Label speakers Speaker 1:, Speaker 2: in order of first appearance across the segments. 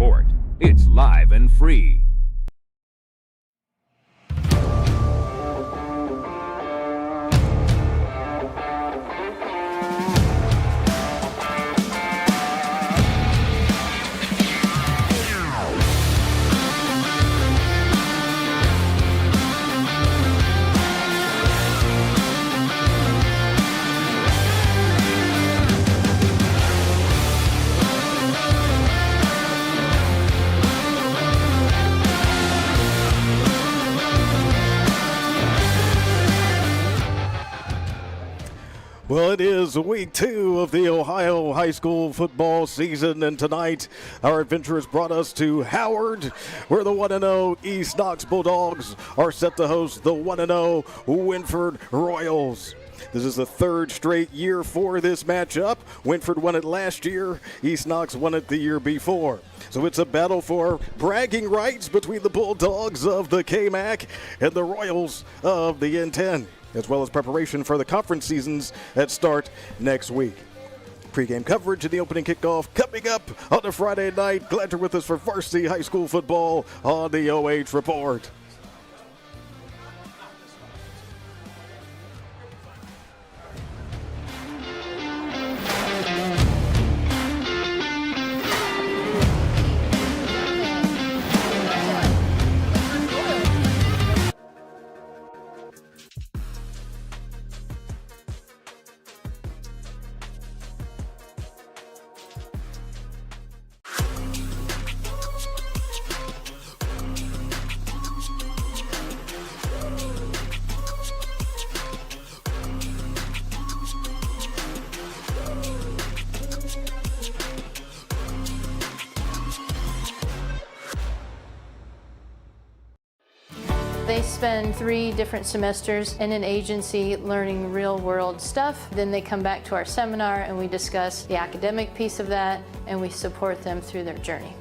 Speaker 1: OH.REPORT. It's live and free.
Speaker 2: Well, it is week 2 of the Ohio high school football season, and tonight our adventurers brought us to Howard, where the 1-0 East Knox Bulldogs are set to host the 1-0 Wynford Royals. This is the third straight year for this matchup. Wynford won it last year. East Knox won it the year before. So it's a battle for bragging rights between the Bulldogs of the KMAC and the Royals of the N10, as well as preparation for the conference seasons that start next week. Pre-game coverage and the opening kickoff coming up on a Friday night. Glad you're with us for varsity high school football on the OH Report.
Speaker 3: They spend 3 different semesters in an agency learning real world stuff. Then they come back to our seminar and we discuss the academic piece of that and we support them through their journey.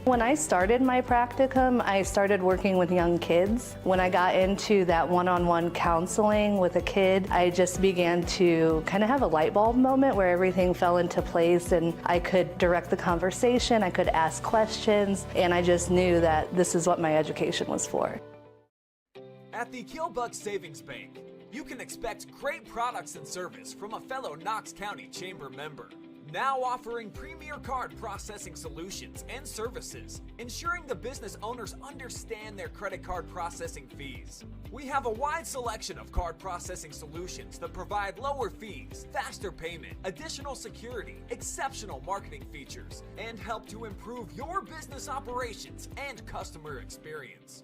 Speaker 4: When I started my practicum, I started working with young kids. When I got into that one-on-one counseling with a kid, I just began to kind of have a light bulb moment where everything fell into place and I could direct the conversation, I could ask questions, and I just knew that this is what my education was for.
Speaker 5: At the Keelbuck Savings Bank, you can expect great products and service from a fellow Knox County Chamber member. Now offering premier card processing solutions and services, ensuring the business owners understand their credit card processing fees. We have a wide selection of card processing solutions that provide lower fees, faster payment, additional security, exceptional marketing features, and help to improve your business operations and customer experience.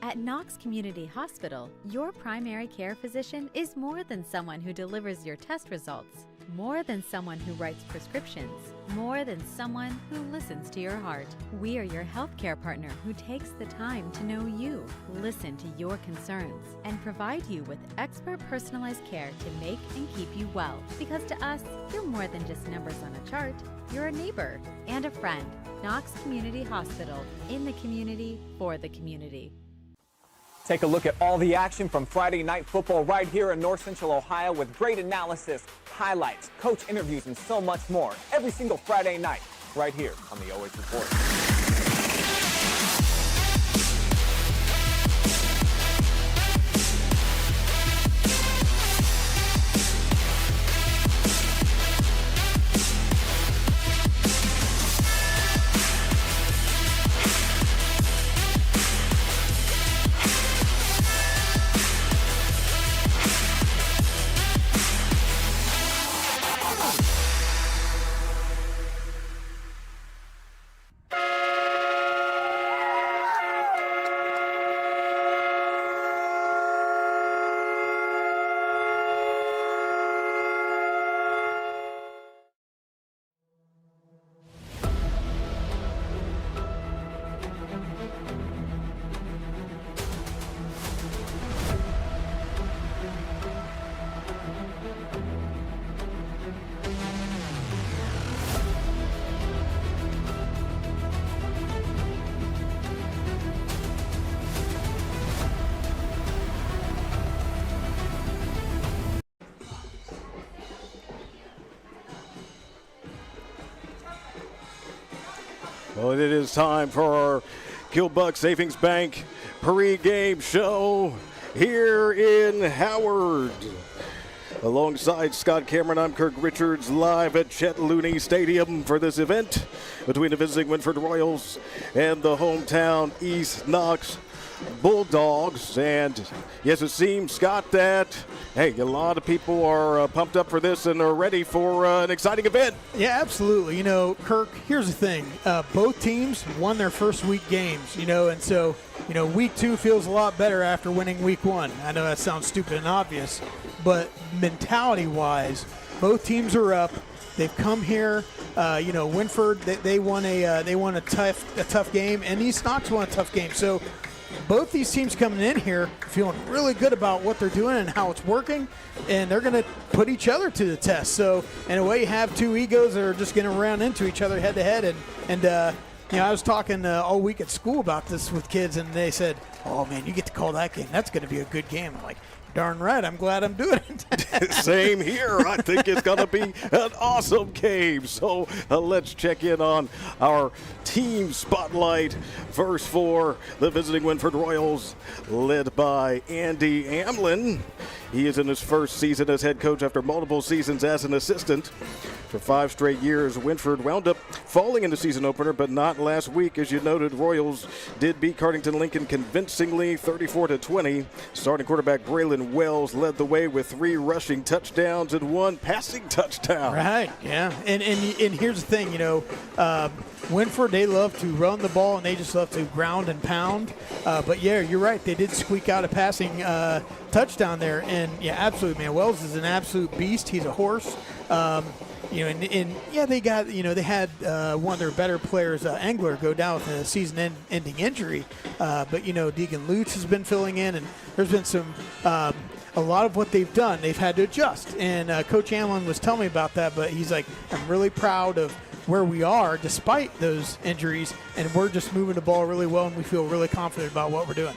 Speaker 6: At Knox Community Hospital, your primary care physician is more than someone who delivers your test results, more than someone who writes prescriptions, more than someone who listens to your heart. We are your healthcare partner who takes the time to know you, listen to your concerns, and provide you with expert personalized care to make and keep you well. Because to us, you're more than just numbers on a chart. You're a neighbor and a friend. Knox Community Hospital, in the community, for the community.
Speaker 7: Take a look at all the action from Friday night football right here in North Central Ohio with great analysis, highlights, coach interviews, and so much more every single Friday night right here on the OH Report.
Speaker 2: Well, it is time for our Killbuck Savings Bank pre-game show here in Howard. Alongside Scott Cameron, I'm Kirk Richards, live at Chet Looney Stadium for this event between the visiting Wynford Royals and the hometown East Knox Bulldogs. And yes, it seems, Scott, that, hey, a lot of people are pumped up for this and are ready for an exciting event.
Speaker 8: Yeah, absolutely. You know, Kirk, here's the thing. Both teams won their first week games, and so, week 2 feels a lot better after winning week 1. I know that sounds stupid and obvious, but mentality-wise, both teams are up. They've come here. Wynford, they won a tough game, and East Knox won a tough game. So both these teams coming in here feeling really good about what they're doing and how it's working, and they're going to put each other to the test. So in a way, you have two egos that are just going to run into each other head to head. And I was talking all week at school about this with kids, and they said, "Oh man, you get to call that game. That's going to be a good game." I'm like, darn right, I'm glad I'm doing it.
Speaker 2: Same here. I think it's going to be an awesome game. So let's check in on our team spotlight. Verse 4, the visiting Wynford Royals, led by Andy Amlin. He is in his first season as head coach after multiple seasons as an assistant. For 5 straight years, Wynford wound up falling in the season opener, but not last week. As you noted, Royals did beat Cardington-Lincoln convincingly, 34-20. Starting quarterback Braylon Wells led the way with 3 rushing touchdowns and 1 passing touchdown.
Speaker 8: Right, yeah. And here's the thing, Wynford, they love to run the ball and they just love to ground and pound. But yeah, you're right. They did squeak out a passing touchdown there. And yeah, absolutely, man. Wells is an absolute beast. He's a horse. They had one of their better players, Angler, go down with a season-ending injury. But Deegan Lutz has been filling in, and there's been some a lot of what they've done. They've had to adjust, and Coach Amlin was telling me about that. But he's like, I'm really proud of where we are despite those injuries, and we're just moving the ball really well, and we feel really confident about what we're doing.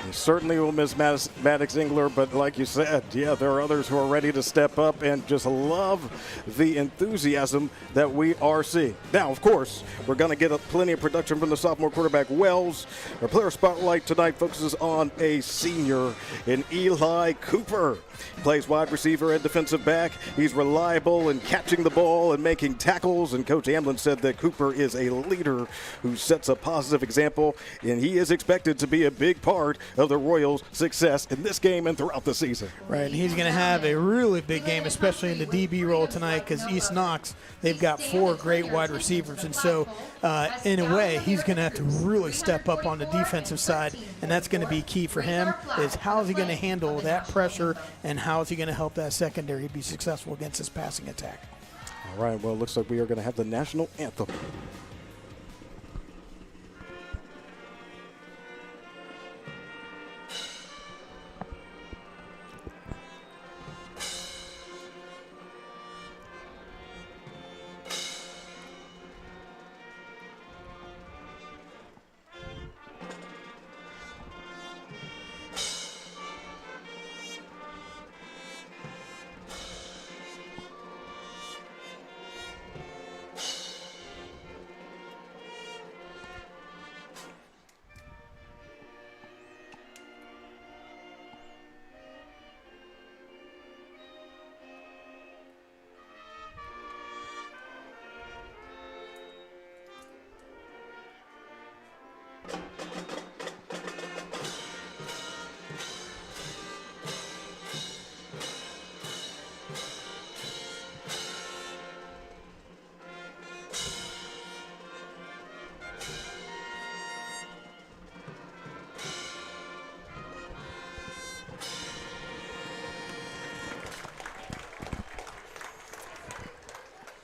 Speaker 2: You certainly will miss Maddox Engler, but like you said, yeah, there are others who are ready to step up and just love the enthusiasm that we are seeing. Now, of course, we're going to get plenty of production from the sophomore quarterback Wells. Our player spotlight tonight focuses on a senior in Eli Cooper. Plays wide receiver and defensive back. He's reliable in catching the ball and making tackles, and Coach Amlin said that Cooper is a leader who sets a positive example, and he is expected to be a big part of the Royals' success in this game and throughout the season.
Speaker 8: Right, and he's going to have a really big game, especially in the DB role tonight, because East Knox, they've got 4 great wide receivers, and so in a way, he's going to have to really step up on the defensive side, and that's going to be key for him, is how is he going to handle that pressure, and how is he going to help that secondary be successful against his passing attack.
Speaker 2: All right, well, it looks like we are going to have the national anthem.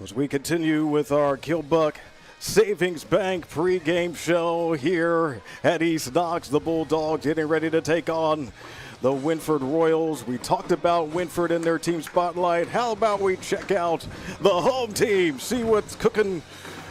Speaker 2: As we continue with our Killbuck Savings Bank pregame show here at East Knox, the Bulldogs getting ready to take on the Wynford Royals. We talked about Wynford in their team spotlight. How about we check out the home team, see what's cooking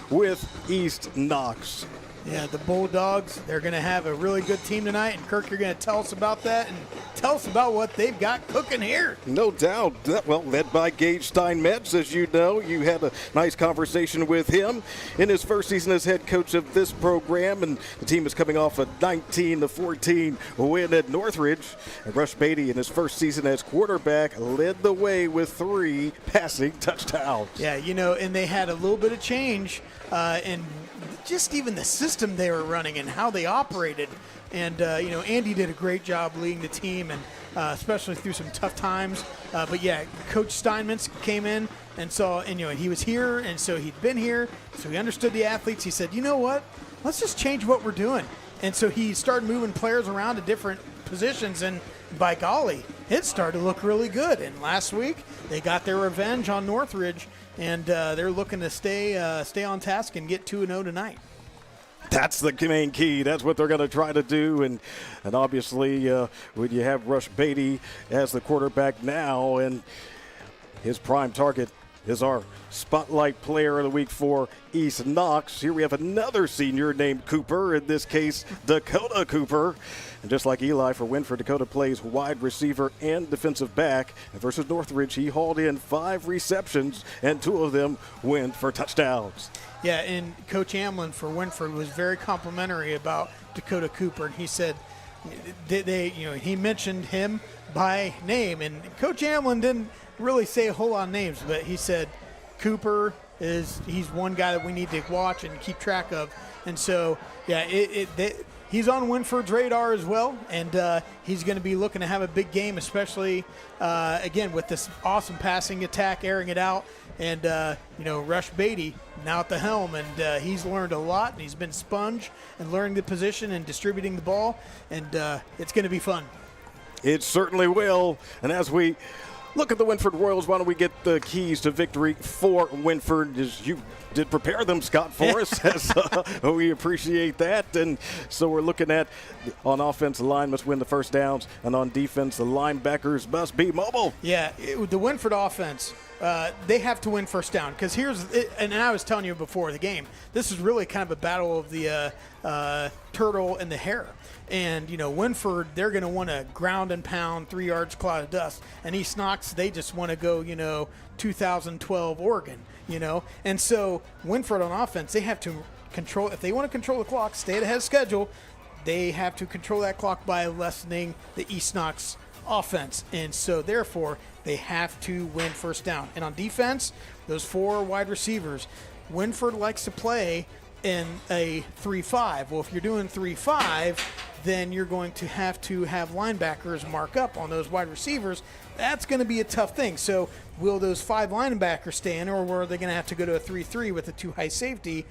Speaker 2: with East Knox.
Speaker 8: Yeah, the Bulldogs, they're going to have a really good team tonight. And, Kirk, you're going to tell us about that and tell us about what they've got cooking here.
Speaker 2: No doubt. Well, led by Gage Steinmetz, as you know. You had a nice conversation with him in his first season as head coach of this program. And the team is coming off a 19-14 win at Northridge. And Rush Beatty, in his first season as quarterback, led the way with 3 passing touchdowns.
Speaker 8: Yeah, and they had a little bit of change in just even the system they were running and how they operated. And, Andy did a great job leading the team, and especially through some tough times. But, yeah, Coach Steinmetz came in and saw, and he was here, and so he'd been here, so he understood the athletes. He said, you know what, let's just change what we're doing. And so he started moving players around to different positions, and by golly, it started to look really good. And last week, they got their revenge on Northridge, and they're looking to stay on task and get 2-0 tonight.
Speaker 2: That's the main key. That's what they're going to try to do. And obviously, when you have Rush Beatty as the quarterback now, and his prime target is our spotlight player of the week for East Knox. Here we have another senior named Cooper, in this case, Dakota Cooper. And just like Eli for Wynford, Dakota plays wide receiver and defensive back. And versus Northridge, he hauled in 5 receptions, and 2 of them went for touchdowns.
Speaker 8: Yeah, and Coach Amlin for Wynford was very complimentary about Dakota Cooper. And he said, he mentioned him by name. And Coach Amlin didn't really say a whole lot of names, but he said Cooper he's one guy that we need to watch and keep track of. And so, yeah, he's on Wynford's radar as well, and he's going to be looking to have a big game, especially, again, with this awesome passing attack, airing it out. And, Rush Beatty now at the helm, and he's learned a lot, and he's been sponge and learning the position and distributing the ball, and it's going to be fun.
Speaker 2: It certainly will. And as we look at the Wynford Royals, why don't we get the keys to victory for Wynford, as you did prepare them, Scott, for us. As, we appreciate that. And so we're looking at, on offense, the line must win the first downs, and on defense, the linebackers must be mobile.
Speaker 8: Yeah, the Wynford offense, they have to win first down, because and I was telling you before the game, this is really kind of a battle of the turtle and the hare. And, Wynford, they're going to want to ground and pound 3 yards cloud of dust. And East Knox, they just want to go, 2012 Oregon, And so Wynford on offense, they have to control, if they want to control the clock, stay ahead of schedule, they have to control that clock by lessening the East Knox offense. And so, therefore, they have to win first down. And on defense, those 4 wide receivers, Wynford likes to play in a 3-5. Well, if you're doing 3-5, then you're going to have linebackers mark up on those wide receivers. That's going to be a tough thing. So will those 5 linebackers stay in, or are they going to have to go to a 3-3 with a 2 high safety?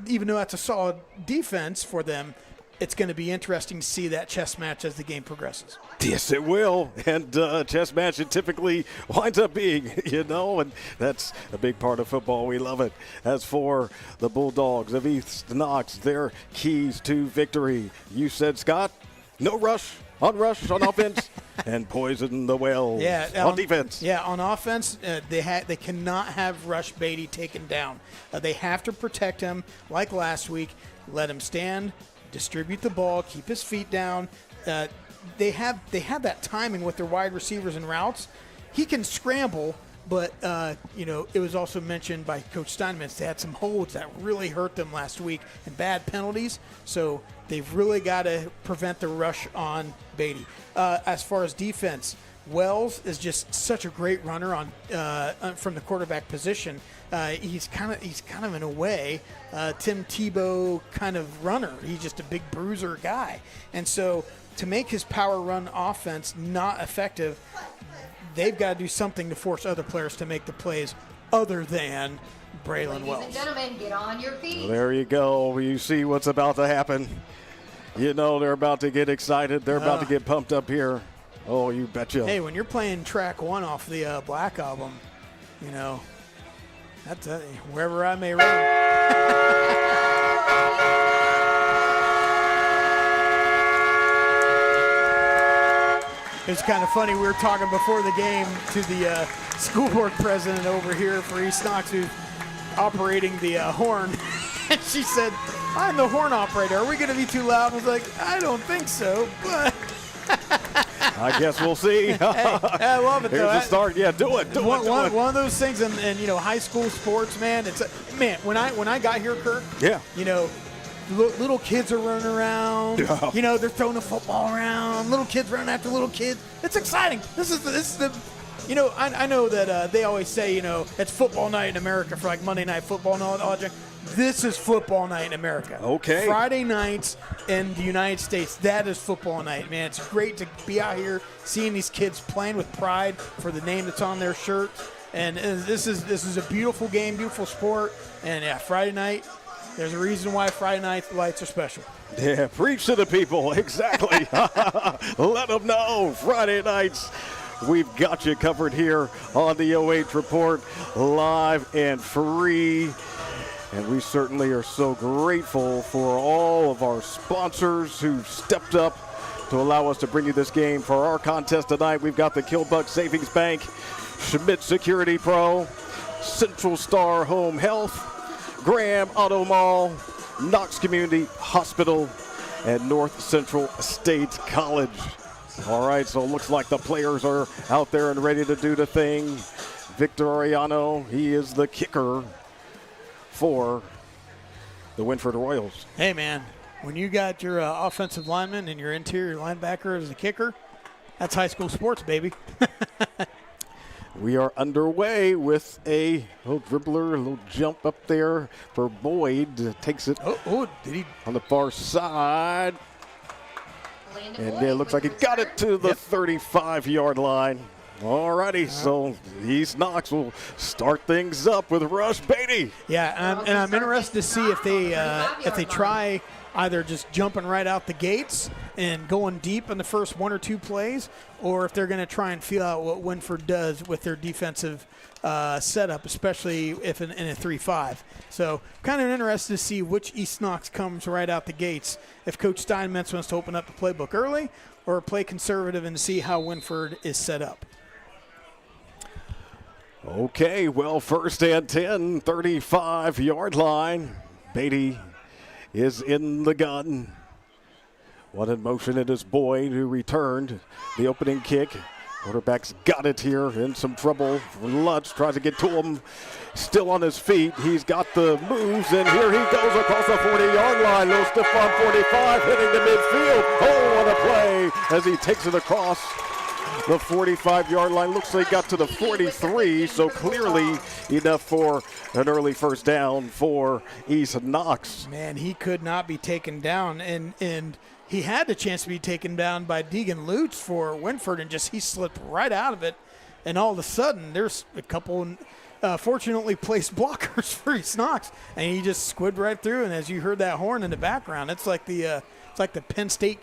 Speaker 8: Even though that's a solid defense for them, it's going to be interesting to see that chess match as the game progresses.
Speaker 2: Yes, it will. And chess match, it typically winds up being, and that's a big part of football. We love it. As for the Bulldogs of East Knox, their keys to victory. You said, Scott, no rush on offense and poison the wells on defense.
Speaker 8: Yeah, on offense, they cannot have Rush Beatty taken down. They have to protect him like last week, let him stand, distribute the ball, keep his feet down. They have that timing with their wide receivers and routes. He can scramble, but it was also mentioned by Coach Steinmetz, they had some holds that really hurt them last week and bad penalties. So they've really got to prevent the rush on Beatty. As far as defense, Wells is just such a great runner from the quarterback position. He's kind of in a way Tim Tebow kind of runner. He's just a big bruiser guy, and so to make his power run offense not effective, they've got to do something to force other players to make the plays other than Braylon Wells.
Speaker 9: Ladies and gentlemen, get on your feet.
Speaker 2: Well, there you go. You see what's about to happen. They're about to get excited. They're about to get pumped up here. Oh, you betcha.
Speaker 8: Hey, when you're playing track 1 off the Black Album, that's wherever I may run. It's kind of funny. We were talking before the game to the school board president over here for East Knox, who's operating the horn. And she said, I'm the horn operator. Are we going to be too loud? I was like, I don't think so, but.
Speaker 2: I guess we'll see.
Speaker 8: Hey, I love it,
Speaker 2: Here's
Speaker 8: though.
Speaker 2: the start. Yeah, do it.
Speaker 8: One of those things, and you know, high school sports, man. Man, when I got here, Kirk.
Speaker 2: Yeah.
Speaker 8: You know, little kids are running around.
Speaker 2: Yeah.
Speaker 8: You know, they're throwing the football around. Little kids running after little kids. It's exciting. This is the. You know, I know that they always say, you know, it's football night in America for like Monday Night Football and all that. This is football night in America.
Speaker 2: Okay.
Speaker 8: Friday nights in the United States, that is football night, man. It's great to be out here seeing these kids playing with pride for the name that's on their shirt. And this is a beautiful game, beautiful sport. And, yeah, Friday night, there's a reason why Friday night lights are special.
Speaker 2: Yeah, preach to the people. Exactly. Let them know. Friday nights. We've got you covered here on the OH Report, live and free. And we certainly are so grateful for all of our sponsors who've stepped up to allow us to bring you this game. For our contest tonight, we've got the Killbuck Savings Bank, Schmidt Security Pro, Central Star Home Health, Graham Auto Mall, Knox Community Hospital, and North Central State College. All right, so it looks like the players are out there and ready to do the thing. Victor Arellano, he is the kicker for the Wynford Royals.
Speaker 8: Hey, man, when you got your offensive lineman and your interior linebacker as a kicker, that's high school sports, baby.
Speaker 2: We are underway with a little dribbler, a little jump up there for Boyd. Takes it
Speaker 8: Did he?
Speaker 2: on the far side. And it looks like he got it to the 35-yard line. All righty, so East Knox will start things up with Rush Beatty.
Speaker 8: Yeah, and I'm interested to see if they try either just jumping right out the gates and going deep in the first one or two plays, or if they're going to try and feel out what Wynford does with their defensive setup, especially if in a 3-5. So kind of interested to see which East Knox comes right out the gates, if Coach Steinmetz wants to open up the playbook early or play conservative and see how Wynford is set up.
Speaker 2: Okay, well, first and 10, 35-yard line. Beatty is in the gun. One in motion, it is Boyd who returned the opening kick. Quarterback's got it here, in some trouble. Lutz tries to get to him, still on his feet. He's got the moves, and here he goes across the 40-yard line. Little stiff on 45, hitting the midfield. Oh, what a play as he takes it across the 45-yard line. Looks like he got to the 43, so clearly enough for an early first down for East Knox.
Speaker 8: Man, he could not be taken down, and he had the chance to be taken down by Deegan Lutz for Wynford, and he slipped right out of it. And all of a sudden, there's a couple fortunately placed blockers for East Knox, and he just squibbed right through. And as you heard that horn in the background, it's like the Penn State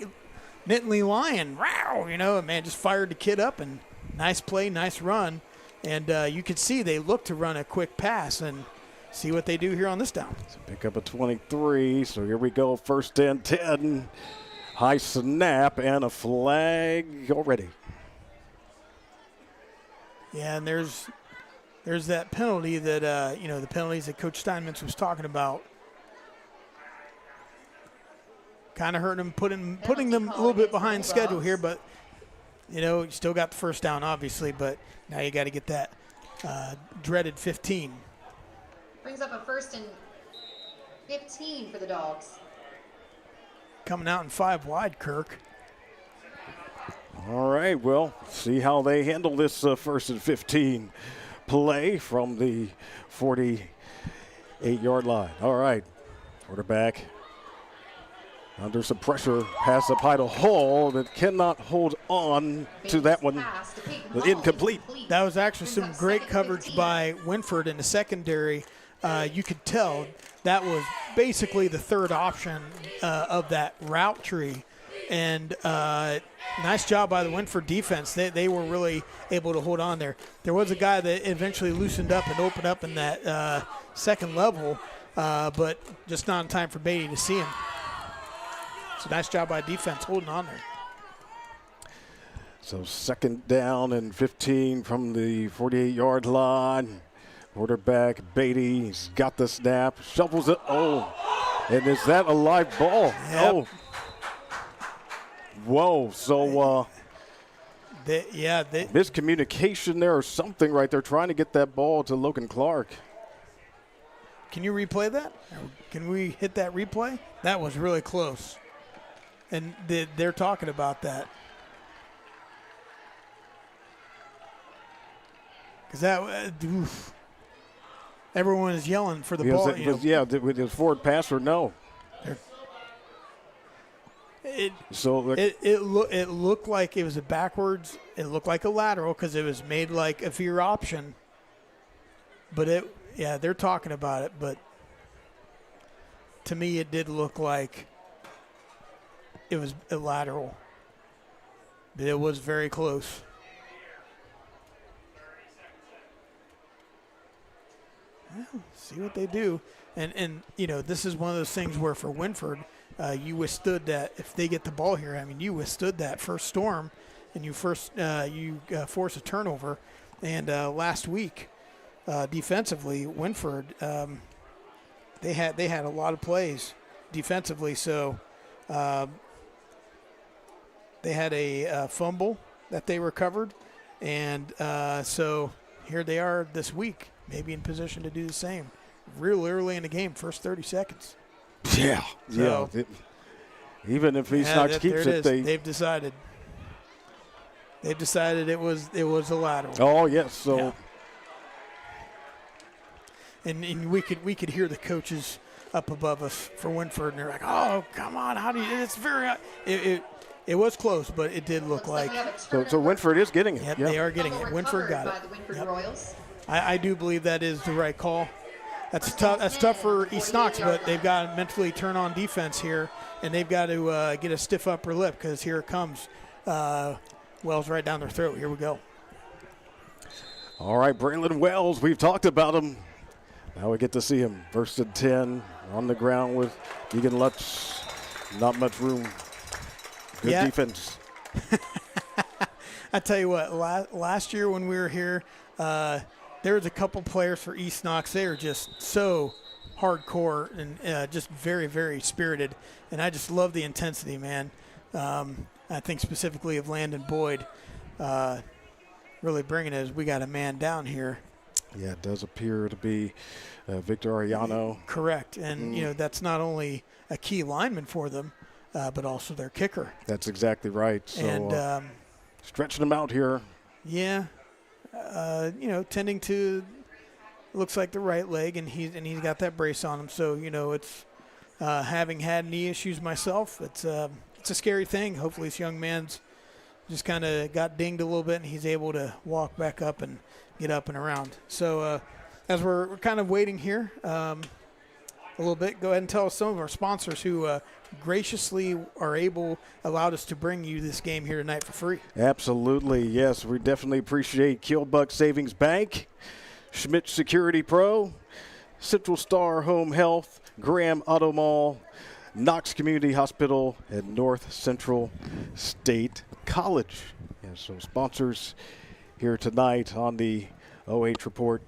Speaker 8: Nittany Lion, wow, you know, man, just fired the kid up, and nice play, nice run. And you could see they look to run a quick pass and see what they do here on this down.
Speaker 2: So pick up a 23, so here we go, first and 10. High snap and a flag already.
Speaker 8: Yeah, and there's that penalty that, the penalties that Coach Steinmetz was talking about. Kind of hurting them, putting them a little bit behind schedule here, but, you still got the first down, obviously, but now you got to get that dreaded 15.
Speaker 9: Brings up a first and 15 for the Dogs.
Speaker 8: Coming out in 5 wide, Kirk.
Speaker 2: All right, well, see how they handle this first and 15 play from the 48-yard line. All right, quarterback under some pressure, pass up high to Hall, that cannot hold on to that one. Incomplete.
Speaker 8: That was actually some great coverage by Wynford in the secondary. You could tell that was basically the third option of that route tree. And nice job by the Wynford defense. They were really able to hold on there. There was a guy that eventually loosened up and opened up in that second level, but just not in time for Beatty to see him. So nice job by defense holding on there.
Speaker 2: So second down and 15 from the 48-yard line. Quarterback Beatty, he's got the snap, shovels it. Oh, and is that a live ball?
Speaker 8: Yep.
Speaker 2: Oh. Whoa, so miscommunication there or something right there, trying to get that ball to Logan Clark.
Speaker 8: Can you replay that? Can we hit that replay? That was really close. And they're talking about that. Because that, everyone is yelling for the ball.
Speaker 2: With the forward pass or no?
Speaker 8: It looked like it was a backwards. It looked like a lateral because it was made like a veer option. But they're talking about it. But to me, it did look like it was a lateral. But it was very close. Well, see what they do. And this is one of those things where for Wynford, you withstood that. If they get the ball here, I mean, you withstood that first storm, and you force a turnover. And last week, defensively, Wynford, they had a lot of plays defensively. So they had a fumble that they recovered, and so here they are this week, maybe in position to do the same. Real early in the game, first 30 seconds.
Speaker 2: Yeah,
Speaker 8: so,
Speaker 2: even if East Knox keeps it,
Speaker 8: they've decided. They've decided it was a lateral.
Speaker 2: Oh yes, so.
Speaker 8: Yeah. And we could hear the coaches up above us for Wynford, and they're like, "Oh, come on! How do you?" It's very. It was close, but it did look like.
Speaker 2: So Wynford is getting it.
Speaker 8: Yep, they are getting it. Wynford got it.
Speaker 9: By the Wynford Royals.
Speaker 8: I do believe that is the right call. That's tough. That's tough for East Knox, but they've got to mentally turn on defense here, and they've got to get a stiff upper lip because here it comes. Wells right down their throat. Here we go.
Speaker 2: All right, Braylon Wells. We've talked about him. Now we get to see him. 1st and 10 on the ground with Egan Lutz. Not much room. Good defense.
Speaker 8: I tell you what, last year when we were here, there was a couple players for East Knox. They are just so hardcore and just very, very spirited. And I just love the intensity, man. I think specifically of Landon Boyd really bringing it as we got a man down here.
Speaker 2: Yeah, it does appear to be Victor Arellano.
Speaker 8: Correct. And, that's not only a key lineman for them, but also their kicker.
Speaker 2: That's exactly right. So,
Speaker 8: and
Speaker 2: stretching them out here.
Speaker 8: Yeah. Tending to looks like the right leg, and he's got that brace on him. So, it's having had knee issues myself, it's a scary thing. Hopefully this young man's just kind of got dinged a little bit, and he's able to walk back up and get up and around. So as we're kind of waiting here a little bit, go ahead and tell us some of our sponsors who graciously allowed us to bring you this game here tonight for free.
Speaker 2: Absolutely, yes. We definitely appreciate Killbuck Savings Bank, Schmidt Security Pro, Central Star Home Health, Graham Auto Mall, Knox Community Hospital, and North Central State College. Yeah, so sponsors here tonight on the OH Report.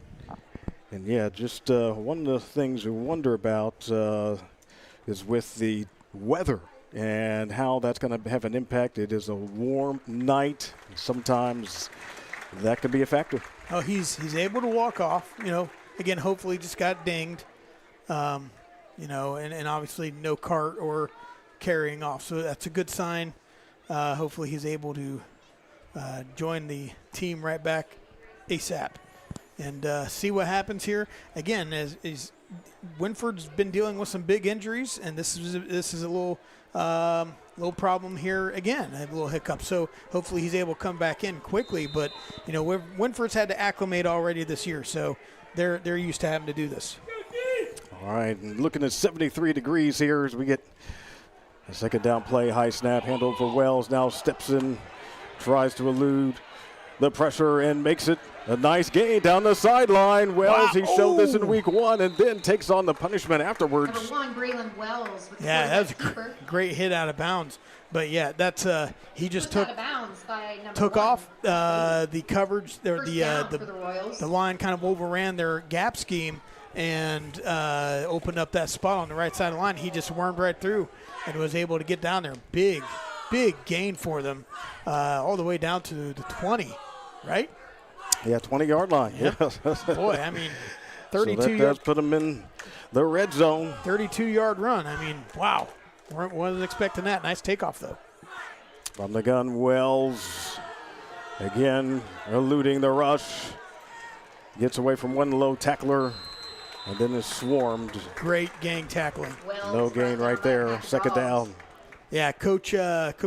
Speaker 2: And yeah, just one of the things we wonder about is with the weather and how that's going to have an impact. It is a warm night. Sometimes that could be a factor.
Speaker 8: Oh, he's able to walk off. Again, hopefully just got dinged. And obviously no cart or carrying off. So that's a good sign. Hopefully he's able to join the team right back ASAP and see what happens here. Again, as Wynford's been dealing with some big injuries, and this is a little problem here again, a little hiccup. So hopefully he's able to come back in quickly. But Wynford's had to acclimate already this year, so they're used to having to do this.
Speaker 2: All right, and looking at 73 degrees here as we get a second down play, high snap, handover for Wells. Now steps in, tries to elude the pressure and makes it a nice gain down the sideline. Wells, he showed this in week 1 and then takes on the punishment afterwards.
Speaker 9: Number 1, Braylon Wells. With the
Speaker 8: that was a
Speaker 9: keeper.
Speaker 8: great hit out of bounds. But yeah, that's he just
Speaker 9: Pushed out of bounds by number
Speaker 8: took
Speaker 9: 1.
Speaker 8: off the coverage there,
Speaker 9: First down for the Royals.
Speaker 8: the line kind of overran their gap scheme and opened up that spot on the right side of the line. He just wormed right through and was able to get down there. Big gain for them, all the way down to the 20, right?
Speaker 2: Yeah, 20-yard line.
Speaker 8: Yeah.
Speaker 2: Yes.
Speaker 8: Boy, I mean, 32
Speaker 2: so that does put them in the red zone.
Speaker 8: 32-yard run. I mean, wow. Wasn't expecting that. Nice takeoff, though.
Speaker 2: From the gun, Wells, again, eluding the rush. Gets away from one low tackler, and then is swarmed.
Speaker 8: Great gang tackling.
Speaker 9: Wells
Speaker 2: No gain right there. Second down.
Speaker 8: Yeah, Coach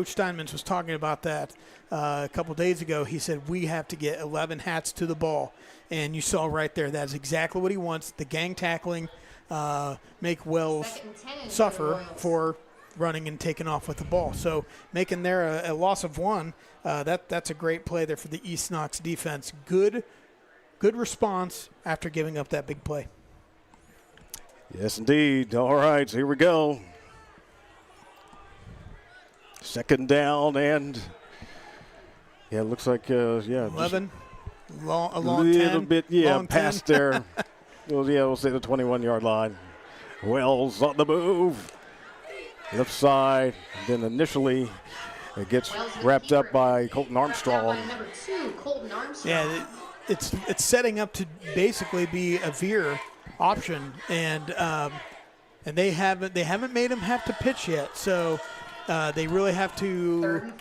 Speaker 8: Steinmetz was talking about that a couple days ago. He said, we have to get 11 hats to the ball. And you saw right there, that's exactly what he wants. The gang tackling, make Wells suffer for running and taking off with the ball. So making there a loss of 1, that's a great play there for the East Knox defense. Good response after giving up that big play.
Speaker 2: Yes, indeed. All right, so here we go. Second down, and yeah, it looks like
Speaker 8: 11, a long
Speaker 2: little
Speaker 8: 10,
Speaker 2: bit, yeah,
Speaker 8: long
Speaker 2: past
Speaker 8: 10.
Speaker 2: there. We'll say the 21-yard line. Wells on the move, left side. And then initially, it gets wrapped up by Colton Armstrong.
Speaker 9: Number 2, Colton Armstrong.
Speaker 8: Yeah, it's setting up to basically be a veer option, and they haven't made him have to pitch yet. So. They really have to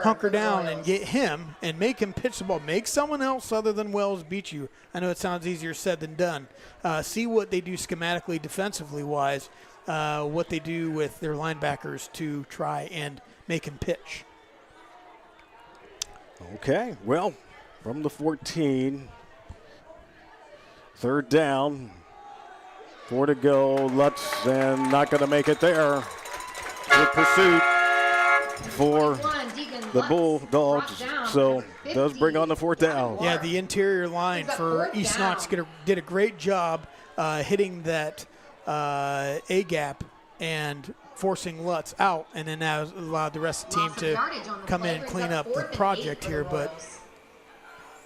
Speaker 8: hunker down and get him and make him pitch the ball. Make someone else other than Wells beat you. I know it sounds easier said than done. See what they do schematically, defensively-wise, what they do with their linebackers to try and make him pitch.
Speaker 2: Okay, well, from the 14, third down, 4 to go. Lutz, and not going to make it there. Good pursuit for the Bulldogs, so does bring on the 4th down.
Speaker 8: Yeah, the interior line for East Knox did a great job hitting that A-gap and forcing Lutz out, and then that allowed the rest of the team to come in and clean up the project here. But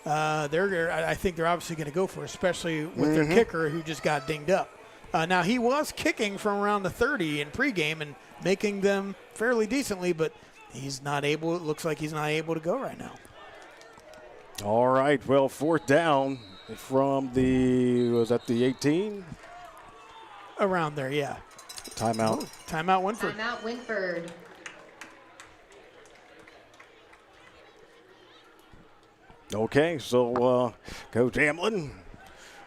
Speaker 8: I think they're obviously going to go for it, especially with their kicker who just got dinged up. Now, he was kicking from around the 30 in pregame and making them fairly decently, but he's not able. It looks like he's not able to go right now.
Speaker 2: All right, well, 4th down from was that the 18?
Speaker 8: Around there, yeah.
Speaker 2: Timeout.
Speaker 8: Timeout, Wynford.
Speaker 9: Timeout, Wynford.
Speaker 2: Okay, so Coach Amlin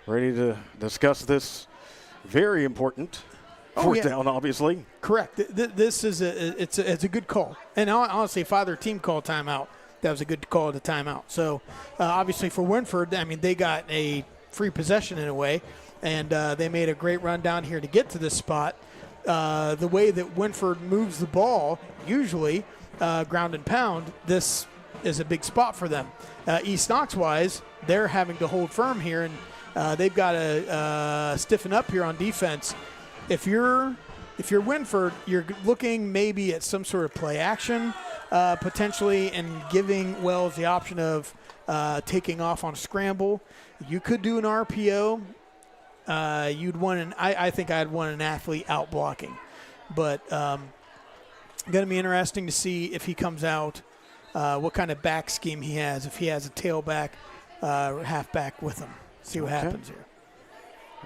Speaker 2: ready to discuss this very important 4th down, obviously.
Speaker 8: Correct. This is it's a good call. And honestly, if either team called timeout, that was a good call to timeout. So obviously for Wynford, I mean, they got a free possession in a way, and they made a great run down here to get to this spot. The way that Wynford moves the ball, usually ground and pound, this is a big spot for them. East Knox-wise, they're having to hold firm here, and they've got to stiffen up here on defense. If you're Wynford, you're looking maybe at some sort of play action potentially, and giving Wells the option of taking off on a scramble. You could do an RPO. You'd want I think I'd want an athlete out blocking, but going to be interesting to see if he comes out, what kind of back scheme he has. If he has a tailback, halfback with him, see what happens here.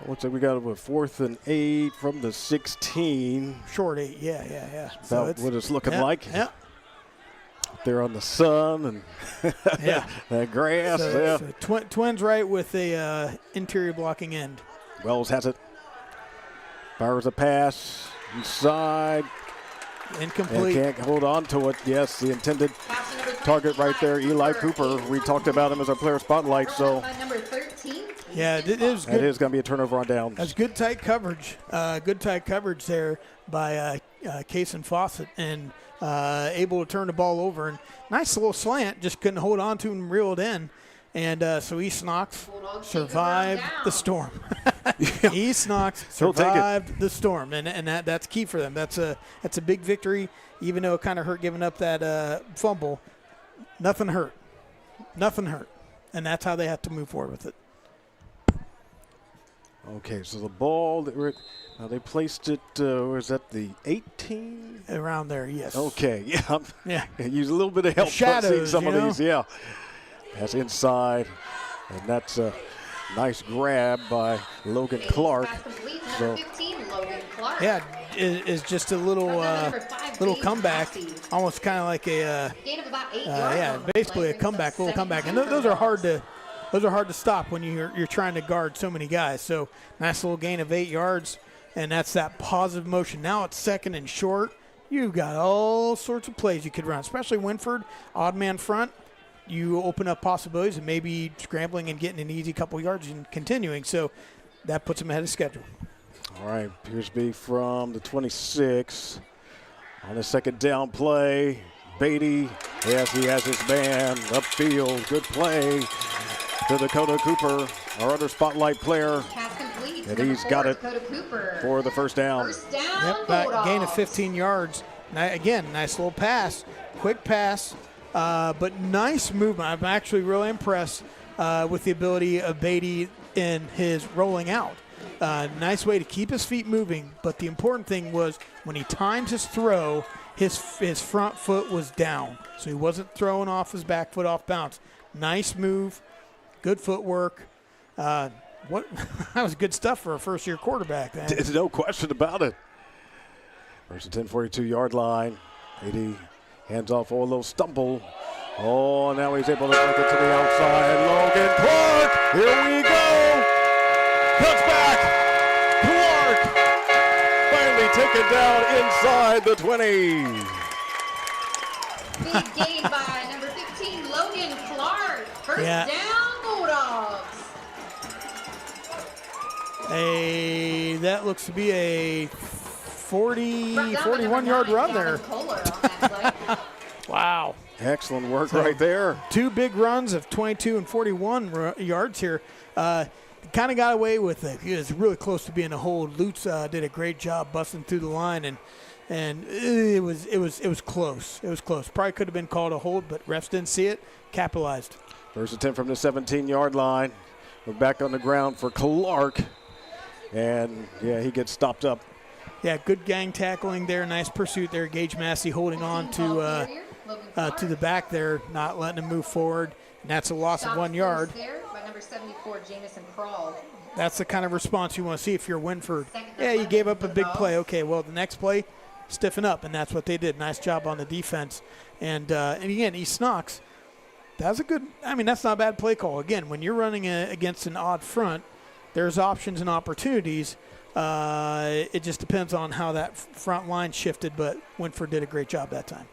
Speaker 2: Looks like we got a 4th and 8 from the 16.
Speaker 8: Short 8, yeah.
Speaker 2: About what it's looking like.
Speaker 8: Yeah.
Speaker 2: There on the sun and that grass.
Speaker 8: So Twins right with a interior blocking end.
Speaker 2: Wells has it. Fires a pass inside.
Speaker 8: Incomplete.
Speaker 2: Can't hold on to it. Yes, the intended target right there, Eli Cooper. We talked about him as our player spotlight, so
Speaker 9: Number 13.
Speaker 8: Yeah, it is good.
Speaker 2: that is going to be a turnover on downs.
Speaker 8: That's good tight coverage. Good tight coverage there by Case and Fawcett, and able to turn the ball over. And nice little slant, just couldn't hold on to and reel it in. And so East Knox survived the storm. East Knox survived the storm, and that's key for them. That's a big victory, even though it kind of hurt giving up that fumble. Nothing hurt, and that's how they have to move forward with it.
Speaker 2: Okay, so the ball, they placed it, was that the 18?
Speaker 8: Around there, yes.
Speaker 2: Okay, yeah.
Speaker 8: Yeah.
Speaker 2: Use a little bit of help
Speaker 8: shadows,
Speaker 2: some of
Speaker 8: you know?
Speaker 2: these, yeah. That's inside, and that's a nice grab by Logan Clark.
Speaker 9: Number 15, Logan Clark.
Speaker 8: Yeah, is just a little comeback, almost kind of like a
Speaker 9: Gain of about 8 yards.
Speaker 8: basically a comeback, little comeback, and those are hard to stop when you're trying to guard so many guys. So nice little gain of 8 yards, and that's that positive motion. Now it's second and short. You've got all sorts of plays you could run, especially Wynford, odd man front. You open up possibilities and maybe scrambling and getting an easy couple yards and continuing. So that puts them ahead of schedule.
Speaker 2: All right, Piersby from the 26 on the second down play. Beatty, yes, he has his man upfield. Good play to Dakota Cooper, our other spotlight player.
Speaker 9: Pass complete.
Speaker 2: And he's got it
Speaker 9: Dakota Cooper.
Speaker 2: for the first down.
Speaker 9: First down,
Speaker 8: Yep, that gain of
Speaker 9: Bulldogs.
Speaker 8: 15 yards. Again, nice little pass, quick pass, but nice movement. I'm actually really impressed with the ability of Beatty in his rolling out. Nice way to keep his feet moving, but the important thing was when he timed his throw, his front foot was down, so he wasn't throwing off his back foot off bounce. Nice move, good footwork. That was good stuff for a first-year quarterback.
Speaker 2: There's no question about it. Versus 10-42-yard line. 80 hands off, a little stumble. Oh, now he's able to take it to the outside. Logan Clark, here we go. Cuts back. Clark finally taken down inside the 20.
Speaker 9: Big gain by number 15, Logan Clark. First
Speaker 8: Yeah.
Speaker 9: down, Bulldogs.
Speaker 8: That looks to be a 41-yard run there. Wow.
Speaker 2: Excellent work right there.
Speaker 8: Two big runs of 22 and 41 yards here. Kind of got away with it. He was really close to being a hold. Lutz did a great job busting through the line, and it was close. It was close. Probably could have been called a hold, but refs didn't see it. Capitalized.
Speaker 2: First attempt from the 17-yard line. We're back on the ground for Clark. And, yeah, he gets stopped up.
Speaker 8: Yeah, good gang tackling there. Nice pursuit there. Gage Massey holding on to the back there, not letting him move forward. And that's a loss of 1 yard.
Speaker 9: There by number 74, Jamison Crawl.
Speaker 8: That's the kind of response you want to see if you're Wynford. Yeah, you gave up a big play. Okay, well, the next play, stiffen up, and that's what they did. Nice job on the defense. And again, East Knox, that was a good – that's not a bad play call. Again, when you're running against an odd front, there's options and opportunities. It just depends on how that front line shifted, but Wynford did a great job that time.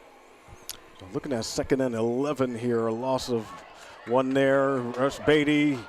Speaker 2: So looking at 2nd and 11 here, a loss of one there. Rush Beatty.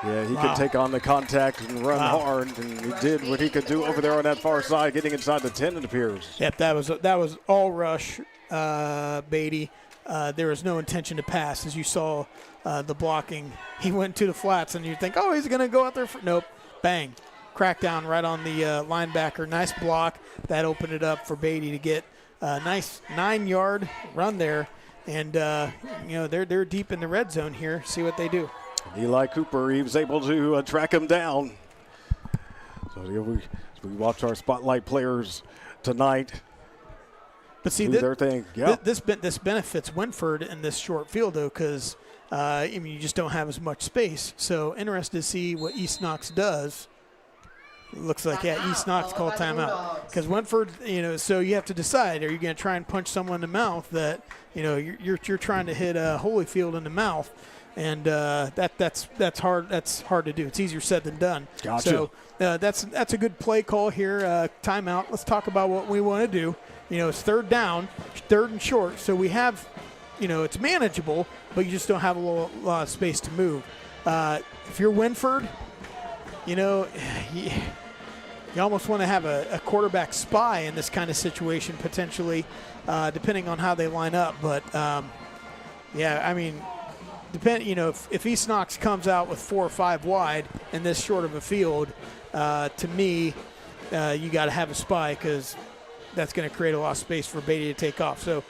Speaker 2: Yeah, he could take on the contact and run hard, and he did what he could do over there on that far side, getting inside the 10, it appears.
Speaker 8: Yep, that was all Rush Beatty. There was no intention to pass. As you saw the blocking, he went to the flats, and you think, oh, he's going to go out there. Nope, bang. Crackdown right on the linebacker. Nice block. That opened it up for Beatty to get a nice 9-yard run there. And, they're deep in the red zone here. See what they do.
Speaker 2: Eli Cooper, he was able to track him down. So we watch our spotlight players tonight.
Speaker 8: But see,
Speaker 2: do their thing. Yeah.
Speaker 8: This benefits Wynford in this short field, though, because you just don't have as much space. So interested to see what East Knox does. It looks like, East Knox called timeout. Because Wynford, so you have to decide, are you going to try and punch someone in the mouth that, you're trying to hit Holyfield in the mouth, And that's hard. That's hard to do. It's easier said than done.
Speaker 2: Gotcha.
Speaker 8: So that's a good play call here. Timeout. Let's talk about what we want to do. It's third down, third and short. So we have, it's manageable, but you just don't have a lot of space to move. If you're Wynford, you almost want to have a quarterback spy in this kind of situation potentially, depending on how they line up. But if East Knox comes out with 4 or 5 wide in this short of a field, to me, you got to have a spy because that's going to create a lot of space for Beatty to take off. So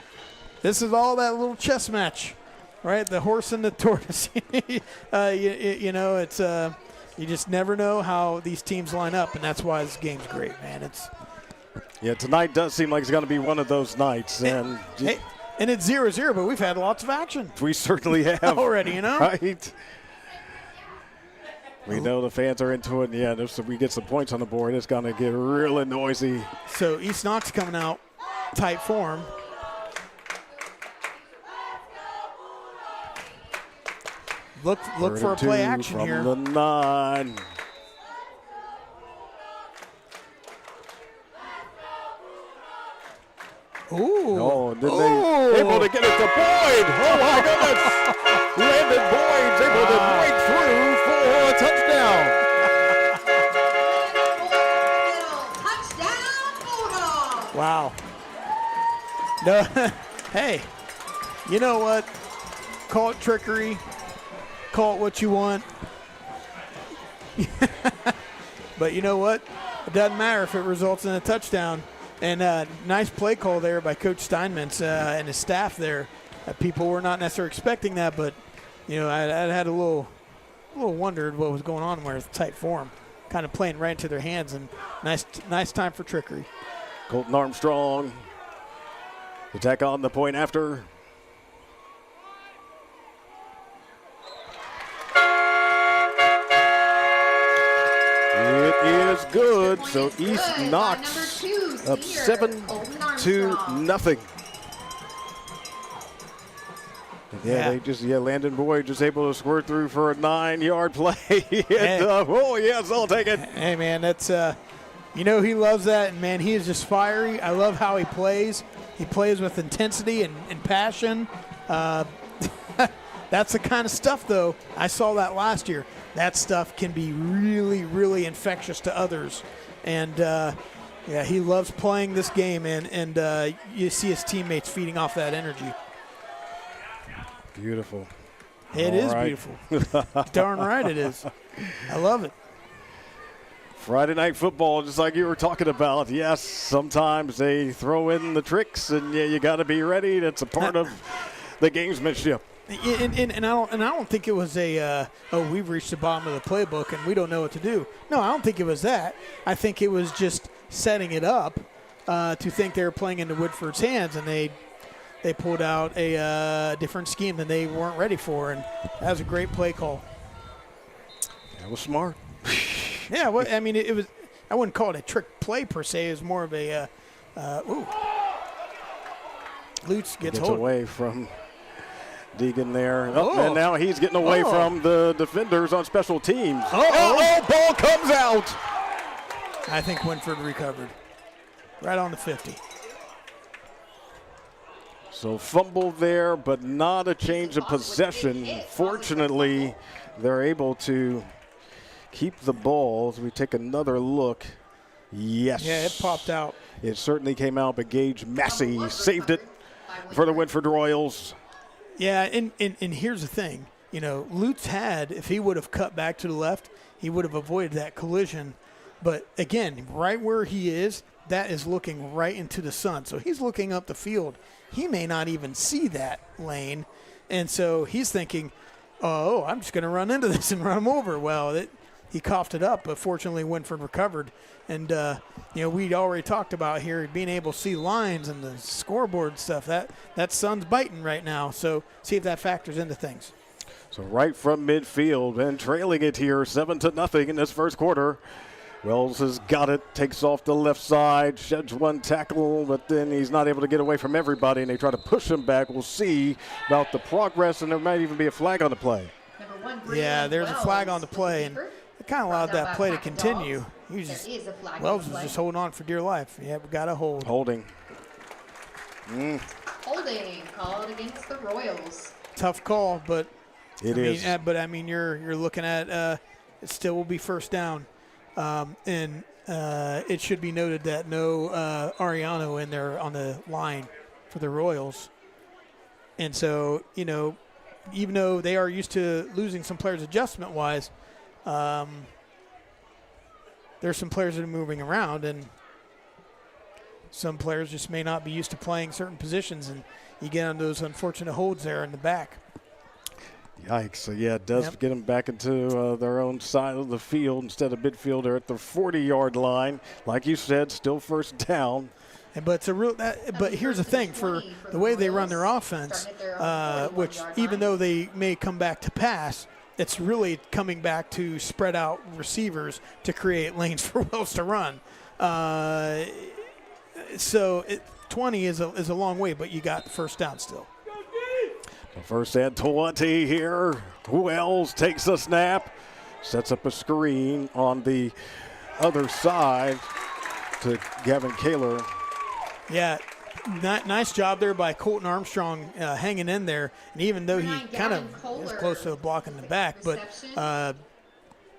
Speaker 8: this is all that little chess match, right? The horse and the tortoise. It's you just never know how these teams line up, and that's why this game's great, man.
Speaker 2: Tonight does seem like it's going to be one of those nights. And
Speaker 8: it's 0-0, but we've had lots of action.
Speaker 2: We certainly have.
Speaker 8: Already,
Speaker 2: Right? We know the fans are into it, and if we get some points on the board, it's going to get really noisy.
Speaker 8: So East Knox coming out tight form. Look for a play action
Speaker 2: from
Speaker 8: here.
Speaker 2: The 9.
Speaker 8: Ooh.
Speaker 2: Oh, then they able to get it to Boyd. Oh, my goodness. Landon Boyd's able to break through for a touchdown.
Speaker 9: Touchdown, Bulldogs.
Speaker 8: Wow. No, hey, you know what? Call it trickery. Call it what you want. But you know what? It doesn't matter if it results in a touchdown. And nice play call there by Coach Steinmetz and his staff there. People were not necessarily expecting that, but I had a little wondered what was going on with tight form, kind of playing right into their hands, and nice time for trickery.
Speaker 2: Colton Armstrong to tack on the point after. It is good. So East Knox up 7-0. Landon Boyd just able to squirt through for a 9-yard play. I'll take it.
Speaker 8: Hey, man, that's he loves that, and man, he is just fiery. I love how he plays. He plays with intensity and passion. That's the kind of stuff, though. I saw that last year. That stuff can be really, really infectious to others. And, he loves playing this game, and you see his teammates feeding off that energy.
Speaker 2: Beautiful.
Speaker 8: It is beautiful. Darn right it is. I love it.
Speaker 2: Friday night football, just like you were talking about. Yes, sometimes they throw in the tricks, and you got to be ready. That's a part of the gamesmanship.
Speaker 8: And I don't think it was we've reached the bottom of the playbook and we don't know what to do. No, I don't think it was that. I think it was just setting it up to think they were playing into Woodford's hands, and they pulled out a different scheme than they weren't ready for, and that was a great play call.
Speaker 2: That was smart.
Speaker 8: Yeah, well, I mean, it was. I wouldn't call it a trick play per se. It was more of a. Lutz gets
Speaker 2: away from Deegan there. And now he's getting away from the defenders on special teams. Ball comes out.
Speaker 8: I think Wynford recovered. Right on the 50.
Speaker 2: So fumble there, but not a change of possession. Fortunately, they're able to keep the ball. As we take another look. Yes.
Speaker 8: Yeah, it popped out.
Speaker 2: It certainly came out, but Gage Massey saved it for the Wynford Royals.
Speaker 8: Yeah, and here's the thing. Lutz had, if he would have cut back to the left, he would have avoided that collision. But, again, right where he is, that is looking right into the sun. So he's looking up the field. He may not even see that lane. And so he's thinking, I'm just going to run into this and run him over. Well, he coughed it up, but fortunately Wynford recovered. And, we'd already talked about here being able to see lines and the scoreboard stuff. That sun's biting right now. So see if that factors into things.
Speaker 2: So right from midfield and trailing it here 7-0 in this first quarter. Wells has got it, takes off the left side, sheds one tackle, but then he's not able to get away from everybody, and they try to push him back. We'll see about the progress, and there might even be a flag on the play.
Speaker 8: Yeah, there's a flag on the play, and it kind of allowed that play to continue. Wells was just holding on for dear life. Yeah, we got a hold.
Speaker 2: Holding.
Speaker 9: Holding called against the Royals.
Speaker 8: Tough call, but
Speaker 2: it is.
Speaker 8: But I mean, you're looking at it still will be first down. And it should be noted that no Ariano in there on the line for the Royals. And so, you know, even though they are used to losing some players adjustment-wise, there's some players that are moving around, and some players just may not be used to playing certain positions, and you get on those unfortunate holds there in the back.
Speaker 2: Yikes. So, yeah, it does get them back into their own side of the field instead of midfield. They're at the 40-yard line. Like you said, still first down.
Speaker 8: But it's a real. But here's the thing: for the way they run their offense, which even though they may come back to pass, it's really coming back to spread out receivers to create lanes for Wells to run. So 20 is a long way, but you got the first down still.
Speaker 2: First and 20 here. Wells takes a snap, sets up a screen on the other side to Gavin Kaler.
Speaker 8: Yeah, nice job there by Colton Armstrong hanging in there. And even though he kind of is close to blocking the back, but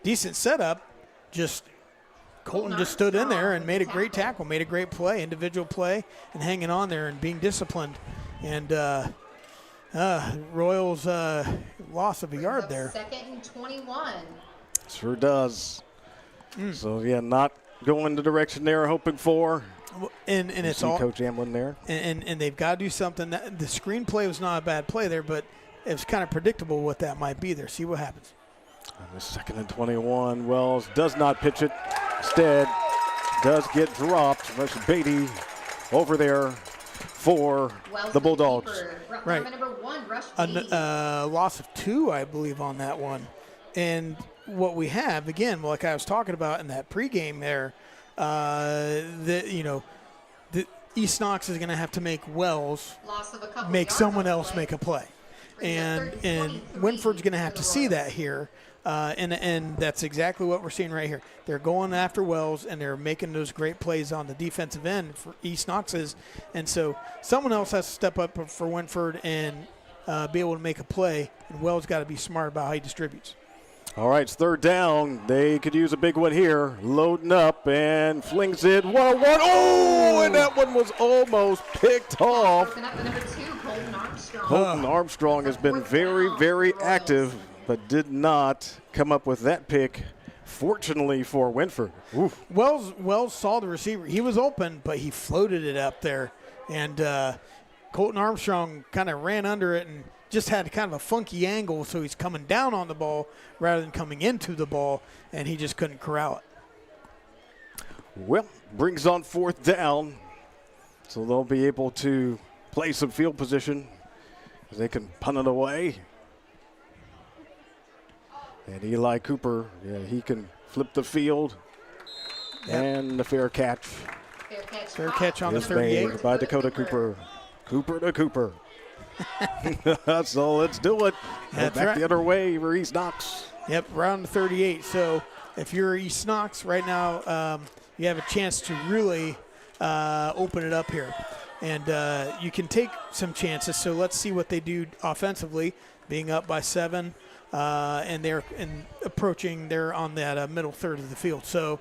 Speaker 8: decent setup, Colton just stood in there and made a great tackle, made a great play, individual play, and hanging on there and being disciplined. And Royals loss of a yard there.
Speaker 9: Second and 21.
Speaker 2: Sure does. So, yeah, not going the direction they were hoping for.
Speaker 8: And it's all
Speaker 2: Coach Amlin there.
Speaker 8: And they've got to do something. The screenplay was not a bad play there, but it was kind of predictable what that might be there. See what happens.
Speaker 2: On the second and 21, Wells does not pitch it. Instead, does get dropped. Rush Beatty over there for the Bulldogs.
Speaker 8: Right.
Speaker 9: Number 1, Rush
Speaker 8: Beatty. Loss of 2, I believe, on that one. And what we have, again, like I was talking about in that pregame there, the East Knox is going to have to make Wells make someone else make a play. And Wynford's going to have to see that here. And that's exactly what we're seeing right here. They're going after Wells, and they're making those great plays on the defensive end for East Knox's. And so someone else has to step up for Wynford and be able to make a play, and Wells got to be smart about how he distributes.
Speaker 2: All right, it's third down. They could use a big one here. Loading up and flings it. 1-on-1. Oh, and that one was almost picked off.
Speaker 9: Number 2, Colton Armstrong.
Speaker 2: Colton Armstrong has been very, very active, but did not come up with that pick, fortunately for Wynford. Oof.
Speaker 8: Wells saw the receiver. He was open, but he floated it up there. And Colton Armstrong kind of ran under it and just had kind of a funky angle, so he's coming down on the ball rather than coming into the ball, and he just couldn't corral it.
Speaker 2: Well, brings on fourth down, so they'll be able to play some field position as they can punt it away. And Eli Cooper, he can flip the field. Yep. And the fair catch.
Speaker 8: Fair catch on the 38.
Speaker 2: Made by Dakota Cooper. Cooper to Cooper. So let's do it.
Speaker 8: That's
Speaker 2: back
Speaker 8: right.
Speaker 2: the other way for East Knox.
Speaker 8: Yep, round 38. So if you're East Knox right now, you have a chance to really open it up here. And you can take some chances. So let's see what they do offensively, being up by 7. And they're approaching. They're on that middle third of the field. So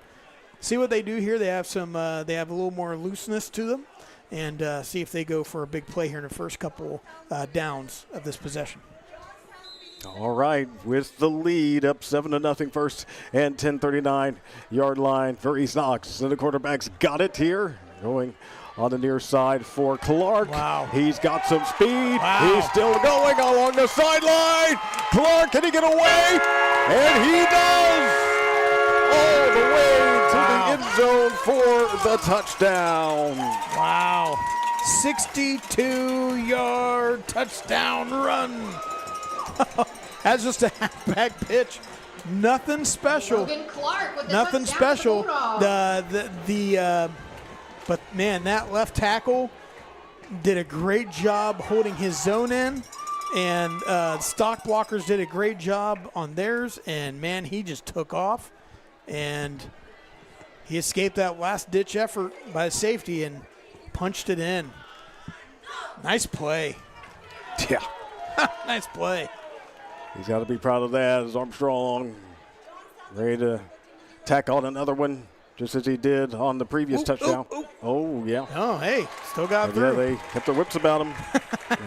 Speaker 8: see what they do here. They have some. They have a little more looseness to them, and see if they go for a big play here in the first couple downs of this possession.
Speaker 2: All right, with the lead up 7-0 first and 10:39-yard line for East Knox. And the quarterback's got it here, going on the near side for Clark.
Speaker 8: Wow.
Speaker 2: He's got some speed.
Speaker 8: Wow.
Speaker 2: He's still going along the sideline. Clark, can he get away? And he does! All the way to the end zone for the touchdown.
Speaker 8: Wow. 62-yard touchdown run. That's just a halfback pitch Nothing special.
Speaker 9: Logan Clark with the
Speaker 8: Nothing
Speaker 9: touchdown
Speaker 8: special.
Speaker 9: for the Bulldogs.
Speaker 8: But man, that left tackle did a great job holding his zone in, and stock blockers did a great job on theirs. And man, he just took off, and he escaped that last-ditch effort by the safety and punched it in. Nice play.
Speaker 2: Yeah.
Speaker 8: Nice play.
Speaker 2: He's got to be proud of that as Armstrong ready to tack on another one, just as he did on the previous touchdown. Oh, yeah.
Speaker 8: Oh, hey, still got
Speaker 2: And
Speaker 8: through.
Speaker 2: yeah, they kept their whips about him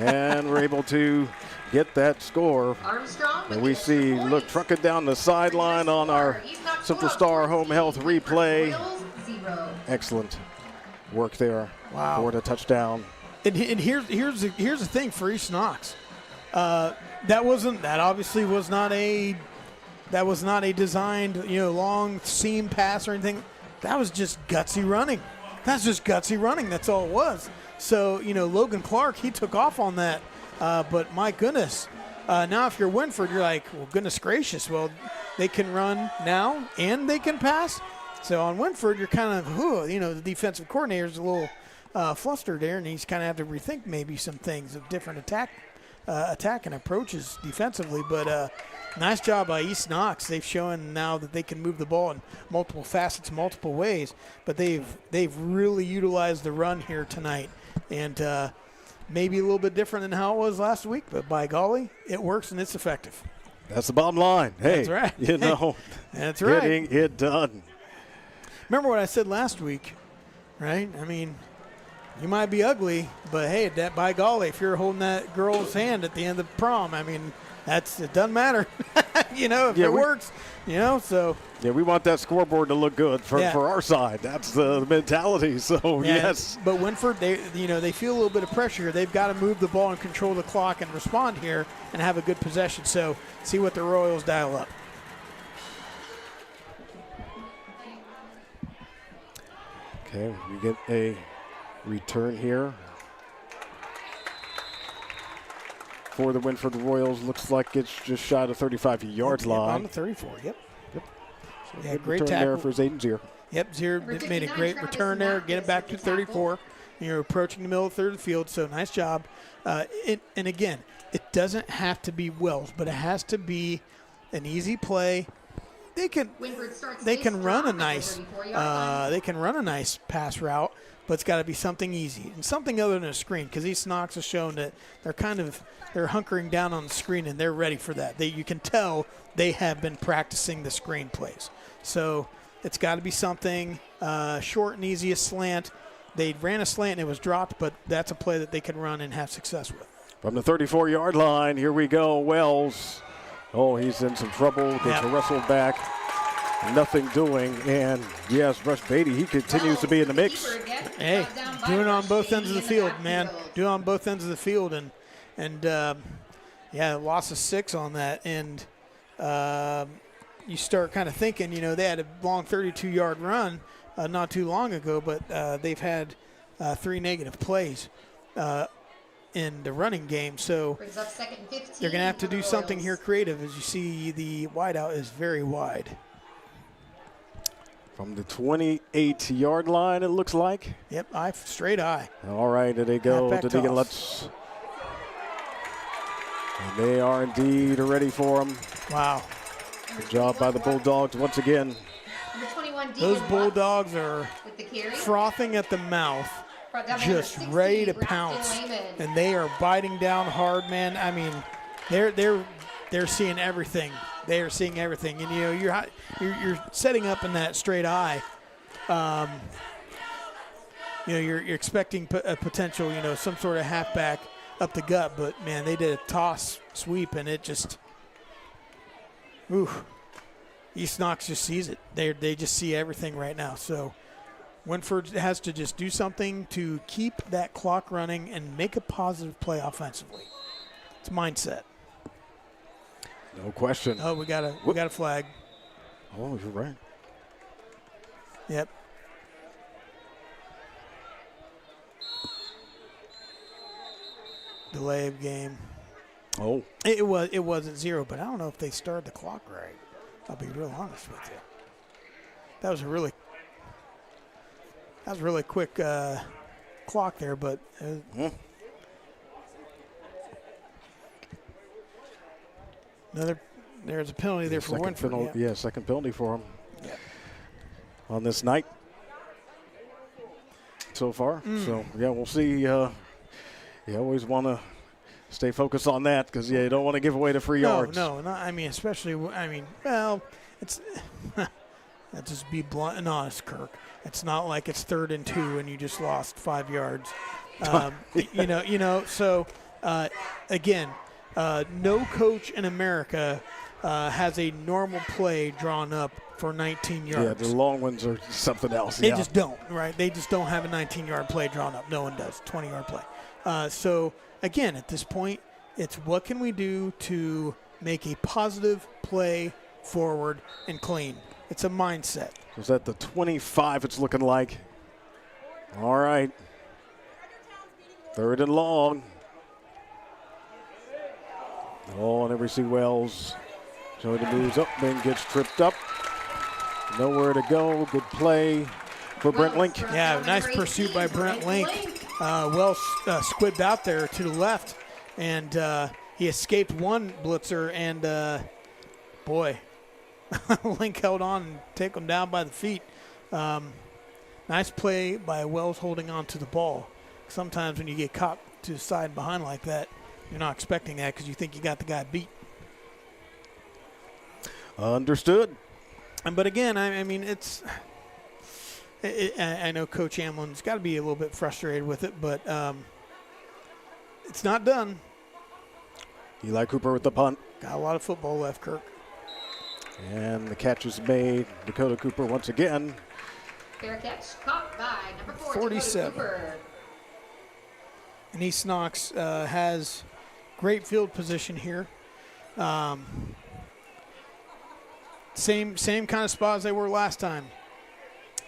Speaker 2: and were able to get that score.
Speaker 9: Armstrong with
Speaker 2: And we
Speaker 9: the extra
Speaker 2: see,
Speaker 9: point.
Speaker 2: look, trucking down the sideline on our
Speaker 9: East Knox
Speaker 2: Central
Speaker 9: Bulldogs
Speaker 2: Star Home Health
Speaker 9: 14,
Speaker 2: replay.
Speaker 9: Royals, 0.
Speaker 2: Excellent work there.
Speaker 8: Wow.
Speaker 2: For the touchdown.
Speaker 8: And here's the thing for East Knox. That obviously was not a designed, long seam pass or anything. That was just gutsy running. That's all it was. So, Logan Clark, he took off on that. But my goodness, now if you're Wynford, you're like, well, goodness gracious. Well, they can run now and they can pass. So on Wynford, you're kind of, the defensive coordinator's a little flustered there, and he's kind of have to rethink maybe some things of different attack and approaches defensively. But nice job by East Knox. They've shown now that they can move the ball in multiple facets, multiple ways. But they've really utilized the run here tonight, and maybe a little bit different than how it was last week. But by golly, it works and it's effective.
Speaker 2: That's the bottom line. Hey,
Speaker 8: that's right. That's right.
Speaker 2: Getting it done.
Speaker 8: Remember what I said last week, right? I mean, you might be ugly, but hey, that by golly, if you're holding that girl's hand at the end of the prom, I mean, it doesn't matter, if it works, so.
Speaker 2: Yeah, we want that scoreboard to look good for our side. That's the mentality. So yes.
Speaker 8: But Wynford, they feel a little bit of pressure. They've got to move the ball and control the clock and respond here and have a good possession. So see what the Royals dial up.
Speaker 2: Okay, we get a return here for the Wynford Royals. Looks like it's just shy of the 35-yard line.
Speaker 8: On the 34, yep.
Speaker 2: So
Speaker 8: Yeah, great
Speaker 2: return
Speaker 8: tackle
Speaker 2: there for Zayden Zier.
Speaker 8: Yep, Zier made a great return there. Get it back to 34. You're approaching the middle of the third of the field, so nice job. And again, it doesn't have to be Wells, but it has to be an easy play. They can run a nice pass route, but it's got to be something easy and something other than a screen, because East Knox has shown that they're hunkering down on the screen and they're ready for that. You can tell they have been practicing the screen plays. So it's got to be something short and easy, a slant. They ran a slant and it was dropped, but that's a play that they can run and have success with.
Speaker 2: From the 34-yard line, here we go, Wells. Oh, he's in some trouble, gets wrestled back, nothing doing, and yes, Rush Beatty, he continues to be in the mix.
Speaker 8: Hey, doing on both ends of the field, man. Doing on both ends of the field, and loss of 6 on that, and you start kind of thinking, they had a long 32-yard run not too long ago, but they've had 3 negative plays in the running game, so they're going to have to do something here creative. As you see, the wideout is very wide.
Speaker 2: From the 28-yard line, it looks like.
Speaker 8: Yep, straight eye.
Speaker 2: All right, there they go.
Speaker 8: And
Speaker 2: they are indeed ready for him.
Speaker 8: Wow.
Speaker 2: Good job by the Bulldogs once again.
Speaker 8: Those Bulldogs are frothing at the mouth, just ready to pounce, and they are biting down hard, man. I mean, they're seeing everything. They are seeing everything, and you're setting up in that straight eye. You're expecting a potential, some sort of halfback up the gut, but man, they did a toss sweep, and it just, East Knox just sees it. They just see everything right now. So Wynford has to just do something to keep that clock running and make a positive play offensively. It's mindset.
Speaker 2: No question.
Speaker 8: Oh, we got a flag.
Speaker 2: Oh, you're right.
Speaker 8: Yep. Delay of game.
Speaker 2: Oh.
Speaker 8: It wasn't 0, but I don't know if they started the clock right. I'll be real honest with you. That was a really quick clock there, but there's a penalty there for Wynford.
Speaker 2: Second penalty for him on this night so far. So, we'll see. You always want to stay focused on that because, you don't want to give away the free yards.
Speaker 8: No, it's let's just be blunt and honest, Kirk. It's not like it's 3rd and 2 and you just lost 5 yards. So again, no coach in America has a normal play drawn up for 19 yards.
Speaker 2: Yeah, the long ones are something else.
Speaker 8: They just don't, right? They just don't have a 19-yard play drawn up. No one does, 20-yard play. So, again, at this point, it's what can we do to make a positive play forward and clean. It's a mindset.
Speaker 2: Is that the 25 it's looking like? All right. 3rd and long. Oh, and we see Wells. So he moves up, then gets tripped up. Nowhere to go. Good play for Brent Link.
Speaker 8: Yeah, nice pursuit by Brent Link. Wells squibbed out there to the left, and he escaped one blitzer, and boy, Link held on and take him down by the feet. Nice play by Wells holding on to the ball. Sometimes when you get caught to the side behind like that, you're not expecting that because you think you got the guy beat.
Speaker 2: Understood.
Speaker 8: But again, I know Coach Amlin's got to be a little bit frustrated with it, but it's not done.
Speaker 2: Eli Cooper with the punt.
Speaker 8: Got a lot of football left, Kirk.
Speaker 2: And the catch is made. Dakota Cooper once again.
Speaker 9: Fair catch, caught by number 4,
Speaker 8: 47.
Speaker 9: Dakota Cooper.
Speaker 8: And East Knox has great field position here. Same kind of spot as they were last time.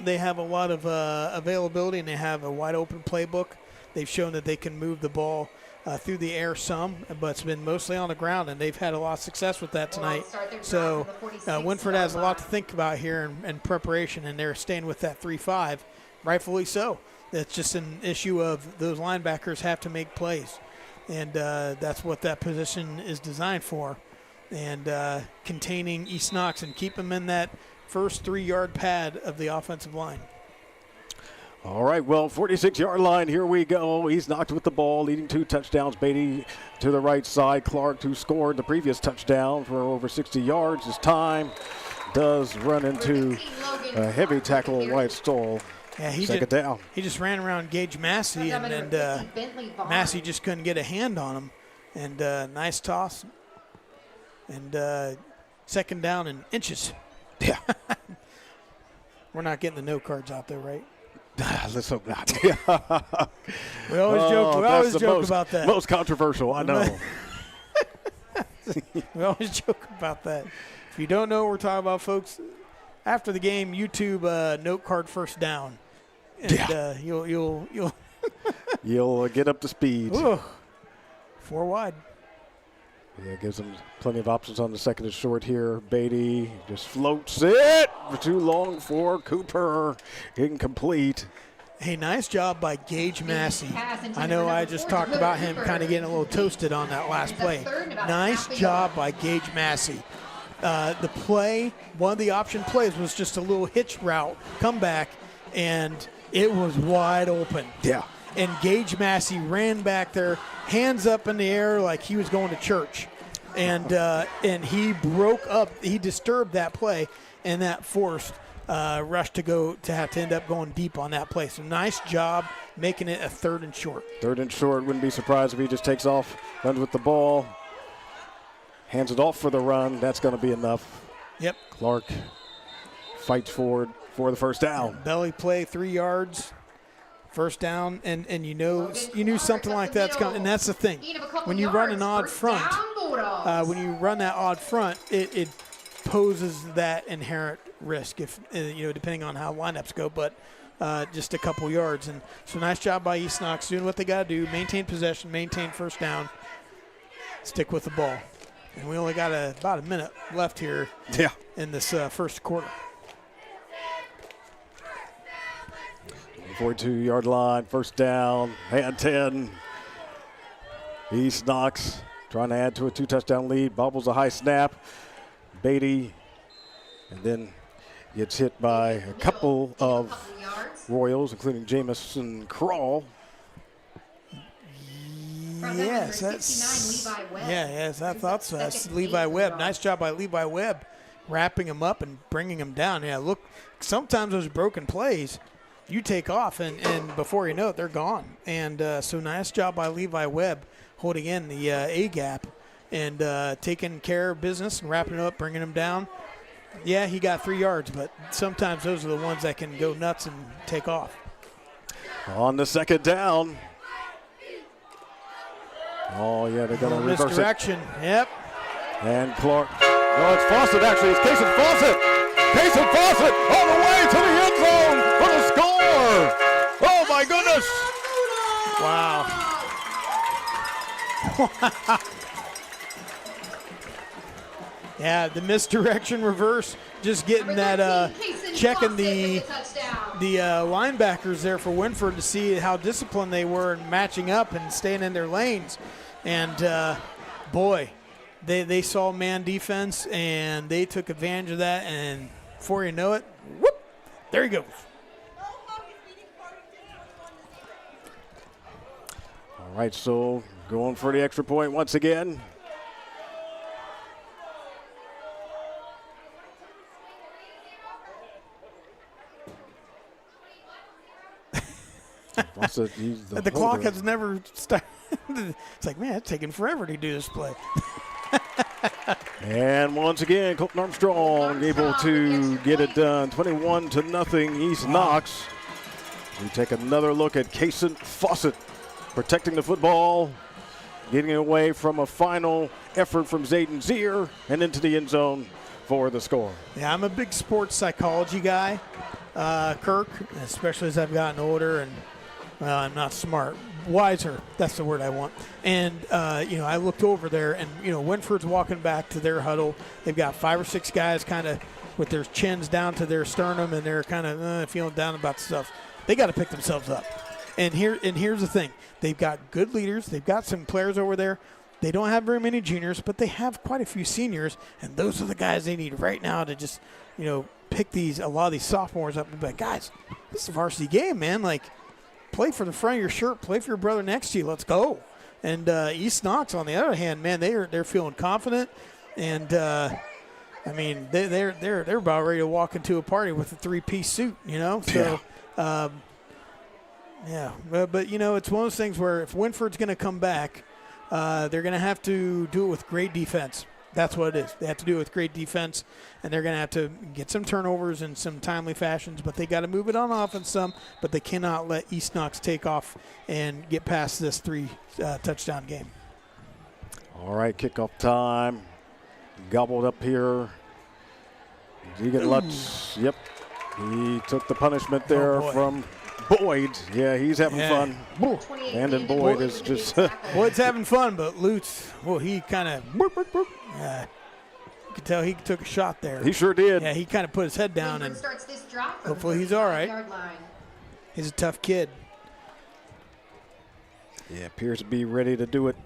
Speaker 8: They have a lot of availability, and they have a wide open playbook. They've shown that they can move the ball through the air some, but it's been mostly on the ground, and they've had a lot of success with that tonight. So Wynford has a lot to think about here in preparation, and they're staying with that 3-5, rightfully so. It's just an issue of those linebackers have to make plays, and that's what that position is designed for. And containing East Knox and keep them in that first 3-yard pad of the offensive line.
Speaker 2: All right, well, 46-yard line, here we go. He's knocked with the ball, leading 2 touchdowns. Beatty to the right side. Clark, who scored the previous touchdown for over 60 yards. His time does run into a heavy tackle, White Stoll.
Speaker 8: Yeah,
Speaker 2: second down.
Speaker 8: He just ran around Gage Massey, and Massey just couldn't get a hand on him. And nice toss. And second down in inches.
Speaker 2: Yeah.
Speaker 8: We're not getting the no cards out there, right?
Speaker 2: Let's hope not.
Speaker 8: We always joke about that.
Speaker 2: Most controversial, I know.
Speaker 8: We always joke about that. If you don't know what we're talking about, folks, after the game, YouTube note card first down, and you'll
Speaker 2: you'll get up to speed.
Speaker 8: Ooh, 4 wide.
Speaker 2: Yeah, gives them plenty of options on the second and short here. Beatty just floats it for too long for Cooper. Incomplete.
Speaker 8: Hey, nice job by Gage Massey. I know I just talked about him kind of getting a little toasted on that last play. Nice job by Gage Massey. The play, one of the option plays was just a little hitch route, comeback, and it was wide open.
Speaker 2: Yeah.
Speaker 8: And Gage Massey ran back there, hands up in the air like he was going to church. And he broke up. He disturbed that play, and that forced Rush to have to end up going deep on that play. So nice job making it a 3rd and short.
Speaker 2: 3rd and short. Wouldn't be surprised if he just takes off, runs with the ball, hands it off for the run. That's going to be enough.
Speaker 8: Yep.
Speaker 2: Clark fights forward for the first down.
Speaker 8: Belly play, 3 yards. First down, and you knew something like that's coming, and that's the thing. When you run an odd front, it poses that inherent risk if depending on how lineups go. But just a couple yards, and so nice job by East Knox doing what they got to do: maintain possession, maintain first down, stick with the ball. And we only got about a minute left here in this first quarter.
Speaker 2: 42-yard line, first down, and 10. East Knox trying to add to a 2-touchdown lead. Bobbles a high snap. Beatty, and then gets hit by a couple of Royals, including Jamison Crawl.
Speaker 8: Yes, that's I thought so. That's Levi Webb. Nice job by Levi Webb, wrapping him up and bringing him down. Yeah, look, sometimes those broken plays, you take off, and before you know it, they're gone. And so nice job by Levi Webb holding in the A gap and taking care of business and wrapping it up, bringing him down. Yeah, he got 3 yards, but sometimes those are the ones that can go nuts and take off.
Speaker 2: On the second down. Oh, yeah, they're going to reverse
Speaker 8: misdirection. Yep.
Speaker 2: And Clark. No, it's Fawcett, actually. It's Kason Fawcett. Kason Fawcett all the way to the end zone for the score. Oh, my goodness.
Speaker 8: Wow. Yeah, the misdirection reverse, just getting that, checking the linebackers there for Wynford to see how disciplined they were in matching up and staying in their lanes. And, boy, they saw man defense, and they took advantage of that. And before you know it, whoop, there he goes.
Speaker 2: All right, so going for the extra point once again.
Speaker 8: The clock has never started. It's like, man, it's taking forever to do this play.
Speaker 2: And once again, Colton Armstrong able to get it done. 21-0 East Knox. We take another look at Kason Fawcett protecting the football, getting away from a final effort from Zayden Zier and into the end zone for the score.
Speaker 8: Yeah, I'm a big sports psychology guy, Kirk, especially as I've gotten older and I'm not smart. Wiser, that's the word I want. And, I looked over there, and, Wynford's walking back to their huddle. They've got 5 or 6 guys kind of with their chins down to their sternum, and they're kind of feeling down about stuff. They got to pick themselves up. And here's the thing. They've got good leaders. They've got some players over there. They don't have very many juniors, but they have quite a few seniors, and those are the guys they need right now to just, pick a lot of these sophomores up and be like, guys, this is a varsity game, man. Like, play for the front of your shirt. Play for your brother next to you. Let's go. And East Knox, on the other hand, man, they're feeling confident, and they're about ready to walk into a party with a 3-piece suit, So, but it's one of those things where if Wynford's going to come back, they're going to have to do it with great defense. That's what it is. They have to do it with great defense, and they're going to have to get some turnovers in some timely fashions, but they got to move it on offense some, but they cannot let East Knox take off and get past this 3-touchdown game.
Speaker 2: All right, kickoff time. Gobbled up here. Deegan Lutz, yep. He took the punishment there from Boyd. Yeah, he's having fun. Landon Boyd is just...
Speaker 8: Boyd's having fun, but Lutz, he kind of... you could tell he took a shot there.
Speaker 2: He sure did.
Speaker 8: Yeah, he kind of put his head down, and hopefully he's all right. He's a tough kid.
Speaker 2: Yeah, appears to be ready to do it.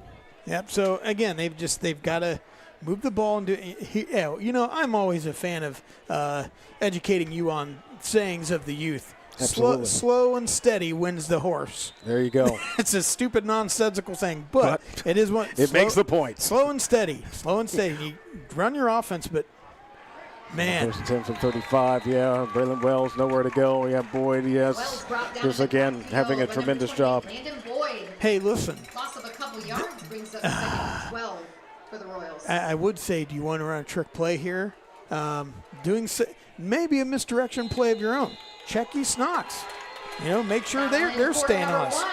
Speaker 8: Yep, so again, they've got to move the ball and do it. I'm always a fan of educating you on sayings of the youth. Slow and steady wins the horse.
Speaker 2: There you go.
Speaker 8: It's a stupid, nonsensical saying, but it is one.
Speaker 2: It makes the point.
Speaker 8: Slow and steady. You run your offense, but man.
Speaker 2: First 10 from 35. Yeah, Braylon Wells nowhere to go. Yeah, Boyd. Yes, just again having a tremendous job.
Speaker 8: Hey, listen.
Speaker 9: Loss of a couple yards brings up second 12 for the Royals.
Speaker 8: I would say, do you want to run a trick play here? Maybe a misdirection play of your own. Check East Knox. Make sure they're staying on us.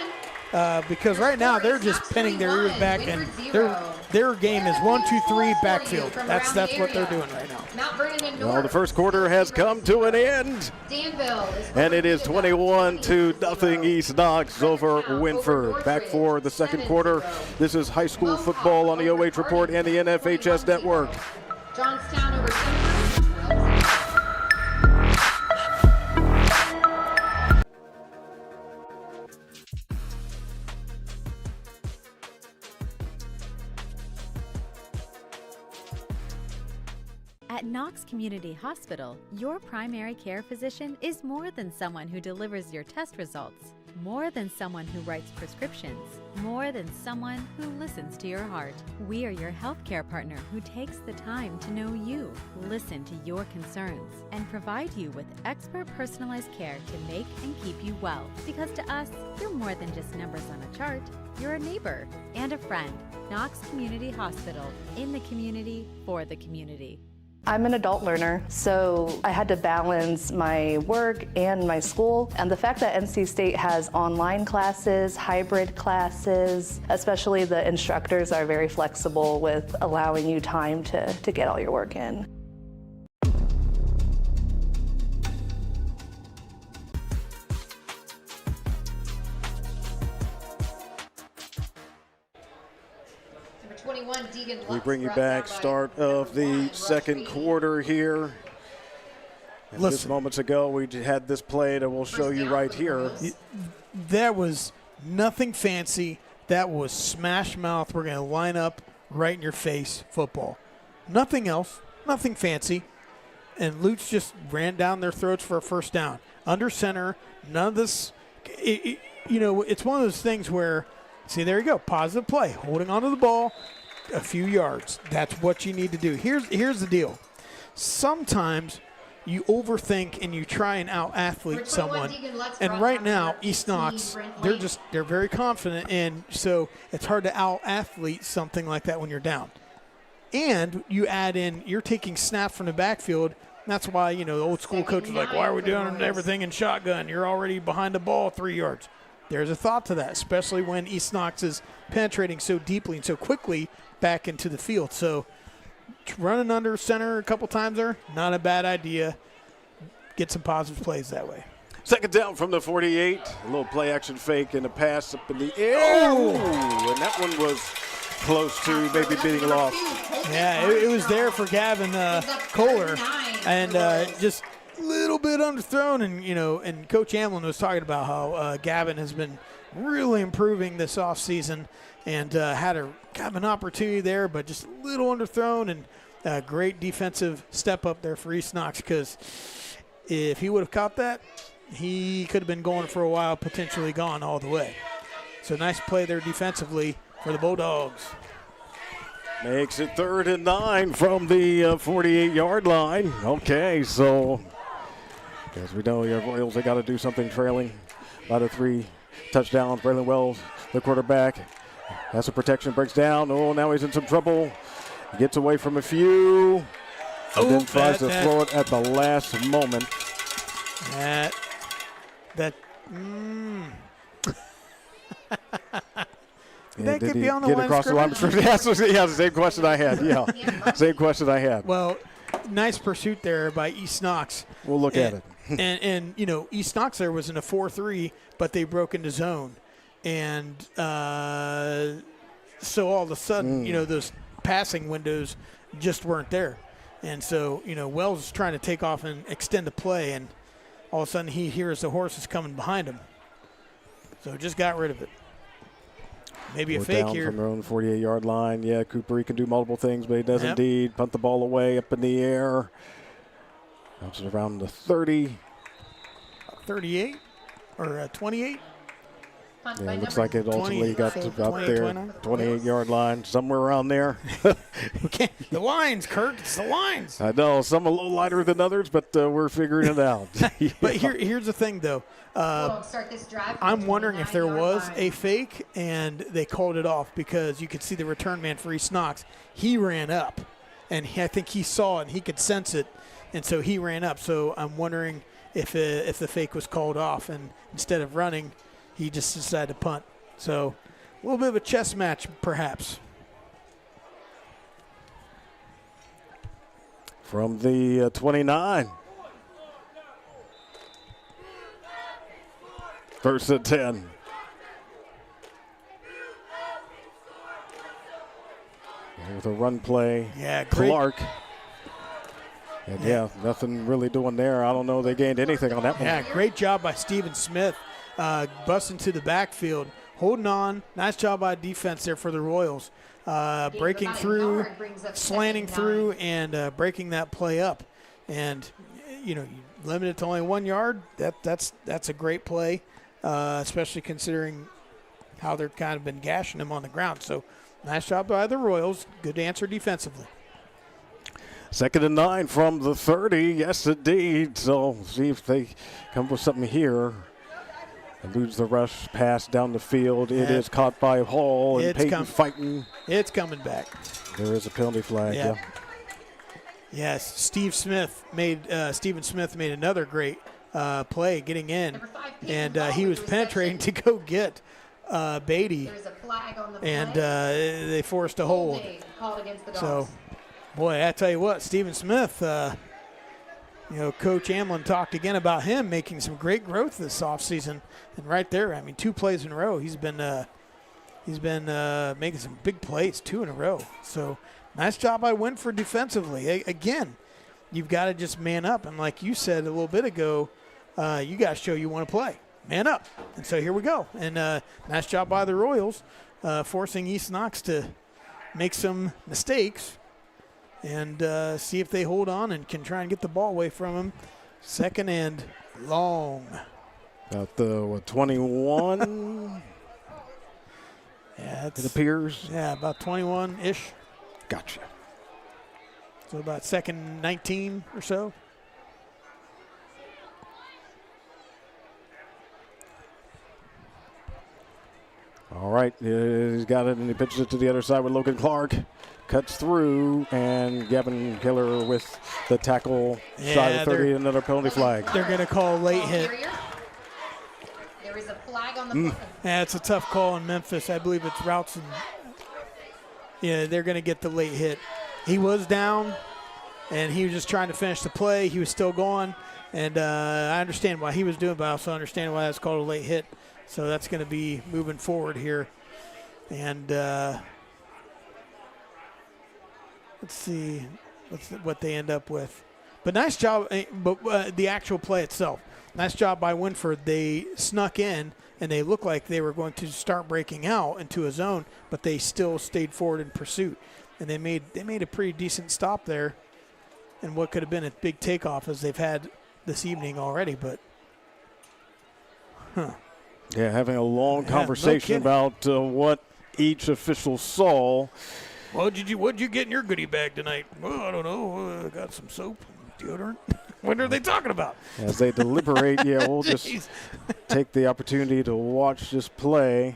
Speaker 8: Because right now they're just pinning their ears back, and their game is 1, 2, 3 backfield. That's what they're doing right now.
Speaker 2: Well, the first quarter has come to an end.
Speaker 9: Danville
Speaker 2: And it is 21-0 East Knox over Wynford. Back for the second quarter. This is high school football on the OH Report and the NFHS Network.
Speaker 9: Johnstown over Simcoe.
Speaker 6: At Knox Community Hospital, your primary care physician is more than someone who delivers your test results, more than someone who writes prescriptions, more than someone who listens to your heart. We are your healthcare partner who takes the time to know you, listen to your concerns, and provide you with expert personalized care to make and keep you well. Because to us, you're more than just numbers on a chart. You're a neighbor and a friend. Knox Community Hospital, in the community, for the community.
Speaker 4: I'm an adult learner, so I had to balance my work and my school. And the fact that NC State has online classes, hybrid classes, especially the instructors are very flexible with allowing you time to get all your work in.
Speaker 2: We bring you back, start of the second quarter here. And just moments ago, we had this played, and we'll show you right here.
Speaker 8: That was nothing fancy. That was smash mouth. We're going to line up right in your face football. Nothing else, nothing fancy. And Lutz just ran down their throats for a first down. Under center, none of this. It's one of those things where, see, there you go, positive play, holding onto the ball. A few yards. That's what you need to do. Here's the deal. Sometimes you overthink and you try and out-athlete someone. And right now, East Knox, they're very confident, and so it's hard to out-athlete something like that when you're down. And you add in, you're taking snaps from the backfield. That's why, the old school coach is like, why are we doing everything in shotgun? You're already behind the ball 3 yards. There's a thought to that, especially when East Knox is penetrating so deeply and so quickly back into the field. So running under center a couple times there, not a bad idea. Get some positive plays that way.
Speaker 2: Second down from the 48. A little play action fake and a pass up in the air. Oh! And that one was close to maybe being lost.
Speaker 8: Yeah, it was there for Gavin Kohler. And just a little bit underthrown. And Coach Amlin was talking about how Gavin has been really improving this offseason and had an opportunity there, but just a little underthrown, and a great defensive step up there for East Knox, because if he would have caught that, he could have been going for a while, potentially gone all the way. So nice play there defensively for the Bulldogs.
Speaker 2: Makes it 3rd and 9 from the 48-yard line. Okay, so as we know, your Royals, they got to do something trailing. Out of 3 touchdowns. Braylon Wells, the quarterback, has some protection, breaks down. Oh, now he's in some trouble. Gets away from a few. And then tries to throw it at the last moment.
Speaker 8: That
Speaker 2: Did
Speaker 8: could
Speaker 2: he
Speaker 8: be on the
Speaker 2: get
Speaker 8: line
Speaker 2: across the line? Yeah, the same question I had. Yeah, same question I had.
Speaker 8: Well, nice pursuit there by East Knox.
Speaker 2: We'll look at it.
Speaker 8: and East Knox there was in a 4-3, but they broke into zone. And so all of a sudden, those passing windows just weren't there. And so, Wells is trying to take off and extend the play, and all of a sudden he hears the horses coming behind him. So just got rid of it. Maybe a fake
Speaker 2: down
Speaker 8: here.
Speaker 2: From their own 48-yard line. Yeah, Cooper, he can do multiple things, but he does indeed punt the ball away up in the air. Bounces around the 30.
Speaker 8: 38 or 28?
Speaker 2: Yeah, it looks like it ultimately got to about there, 28-yard line, somewhere around there.
Speaker 8: The lines, Kirk, it's the lines.
Speaker 2: I know, some a little lighter than others, but we're figuring it out.
Speaker 8: But here's the thing, though. I'm wondering if there was a fake and they called it off, because you could see the return man for East Knox. He ran up, and I think he saw it and he could sense it, and so he ran up. So I'm wondering if the fake was called off, and instead of running, he just decided to punt. So a little bit of a chess match, perhaps.
Speaker 2: from the 29. First and 10. With a run play.
Speaker 8: Yeah, great.
Speaker 2: Clark. And nothing really doing there. I don't know they gained anything on that one.
Speaker 8: Yeah, great job by Stephen Smith. Busting to the backfield, holding on. Nice job by defense there for the Royals. Breaking through, slanting through, and breaking that play up. And, you limit it to only 1 yard. That's a great play, especially considering how they're kind of been gashing him on the ground. So nice job by the Royals. Good answer defensively.
Speaker 2: Second and 9 from the 30. Yes, indeed. So see if they come with something here. Eludes the rush pass down the field. It is caught by Hall and Peyton fighting.
Speaker 8: It's coming back.
Speaker 2: There is a penalty flag. Yeah.
Speaker 8: Yes, Stephen Smith made another great play getting in, and he was penetrating to go get Beatty, and they forced a hold. So, boy, I tell you what, Stephen Smith. Coach Amlin talked again about him making some great growth this offseason. And right there, I mean, 2 plays in a row, he's been making some big plays, 2 in a row. So nice job by Wynford defensively. Again, you've got to just man up. And like you said a little bit ago, you got to show you want to play. Man up. And so here we go. And nice job by the Royals, forcing East Knox to make some mistakes. And see if they hold on and can try and get the ball away from him. Second and long.
Speaker 2: About the 21?
Speaker 8: Yeah,
Speaker 2: it appears.
Speaker 8: Yeah, about 21-ish.
Speaker 2: Gotcha.
Speaker 8: So about second 19 or so.
Speaker 2: All right, he's got it, and he pitches it to the other side with Logan Clark. Cuts through, and Gavin Killer with the tackle side of 30, another penalty flag.
Speaker 8: They're going to call a late hit.
Speaker 9: There is a flag on the play.
Speaker 8: Yeah, it's a tough call in Memphis. I believe it's routes. And they're going to get the late hit. He was down, and he was just trying to finish the play. He was still going, and I understand why he was doing it, but I also understand why that's called a late hit. So that's going to be moving forward here. And let's see what they end up with. But nice job, but the actual play itself. Nice job by Wynford. They snuck in, and they looked like they were going to start breaking out into a zone, but they still stayed forward in pursuit. And they made a pretty decent stop there, and what could have been a big takeoff as they've had this evening already. But,
Speaker 2: Yeah, having a long conversation about what each official saw.
Speaker 8: What'd you get in your goodie bag tonight? Well, I don't know. I got some soap and deodorant. What are they talking about?
Speaker 2: As they deliberate, we'll just take the opportunity to watch this play.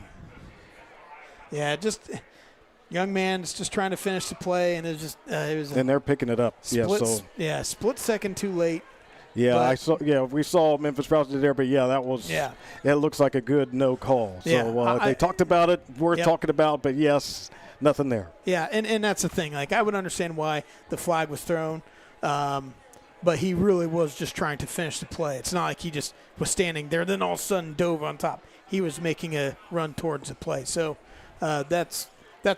Speaker 8: Yeah, just young man is just trying to finish the play, and
Speaker 2: and they're picking it up.
Speaker 8: Split second too late.
Speaker 2: Yeah, we saw Memphis Rouse there, but that was it looks like a good no call. So they talked about it, worth talking about, but yes, nothing there.
Speaker 8: Yeah, and that's the thing. Like, I would understand why the flag was thrown, but he really was just trying to finish the play. It's not like he just was standing there, then all of a sudden dove on top. He was making a run towards the play. So that's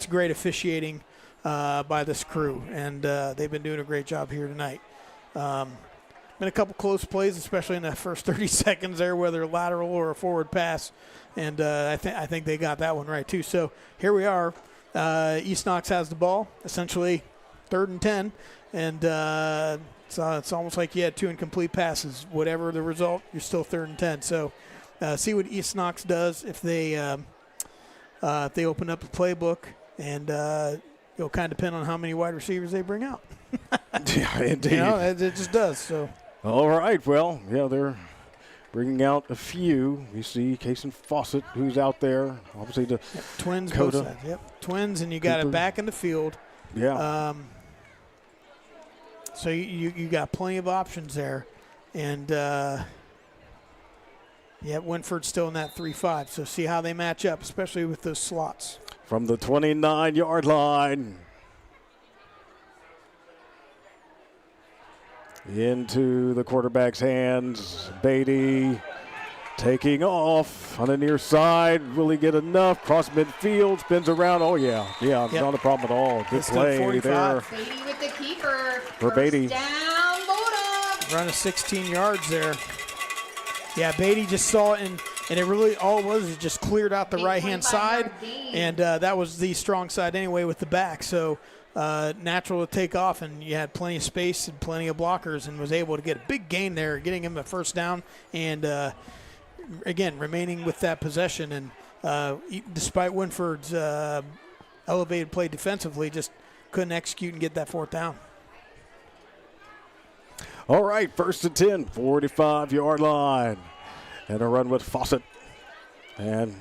Speaker 8: great officiating by this crew, and they've been doing a great job here tonight. Been a couple close plays, especially in the first 30 seconds there, whether lateral or a forward pass, and I think they got that one right too. So here we are. East Knox has the ball, essentially 3rd and 10, and it's almost like you had 2 incomplete passes. Whatever the result, you're still 3rd and 10. So see what East Knox does if they open up the playbook, and it'll kind of depend on how many wide receivers they bring out.
Speaker 2: Yeah, indeed.
Speaker 8: It just does. So.
Speaker 2: All right. Well, they're bringing out a few. We see Kason Fawcett, who's out there. Obviously, the
Speaker 8: twins.
Speaker 2: Dakota.
Speaker 8: Both sides. Twins, and you got it back in the field.
Speaker 2: Yeah.
Speaker 8: So you got plenty of options there, and Wynford's still in that 3-5. So see how they match up, especially with those slots.
Speaker 2: From the 29-yard line. into the quarterback's hands. Beatty taking off on the near side. Will he get enough? Cross midfield, spins around. Oh, yeah. Yeah,
Speaker 8: Yep.
Speaker 2: Not a problem at all. Good play
Speaker 8: 45.
Speaker 2: there
Speaker 9: Beatty with the keeper.
Speaker 2: for Beatty.
Speaker 9: First down, Bulldogs.
Speaker 8: Run of 16 yards there. Yeah, Beatty just saw it, and it really all it was just cleared out the
Speaker 9: Big
Speaker 8: right-hand
Speaker 9: 25
Speaker 8: side,
Speaker 9: yard gain.
Speaker 8: and that was the strong side anyway with the back. So natural to take off, and you had plenty of space and plenty of blockers, and was able to get a big gain there, getting him a first down, and again, remaining with that possession. And despite Wynford's elevated play defensively, just couldn't execute and get that fourth down.
Speaker 2: All right, first and 10, 45-yard line. And a run with Fawcett. And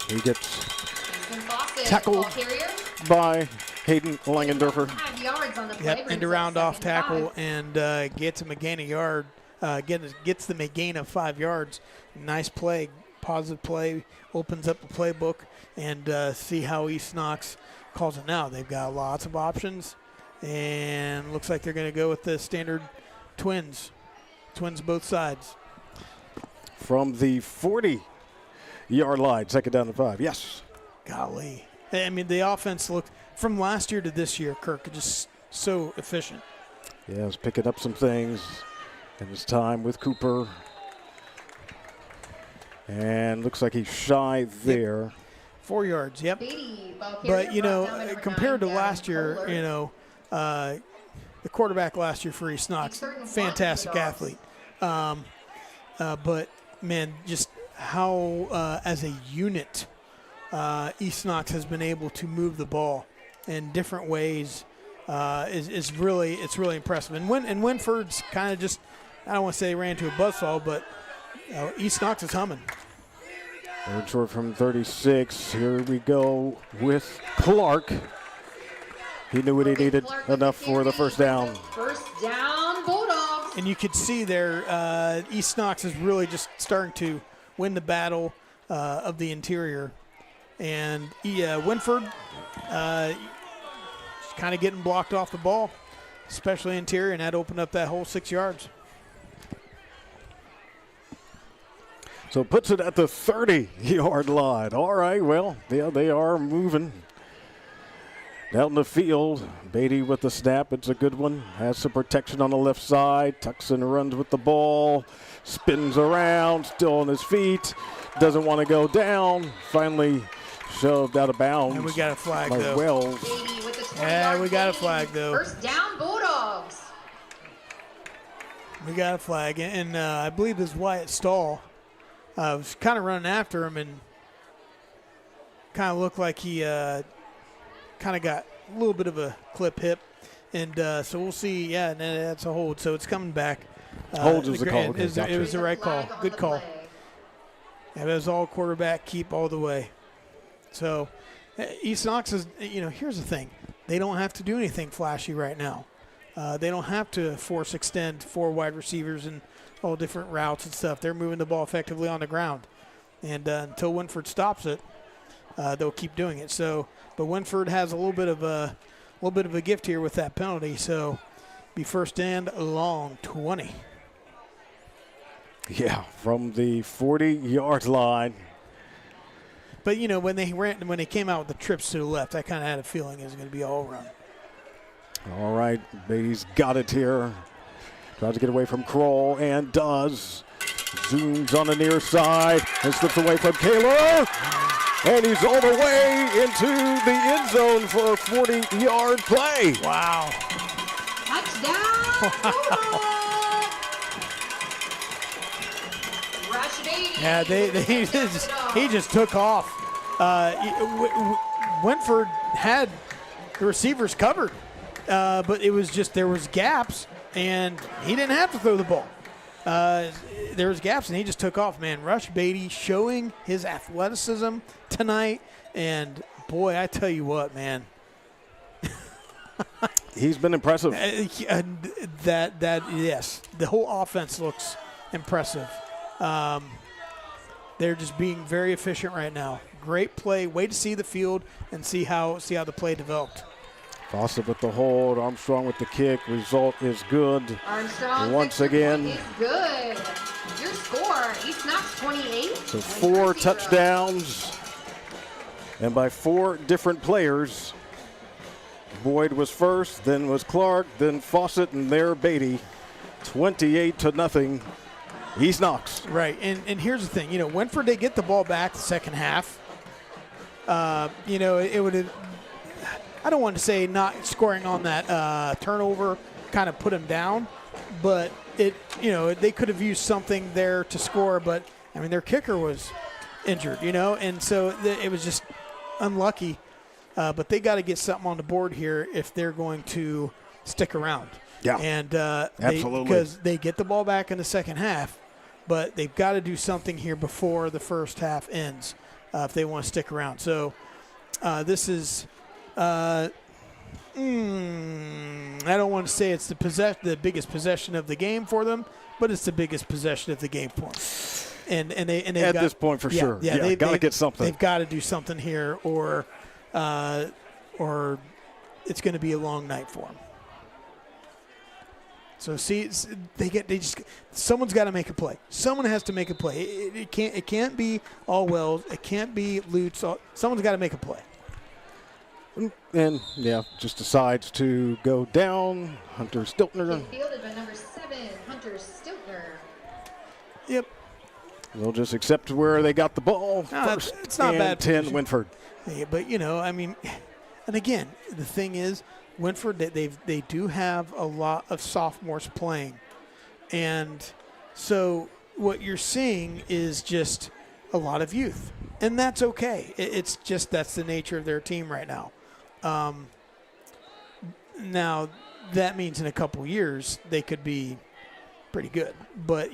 Speaker 2: he gets
Speaker 9: Ethan Fawcett,
Speaker 2: tackled
Speaker 9: ball carrier.
Speaker 2: by Hayden Langendorfer.
Speaker 9: 5 yards on the play.
Speaker 8: Yep,
Speaker 9: brings
Speaker 8: end
Speaker 9: up
Speaker 8: around off
Speaker 9: 2nd and
Speaker 8: tackle
Speaker 9: 5.
Speaker 8: and gets him a gain of yard. Gets them a gain of 5 yards. Nice play, positive play, opens up the playbook, and see how East Knox calls it now. They've got lots of options, and looks like they're going to go with the standard twins both sides.
Speaker 2: From the 40-yard line, 2nd down and 5. Yes.
Speaker 8: Golly. I mean, the offense looked, from last year to this year, Kirk, just so efficient.
Speaker 2: Yeah, it's picking up some things in his time with Cooper. And looks like he's shy there.
Speaker 8: 4 yards, yep.
Speaker 9: Beatty, ball carrier,
Speaker 8: But, you
Speaker 9: brought
Speaker 8: know,
Speaker 9: down number
Speaker 8: compared to
Speaker 9: 9,
Speaker 8: last
Speaker 9: Gavin
Speaker 8: year,
Speaker 9: Kohler.
Speaker 8: you know, the quarterback last year for East Knox, fantastic athlete. But, man, just how, as a unit, East Knox has been able to move the ball in different ways is really impressive. And Wynford's kind of just, I don't want to say ran to a buzzsaw, but East Knox is humming.
Speaker 2: Third short from 36. Here we go with Clark. He knew what he needed enough for the first down.
Speaker 9: First down, Bulldogs.
Speaker 8: And you could see there, East Knox is really just starting to win the battle of the interior. And Wynford kind of getting blocked off the ball, especially interior, and that opened up that whole 6 yards.
Speaker 2: So puts it at the 30-yard line. All right, well, yeah, they are moving. Out in the field, Beatty with the snap. It's a good one. Has some protection on the left side. Tucks and runs with the ball. Spins around, still on his feet. Doesn't want to go down. Finally shoved out of bounds.
Speaker 8: And we got a flag,
Speaker 2: by
Speaker 8: though.
Speaker 2: Wells.
Speaker 9: Beatty with the 20
Speaker 8: Yeah,
Speaker 9: yard
Speaker 8: we got a
Speaker 9: gain.
Speaker 8: flag, though.
Speaker 9: First down, Bulldogs.
Speaker 8: We got a flag. And I believe this Wyatt Stahl was kind of running after him and kind of looked like he kind of got a little bit of a clip hip. And so we'll see. Yeah, and that's a hold. So it's coming back.
Speaker 2: Hold is the call. Okay,
Speaker 8: It was the right call.
Speaker 9: Flag on
Speaker 8: Good
Speaker 9: the
Speaker 8: call.
Speaker 9: play.
Speaker 8: Yeah, it was all quarterback keep all the way. So East Knox is, you know, here's the thing. They don't have to do anything flashy right now. They don't have to force extend 4 wide receivers and all different routes and stuff. They're moving the ball effectively on the ground. And until Wynford stops it, they'll keep doing it. So, but Wynford has a little bit of a gift here with that penalty. So, be first and long 20.
Speaker 2: Yeah, from the 40-yard line.
Speaker 8: But you know, when they came out with the trips to the left, I kind of had a feeling it was going to be all run.
Speaker 2: All right, Beatty's got it here. Tries to get away from Kroll and does. Zooms on the near side and slips away from Kaler. And he's all the way into the end zone for a 40-yard play.
Speaker 8: Wow.
Speaker 9: Touchdown, Bulldogs. Rush Beatty.
Speaker 8: Yeah, he just took off. Wynford had the receivers covered, but it was just there was gaps, and he didn't have to throw the ball. There was gaps, and he just took off, man. Rush Beatty showing his athleticism tonight, and boy, I tell you what, man.
Speaker 2: He's been impressive.
Speaker 8: Yes, the whole offense looks impressive. They're just being very efficient right now. Great play. Wait to see the field and see how the play developed.
Speaker 2: Fawcett with the hold, Armstrong with the kick. Result is good.
Speaker 9: Armstrong
Speaker 2: Once
Speaker 9: extra
Speaker 2: again.
Speaker 9: point is good. Your score, East Knox 28.
Speaker 2: So 4 touchdowns, and by 4 different players. Boyd was first, then was Clark, then Fawcett, and there Beatty. 28-0, East Knox.
Speaker 8: Right, and here's the thing. Wynford, they get the ball back the second half. It would have, I don't want to say not scoring on that turnover kind of put them down, but they could have used something there to score, but I mean their kicker was injured, and so it was just unlucky. But they got to get something on the board here if they're going to stick around.
Speaker 2: Yeah,
Speaker 8: and
Speaker 2: absolutely,
Speaker 8: because they get the ball back in the second half, but they've got to do something here before the first half ends if they want to stick around. So this is. I don't want to say it's the biggest possession of the game for them, but it's the biggest possession of the game for them. And they
Speaker 2: at this point for sure. Yeah, they got to get something.
Speaker 8: They've got to do something here, or it's going to be a long night for them. So someone's got to make a play. Someone has to make a play. It can't be all Wells. It can't be Lutz. Someone's got to make a play.
Speaker 2: And just decides to go down. Hunter Stiltner.
Speaker 9: Fielded by number 7, Hunter Stiltner.
Speaker 8: Yep.
Speaker 2: They'll just accept where they got the ball.
Speaker 8: First it's not
Speaker 2: and
Speaker 8: bad.
Speaker 2: 10, Wynford.
Speaker 8: Yeah, but and again, the thing is, Wynford, they do have a lot of sophomores playing, and so what you're seeing is just a lot of youth, and that's okay. It's just that's the nature of their team right now. Now that means in a couple years they could be pretty good, but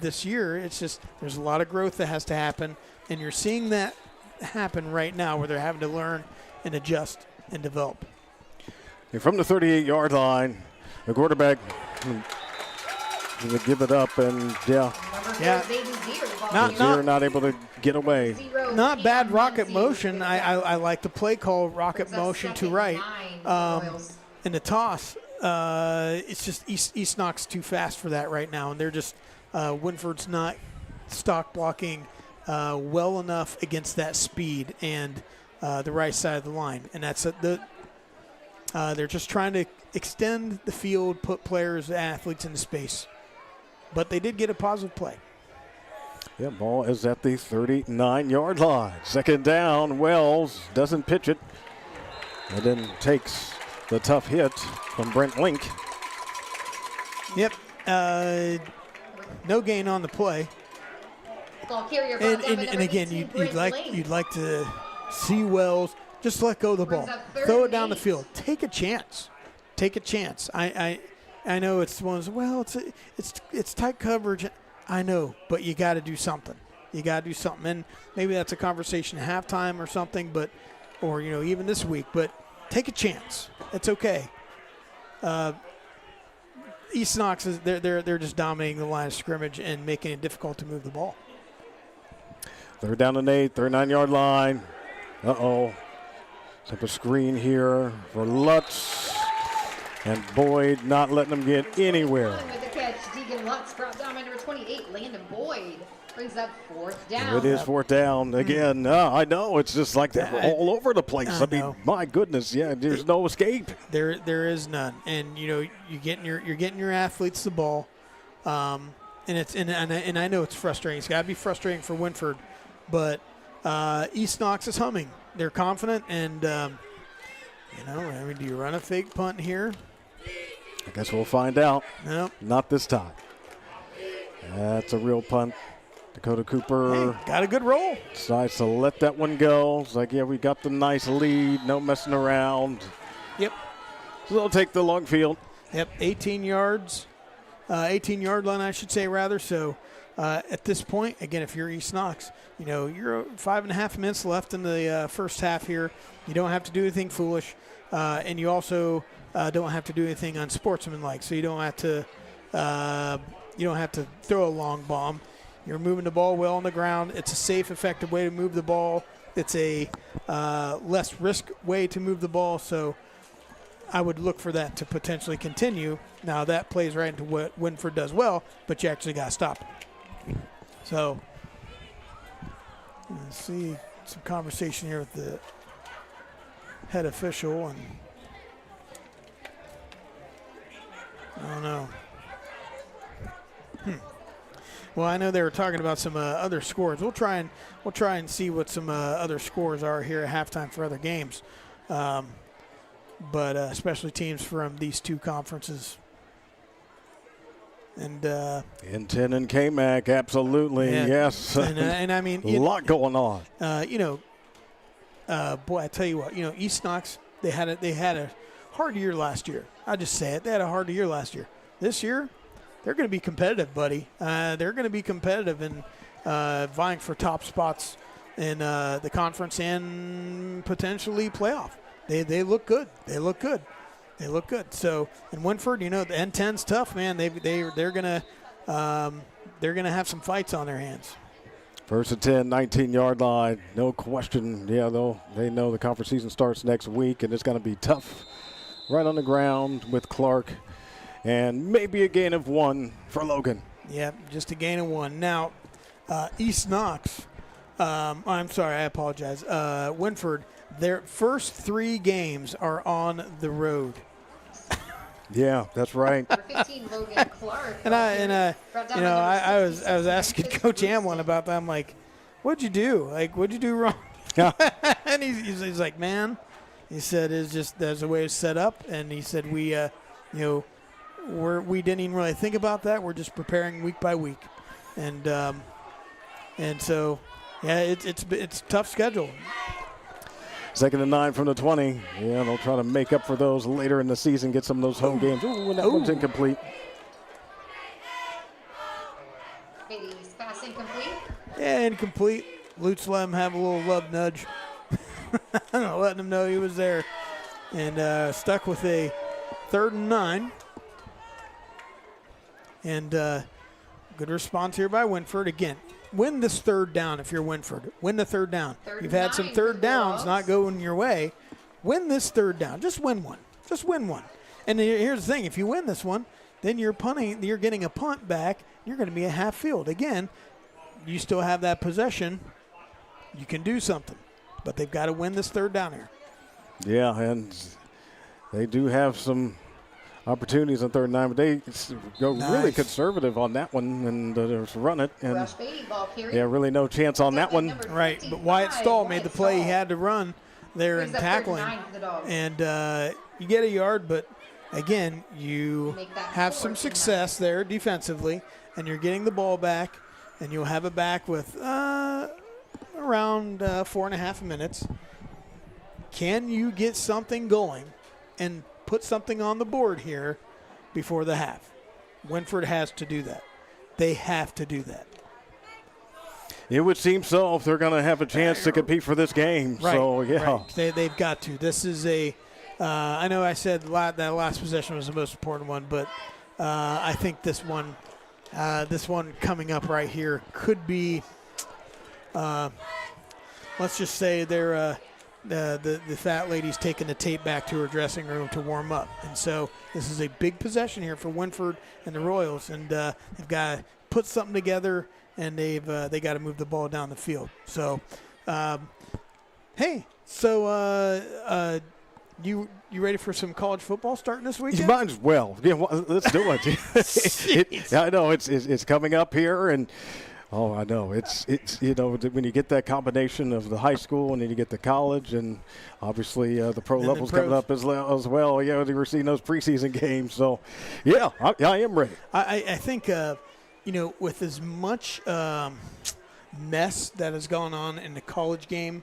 Speaker 8: this year it's just there's a lot of growth that has to happen, and you're seeing that happen right now where they're having to learn and adjust and develop.
Speaker 2: And from the 38-yard line, the quarterback going to give it up, and not able to get away.
Speaker 8: Not bad rocket motion. I like the play call, rocket motion to right. In the toss, it's just East Knox too fast for that right now, and they're just Wynford's not stock blocking well enough against that speed and the right side of the line, and that's they're just trying to extend the field, put players, athletes into space, but they did get a positive play.
Speaker 2: Yeah, ball is at the 39-yard line. Second down, Wells doesn't pitch it, and then takes the tough hit from Brent Link.
Speaker 8: Yep, no gain on the play. And again, you'd like to see Wells just let go of the ball, throw it down the field, take a chance. I know it's one of those, it's tight coverage. I know, but you got to do something. And maybe that's a conversation at halftime or something, or even this week. But take a chance. It's okay. East Knox they're just dominating the line of scrimmage and making it difficult to move the ball.
Speaker 2: Third down and 8, 39-yard line. Set a screen here for Lutz. And Boyd not letting them get anywhere.
Speaker 9: With the catch, Deegan Lutz brought down by number 28, Landon Boyd. Brings up fourth down.
Speaker 2: It is fourth down again. I know, it's just like they're all over the place. I mean, my goodness, there's no escape.
Speaker 8: There is none. And you're getting your athletes the ball. And I know it's frustrating. It's got to be frustrating for Wynford, but East Knox is humming. They're confident, and do you run a fake punt here?
Speaker 2: I guess we'll find out.
Speaker 8: Nope.
Speaker 2: Not this time. That's a real punt. Dakota Cooper
Speaker 8: got a good roll.
Speaker 2: Decides to let that one go. It's like, we got the nice lead. No messing around.
Speaker 8: Yep.
Speaker 2: So they'll take the long field.
Speaker 8: Yep, 18 yards. 18-yard line, I should say, rather. So at this point, again, if you're East Knox, you're 5.5 minutes left in the first half here. You don't have to do anything foolish. And you also don't have to do anything unsportsmanlike. So you don't have to throw a long bomb. You're moving the ball well on the ground. It's a safe, effective way to move the ball. It's a less risk way to move the ball. So I would look for that to potentially continue. Now, that plays right into what Wynford does well, but you actually got to stop it. So, let's see some conversation here with the head official, and I don't know. Well, I know they were talking about some other scores. We'll try and see what some other scores are here at halftime for other games, but especially teams from these two conferences. And
Speaker 2: N10 and KMAC, absolutely,
Speaker 8: yeah,
Speaker 2: yes.
Speaker 8: And I mean,
Speaker 2: a lot going on.
Speaker 8: Boy, I tell you what, East Knox, they had a hard year last year. I'll just say it. They had a hard year last year. This year, they're going to be competitive, buddy. They're going to be competitive and vying for top spots in the conference and potentially playoff. They look good. They look good. They look good. So, in Wynford, the N10's tough, man. They're gonna have some fights on their hands.
Speaker 2: First and 10, 19-yard line, no question. Yeah, they know the conference season starts next week, and it's going to be tough right on the ground with Clark, and maybe a gain of 1 for Logan.
Speaker 8: Yeah, just a gain of 1. Now, East Knox, I'm sorry, I apologize. Wynford, their first 3 games are on the road.
Speaker 2: Yeah, that's right.
Speaker 9: Number 15, Logan Clark.
Speaker 8: I was asking Coach Amlin about that. I'm like, what'd you do? What'd you do wrong?
Speaker 2: Yeah.
Speaker 8: And he's like, man, he said it's just there's a way it's set up, and he said we didn't even really think about that. We're just preparing week by week, and so yeah, it's a tough schedule.
Speaker 2: 2nd and 9 from the 20. Yeah, they'll try to make up for those later in the season, get some of those home games. Ooh, and that one's incomplete.
Speaker 9: Beatty's pass incomplete.
Speaker 8: Yeah, incomplete. Lutz let him have a little love nudge. Letting him know he was there. And stuck with a 3rd and 9. And good response here by Wynford. Again, win this 3rd down if you're Wynford. Win the 3rd down. You've had some 3rd downs not going your way. Win this 3rd down. Just win one. Just win one. And here's the thing. If you win this one, then you're punting. You're getting a punt back. You're going to be a half field. Again, you still have that possession. You can do something. But they've got to win this 3rd down here.
Speaker 2: Yeah, and they do have some opportunities on 3rd and 9, but they go really conservative on that one and just run it. And
Speaker 9: Rush Beatty, ball carrier.
Speaker 2: Yeah, really no chance on that one.
Speaker 8: Right, but Wyatt Stahl made the play. He had to run there and tackling. And you get a yard, but again, you have some success there defensively, and you're getting the ball back, and you'll have it back with around 4.5 minutes. Can you get something going and put something on the board here before the half? Wynford has to do that. They have to do that.
Speaker 2: It would seem so if they're going to have a chance to compete for this game.
Speaker 8: Right,
Speaker 2: so, yeah.
Speaker 8: Right. They've got to. This is I know I said that last possession was the most important one, but I think this one coming up right here could be, let's just say they're the fat lady's taking the tape back to her dressing room to warm up. And so this is a big possession here for Wynford and the Royals. And they've got to put something together, and they got to move the ball down the field. So, you ready for some college football starting this weekend?
Speaker 2: You might as well. Yeah, let's do it. I know it's coming up here, and I know it's when you get that combination of the high school and then you get the college, and obviously the pro levels coming up as well. Yeah, we're seeing those preseason games. So, yeah, I am ready.
Speaker 8: I think with as much mess that has gone on in the college game,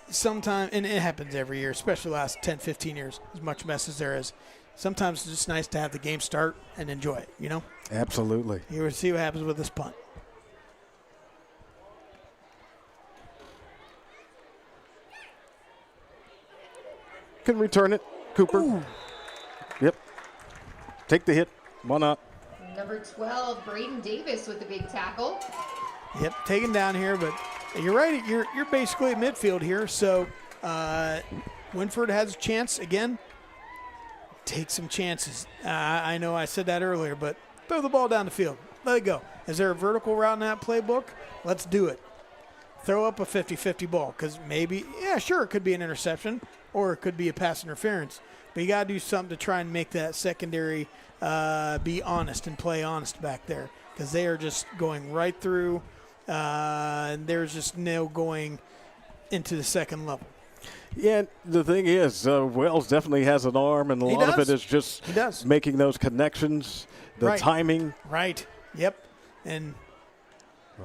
Speaker 8: sometimes, and it happens every year, especially the last 10, 15 years, as much mess as there is. Sometimes it's just nice to have the game start and enjoy it,
Speaker 2: Absolutely.
Speaker 8: You will see what happens with this punt.
Speaker 2: Can return it, Cooper.
Speaker 8: Ooh.
Speaker 2: Yep. Take the hit. Why not?
Speaker 9: Number 12, Braden Davis with the big tackle.
Speaker 8: Yep, taken down here, but you're right. You're basically at midfield here, so Wynford has a chance again. take some chances. I know I said that earlier, but throw the ball down the field. Let it go. Is there a vertical route in that playbook? Let's do it. Throw up a 50-50 ball because maybe, yeah, sure, it could be an interception or it could be a pass interference. But you got to do something to try and make that secondary be honest and play honest back there because they are just going right through and there's just no going into the second level.
Speaker 2: Yeah, the thing is, Wells definitely has an arm, and a lot of it is just making those connections, the timing.
Speaker 8: Right. Yep. And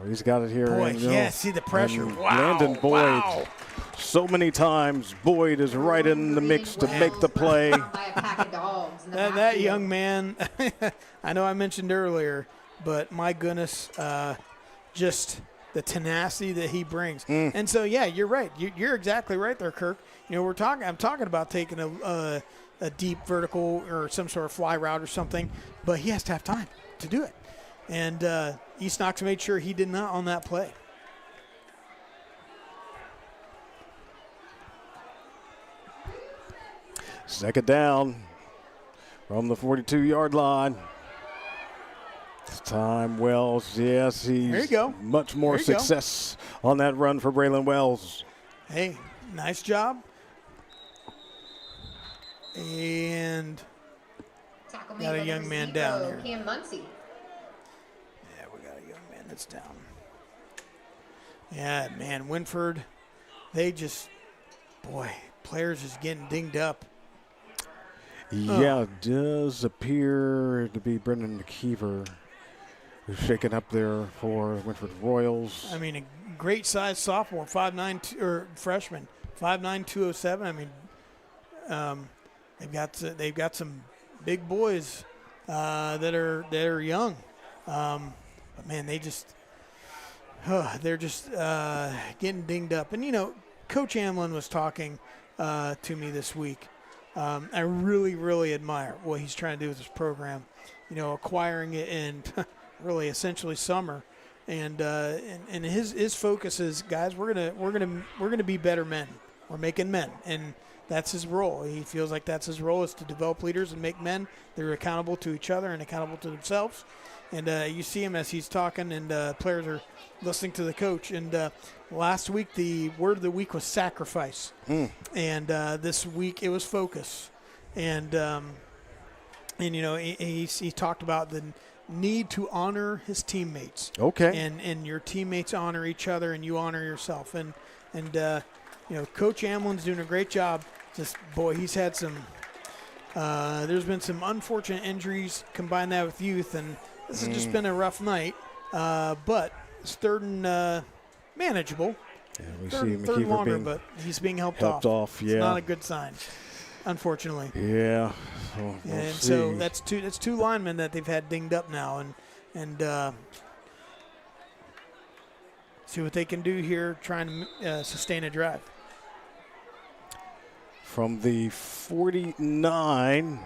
Speaker 2: he's got it here.
Speaker 8: Boy, see the pressure.
Speaker 2: And
Speaker 8: Wow.
Speaker 2: Landon Boyd, so many times, Boyd is right in the mix to make the play.
Speaker 8: that young man, I know I mentioned earlier, but my goodness, just the tenacity that he brings. And so, yeah, you're right. You're exactly right there, Kirk. You know, I'm talking about taking a deep vertical or some sort of fly route or something, but he has to have time to do it. And East Knox made sure he did not on that play.
Speaker 2: Second down from the 42-yard line. This time, Wells, yes, he's much more success on that run for Braylon Wells.
Speaker 8: Hey, nice job. And got a young man down here.
Speaker 9: Cam Muncie.
Speaker 8: Yeah, we got a young man that's down. Yeah, man, Wynford, they just, boy, players is getting dinged up.
Speaker 2: Yeah, it does appear to be Brendan McKeever who's shaken up there for Wynford Royals.
Speaker 8: I mean, a great-sized sophomore, 5'9", or freshman, 5'9", 207. I mean, they've got some big boys that are young, but man, they're just getting dinged up. And you know, Coach Amlin was talking to me this week. I really admire what he's trying to do with this program. You know, acquiring it in really essentially summer, and his focus is, guys, we're gonna be better men. We're making men, and that's his role. He feels like that's his role, is to develop leaders and make men that are accountable to each other and accountable to themselves. And you see him as he's talking, and players are listening to the coach. And last week, the word of the week was sacrifice. And this week, it was focus. And you know, he talked about the need to honor his teammates.
Speaker 2: Okay.
Speaker 8: And your teammates honor each other, and you honor yourself. And you know, Coach Amlin's doing a great job. Just, boy, he's had some there's been some unfortunate injuries, combine that with youth, and this has just been a rough night. But it's third and manageable.
Speaker 2: Yeah, we
Speaker 8: third
Speaker 2: see McKeever
Speaker 8: longer,
Speaker 2: being
Speaker 8: but he's being helped
Speaker 2: off. Yeah.
Speaker 8: It's not a good sign, unfortunately.
Speaker 2: Yeah. We'll see.
Speaker 8: So that's two linemen that they've had dinged up now, and see what they can do here, trying to sustain a drive.
Speaker 2: From the 49,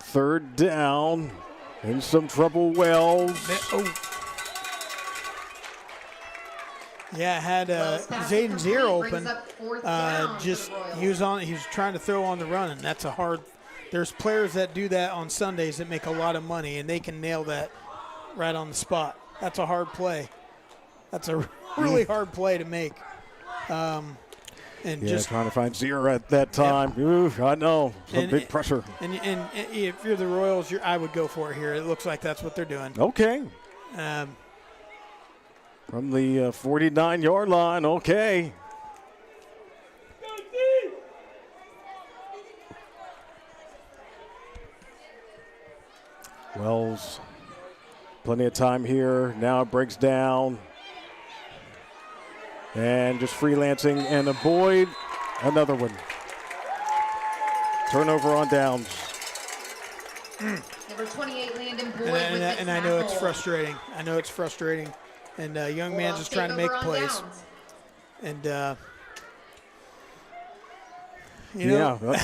Speaker 2: third down, in some trouble, Wells.
Speaker 8: Yeah, had Zayden's ear open. He was trying to throw on the run, and that's a hard. There's players that do that on Sundays that make a lot of money, and they can nail that right on the spot. That's a hard play. That's a really hard play to make. And just
Speaker 2: trying to find zero at that time.
Speaker 8: Yep.
Speaker 2: Ooh, I know. Some big pressure.
Speaker 8: And if you're the Royals, I would go for it here. It looks like that's what they're doing.
Speaker 2: Okay. From the 49-yard line, okay. Wells, plenty of time here. Now it breaks down. And just freelancing, and a Boyd, another one. Turnover on downs.
Speaker 9: Number 28, Landon Boyd
Speaker 8: and I know it's frustrating. And young man's just trying to make plays. And, you know.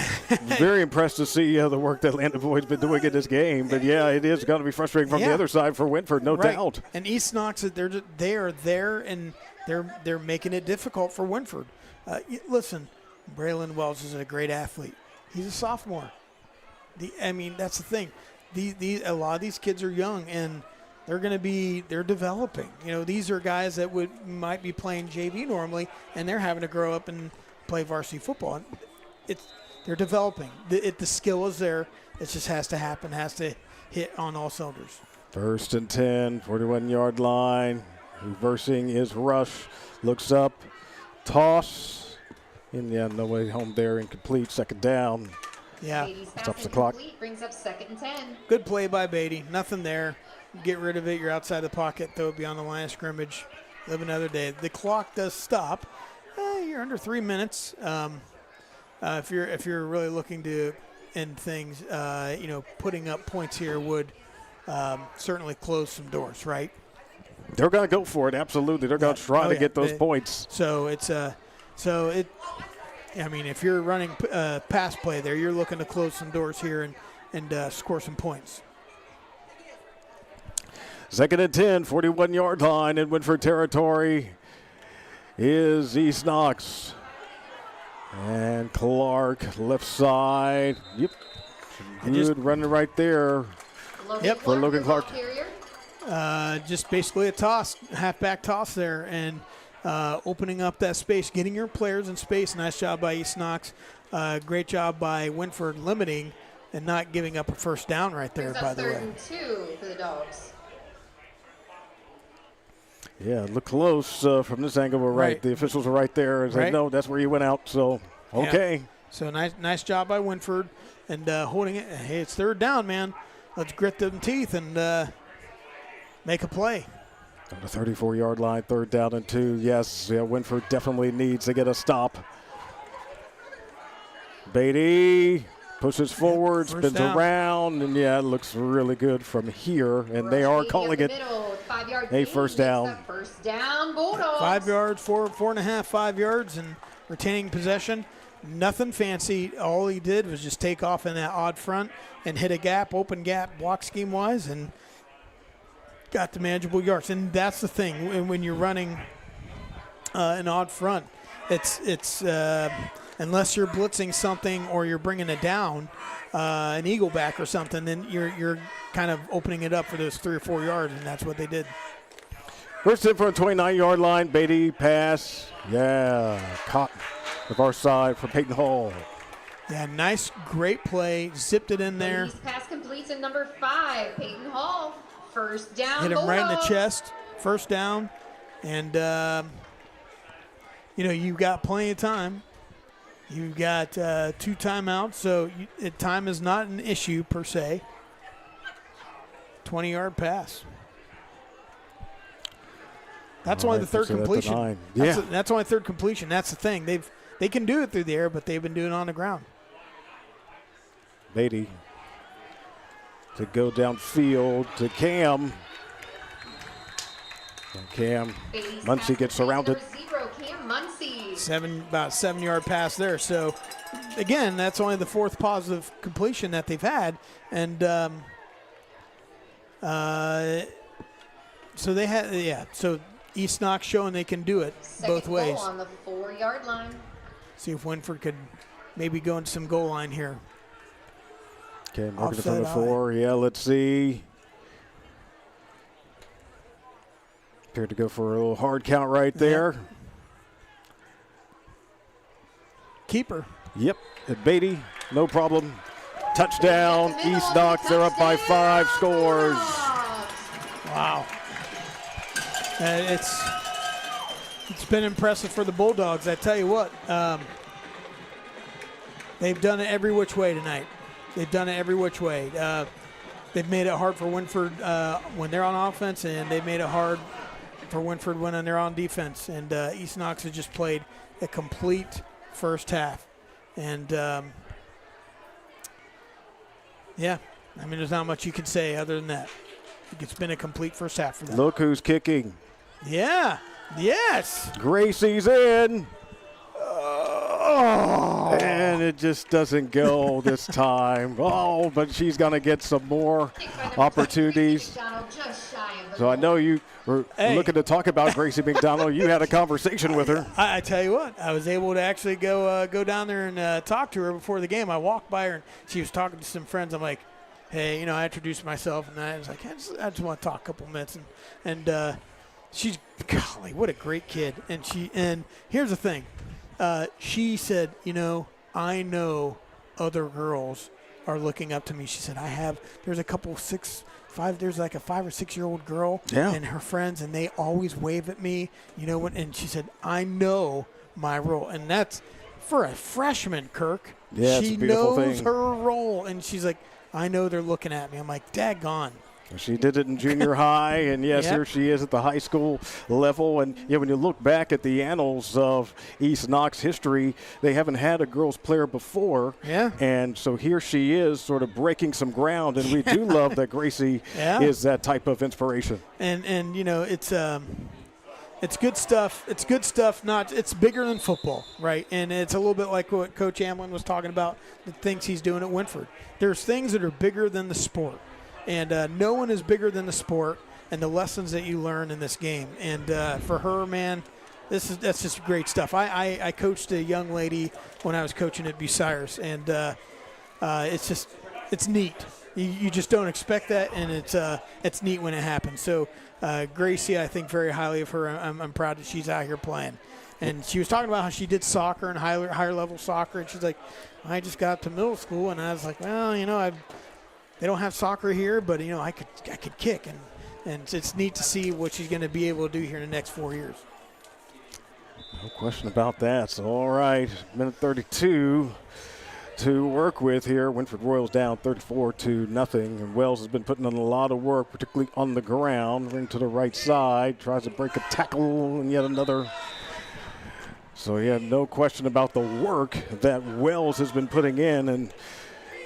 Speaker 2: Very impressed to see the work that Landon Boyd's been doing in this game. But, yeah, it is going to be frustrating from the other side for Wynford, no doubt.
Speaker 8: And East Knox, they are there, and they're making it difficult for Wynford. Listen, Braylon Wells is a great athlete. He's a sophomore. That's the thing. A lot of these kids are young, and they're developing. These are guys that might be playing JV normally, and they're having to grow up and play varsity football. And they're developing. The skill is there. It just has to happen, has to hit on all cylinders.
Speaker 2: 1st and 10, 41-yard line. Reversing is Rush. Looks up. Toss. And no way home there. Incomplete. 2nd down.
Speaker 8: Yeah.
Speaker 2: Stops the clock.
Speaker 9: Brings up 2nd and 10.
Speaker 8: Good play by Beatty. Nothing there. Get rid of it. You're outside the pocket. Throw it beyond the line of scrimmage. Live another day. The clock does stop. You're under 3 minutes. If you're really looking to end things, putting up points here would certainly close some doors, right?
Speaker 2: They're going to go for it. Absolutely. They're going to try to get those points.
Speaker 8: So if you're running pass play there, you're looking to close some doors here and score some points.
Speaker 2: 2nd and 10, 41-yard line in Wynford territory is East Knox. And Clark, left side. Yep. Good running right there. For Logan Clark.
Speaker 8: Just basically a toss, halfback toss there, and opening up that space, getting your players in space. Nice job by East Knox. Great job by Wynford limiting and not giving up a 1st down right there, by the way.
Speaker 9: 3rd and 2 for the Dogs.
Speaker 2: Yeah, look close from this angle. We're right. The officials are right there. As they know, that's where you went out. So, okay.
Speaker 8: Yeah. So nice job by Wynford and holding it. Hey, it's 3rd down, man. Let's grit them teeth and make a play.
Speaker 2: On the 34-yard line, 3rd down and 2. Yes, Wynford definitely needs to get a stop. Beatty pushes forward, spins around, and it looks really good from here. And they are calling it a 1st down.
Speaker 9: 1st down, Bulldogs.
Speaker 8: 5 yards, 4.5, 5 yards, and retaining possession. Nothing fancy. All he did was just take off in that odd front and hit a gap, open gap, block scheme-wise, and got the manageable yards. And that's the thing when you're running an odd front. It's unless you're blitzing something or you're bringing it down, an eagle back or something, then you're kind of opening it up for those 3 or 4 yards, and that's what they did.
Speaker 2: 1st in for a 29-yard line. Beatty pass. Caught the far side for Peyton Hall.
Speaker 8: Yeah, nice, great play. Zipped it in there.
Speaker 9: Beatty's pass completes in number 5, Peyton Hall. 1st down,
Speaker 8: hit him
Speaker 9: Bulldogs.
Speaker 8: right in the chest. 1st down. And, you've got plenty of time. You've got 2 timeouts, so time is not an issue per se. 20-yard pass. That's only the 3rd completion. That's only 3rd completion. That's the thing. They can do it through the air, but they've been doing it on the ground.
Speaker 2: Beatty to go downfield to Cam. And Cam Muncie gets surrounded.
Speaker 9: Cam Muncie.
Speaker 8: About 7-yard pass there. So again, that's only the 4th positive completion that they've had, and so they had So East Knox showing they can do it both ways.
Speaker 9: On the 4-yard line.
Speaker 8: See if Wynford could maybe go into some goal line here.
Speaker 2: Okay, marking from the 4. Let's see. Appeared to go for a little hard count right there.
Speaker 8: Keeper.
Speaker 2: Yep, and Beatty, no problem. Touchdown, East Knox. They're up by 5 scores.
Speaker 8: Wow. It's been impressive for the Bulldogs. I tell you what, they've done it every which way tonight. They've done it every which way. They've made it hard for Wynford when they're on offense, and they've made it hard for Wynford when they're on defense. And East Knox has just played a complete first half. And, there's not much you can say other than that. It's been a complete first half for them.
Speaker 2: Look who's kicking.
Speaker 8: Yeah. Yes.
Speaker 2: Gracie's in. And it just doesn't go this time. But she's going to get some more opportunities. So I know you were looking to talk about Gracie McDonald. You had a conversation with her.
Speaker 8: I tell you what, I was able to actually go down there and talk to her before the game. I walked by her, and she was talking to some friends. I'm like, hey, I introduced myself, and I was like, I just want to talk a couple minutes. And she's, golly, what a great kid. And here's the thing. She said, I know other girls are looking up to me. She said, there's a couple there's like a 5 or 6 year old girl and her friends, and they always wave at me, and she said, I know my role. And that's for a freshman, Kirk.
Speaker 2: Yeah,
Speaker 8: she
Speaker 2: it's a beautiful
Speaker 8: knows
Speaker 2: thing.
Speaker 8: her role, and she's like, I know they're looking at me. I'm like, daggone.
Speaker 2: She did it in junior high, and yes, here she is at the high school level. And when you look back at the annals of East Knox history, they haven't had a girls player before.
Speaker 8: Yeah.
Speaker 2: And so here she is sort of breaking some ground, and we do love that Gracie is that type of inspiration.
Speaker 8: And it's good stuff. It's good stuff. It's bigger than football, right? And it's a little bit like what Coach Amlin was talking about, the things he's doing at Wynford. There's things that are bigger than the sport. And no one is bigger than the sport and the lessons that you learn in this game. And for her, man, that's just great stuff. I coached a young lady when I was coaching at Bucyrus, and it's neat. You just don't expect that, and it's neat when it happens. So Gracie, I think very highly of her. I'm proud that she's out here playing. And she was talking about how she did soccer and higher level soccer, and she's like, I just got to middle school, and I was like, well, they don't have soccer here, but I could kick, and it's neat to see what she's going to be able to do here in the next 4 years.
Speaker 2: No question about that. So all right, minute 32 to work with here. Wynford Royals down 34-0, and Wells has been putting in a lot of work, particularly on the ground. Ring to the right side, tries to break a tackle, and yet another. So no question about the work that Wells has been putting in, and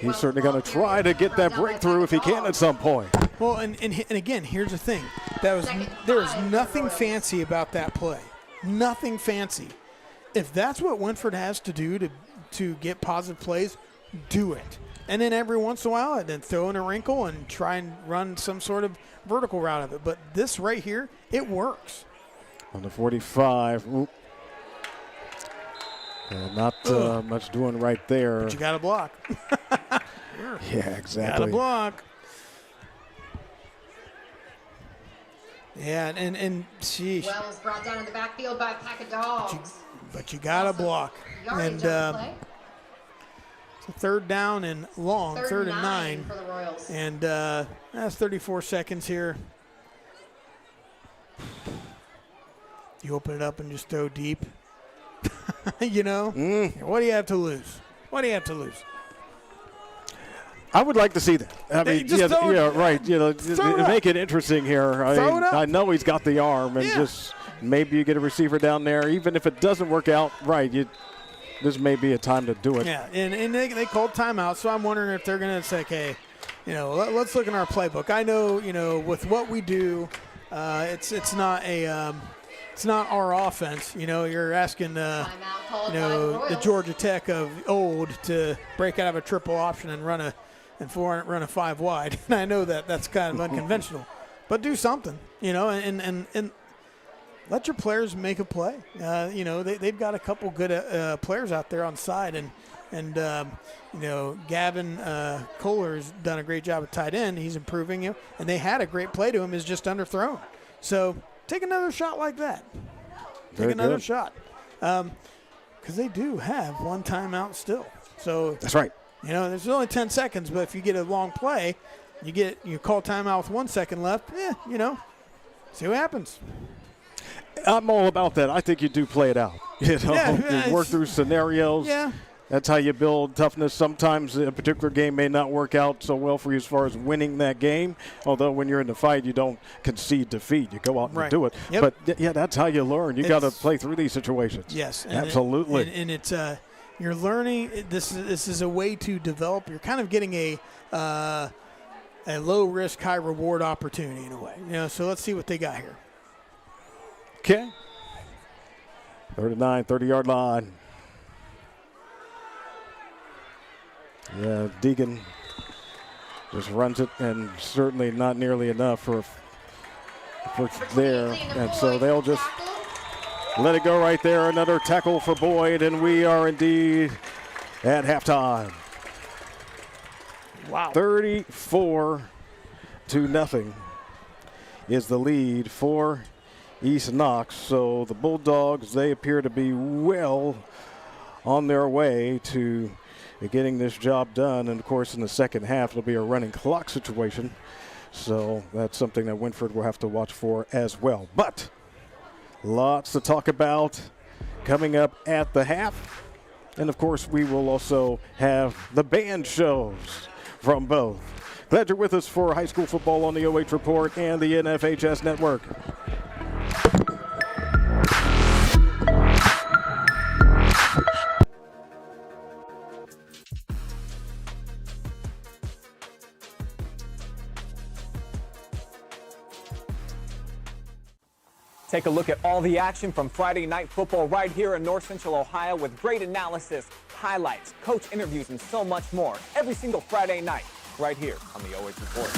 Speaker 2: he's certainly going to try to get that breakthrough if he can at some point.
Speaker 8: Well, and again, here's the thing. There was nothing fancy about that play. Nothing fancy. If that's what Wynford has to do to get positive plays, do it. And then every once in a while, then throw in a wrinkle and try and run some sort of vertical route of it. But this right here, it works.
Speaker 2: On the 45. Oop. Not much doing right there.
Speaker 8: But you got to block.
Speaker 2: Yeah, exactly.
Speaker 8: Got to block. Yeah, and sheesh.
Speaker 9: Wells brought down in the backfield by a pack of dogs.
Speaker 8: But you got to block. And it's a third down and long, third and 9
Speaker 9: for the Royals.
Speaker 8: And that's 34 seconds here. You open it up and just throw deep. What do you have to lose? What do you have to lose?
Speaker 2: I would like to see that. I mean, right. Make it interesting here. I know he's got the arm, and just maybe you get a receiver down there. Even if it doesn't work out right, this may be a time to do it.
Speaker 8: Yeah, and they called timeout, so I'm wondering if they're going to say, okay, let's look in our playbook. I know, with what we do, it's not a it's not our offense. You're asking the Georgia Tech of old to break out of a triple option and run a 5 wide. And I know that's kind of unconventional, but do something, and let your players make a play. They've got a couple good players out there on side, and Gavin Kohler's done a great job at tight end. He's improving, and they had a great play to him, is just underthrown. So take another shot like that. Take another shot, because they do have one timeout still. So
Speaker 2: that's right.
Speaker 8: There's only 10 seconds, but if you get a long play, you call timeout with 1 second left. See what happens.
Speaker 2: I'm all about that. I think you do play it out. You work through scenarios.
Speaker 8: Yeah.
Speaker 2: That's how you build toughness. Sometimes a particular game may not work out so well for you as far as winning that game. Although when you're in the fight, you don't concede defeat. You go out and do it.
Speaker 8: Yep.
Speaker 2: But that's how you learn. You got to play through these situations.
Speaker 8: Yes,
Speaker 2: absolutely.
Speaker 8: And it's you're learning. This is a way to develop. You're kind of getting a low risk, high reward opportunity in a way. So let's see what they got here.
Speaker 2: Okay. 39, 30-yard line. Yeah, Deegan just runs it, and certainly not nearly enough for for there. And so they'll just let it go right there. Another tackle for Boyd, and we are indeed at halftime.
Speaker 8: Wow.
Speaker 2: 34-0 is the lead for East Knox. So the Bulldogs, they appear to be well on their way to getting this job done. And of course, in the second half, it'll be a running clock situation. So that's something that Wynford will have to watch for as well. But lots to talk about coming up at the half. And of course, we will also have the band shows from both. Glad you're with us for high school football on the OH Report and the NFHS Network.
Speaker 7: Take a look at all the action from Friday night football right here in North Central Ohio with great analysis, highlights, coach interviews, and so much more every single Friday night right here on the OH Report.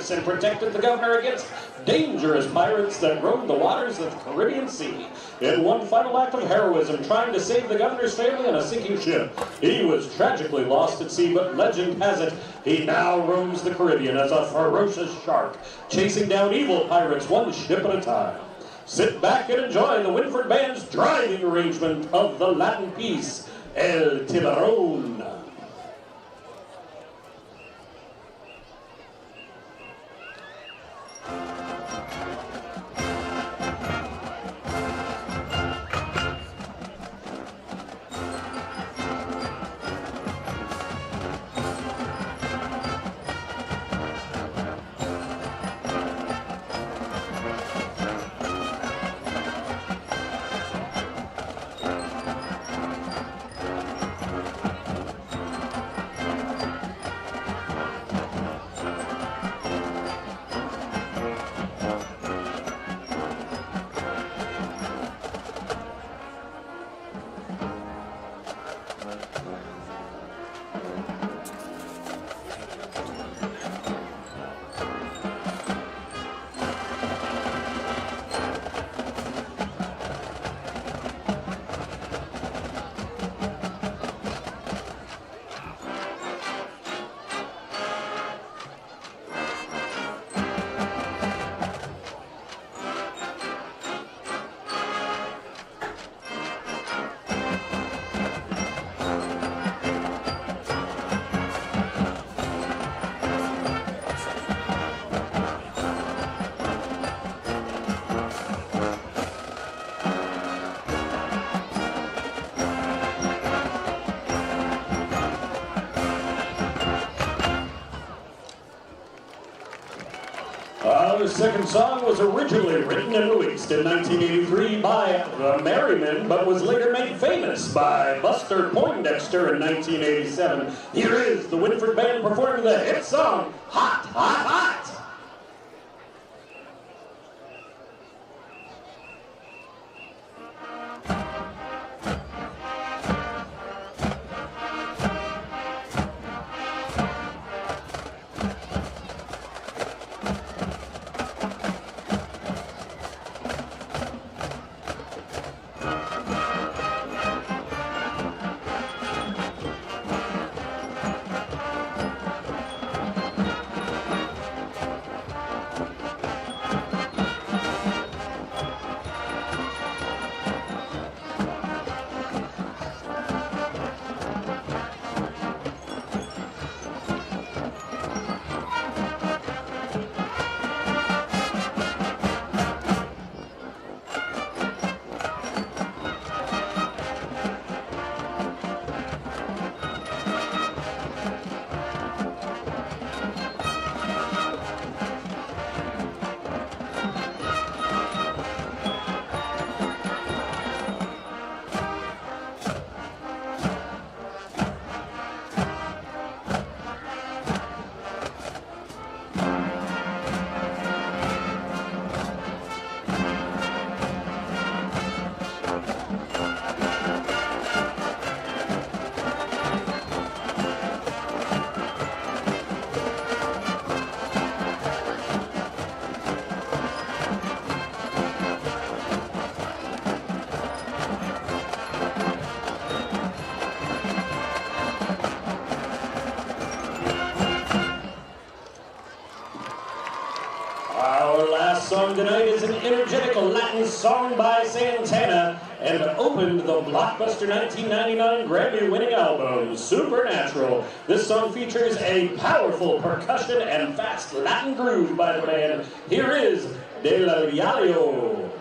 Speaker 10: And protected the governor against dangerous pirates that roamed the waters of the Caribbean Sea. In one final act of heroism, trying to save the governor's family on a sinking ship, he was tragically lost at sea, but legend has it, he now roams the Caribbean as a ferocious shark, chasing down evil pirates one ship at a time. Sit back and enjoy the Wynford Band's driving arrangement of the Latin piece, El Tiburon. The second song was originally written and released in 1983 by the Merrymen, but was later made famous by Buster Poindexter in 1987. Here is the Wynford Band performing the hit song, Hot, Hot, Hot! song tonight is an energetic Latin song by Santana and opened the blockbuster 1999 Grammy-winning album, Supernatural. This song features a powerful percussion and fast Latin groove by the band. Here is De La Yalio.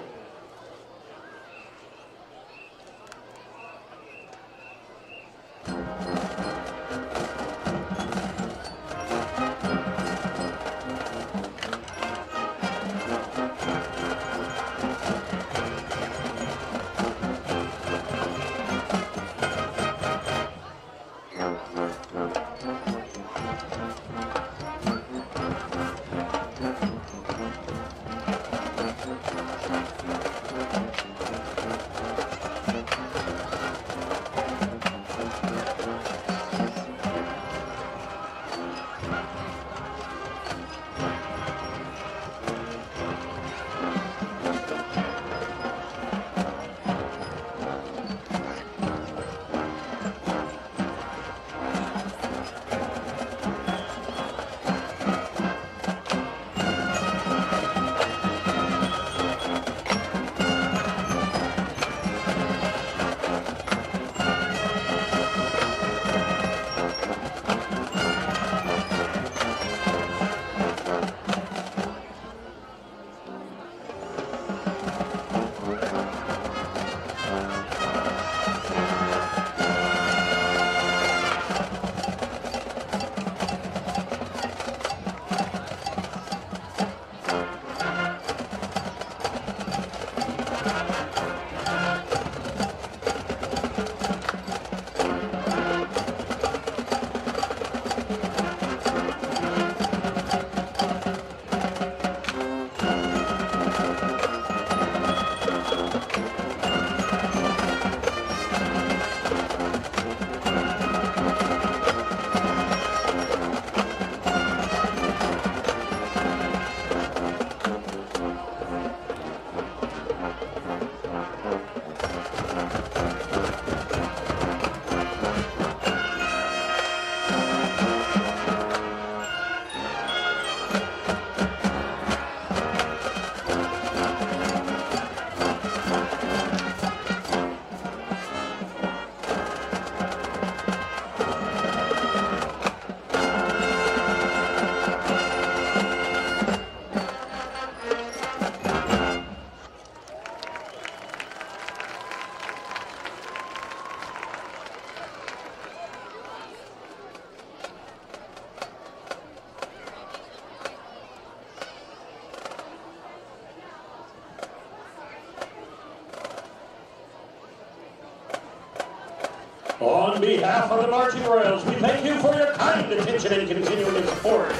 Speaker 10: On behalf of the Marching Royals, we thank you for your kind attention and continuing support.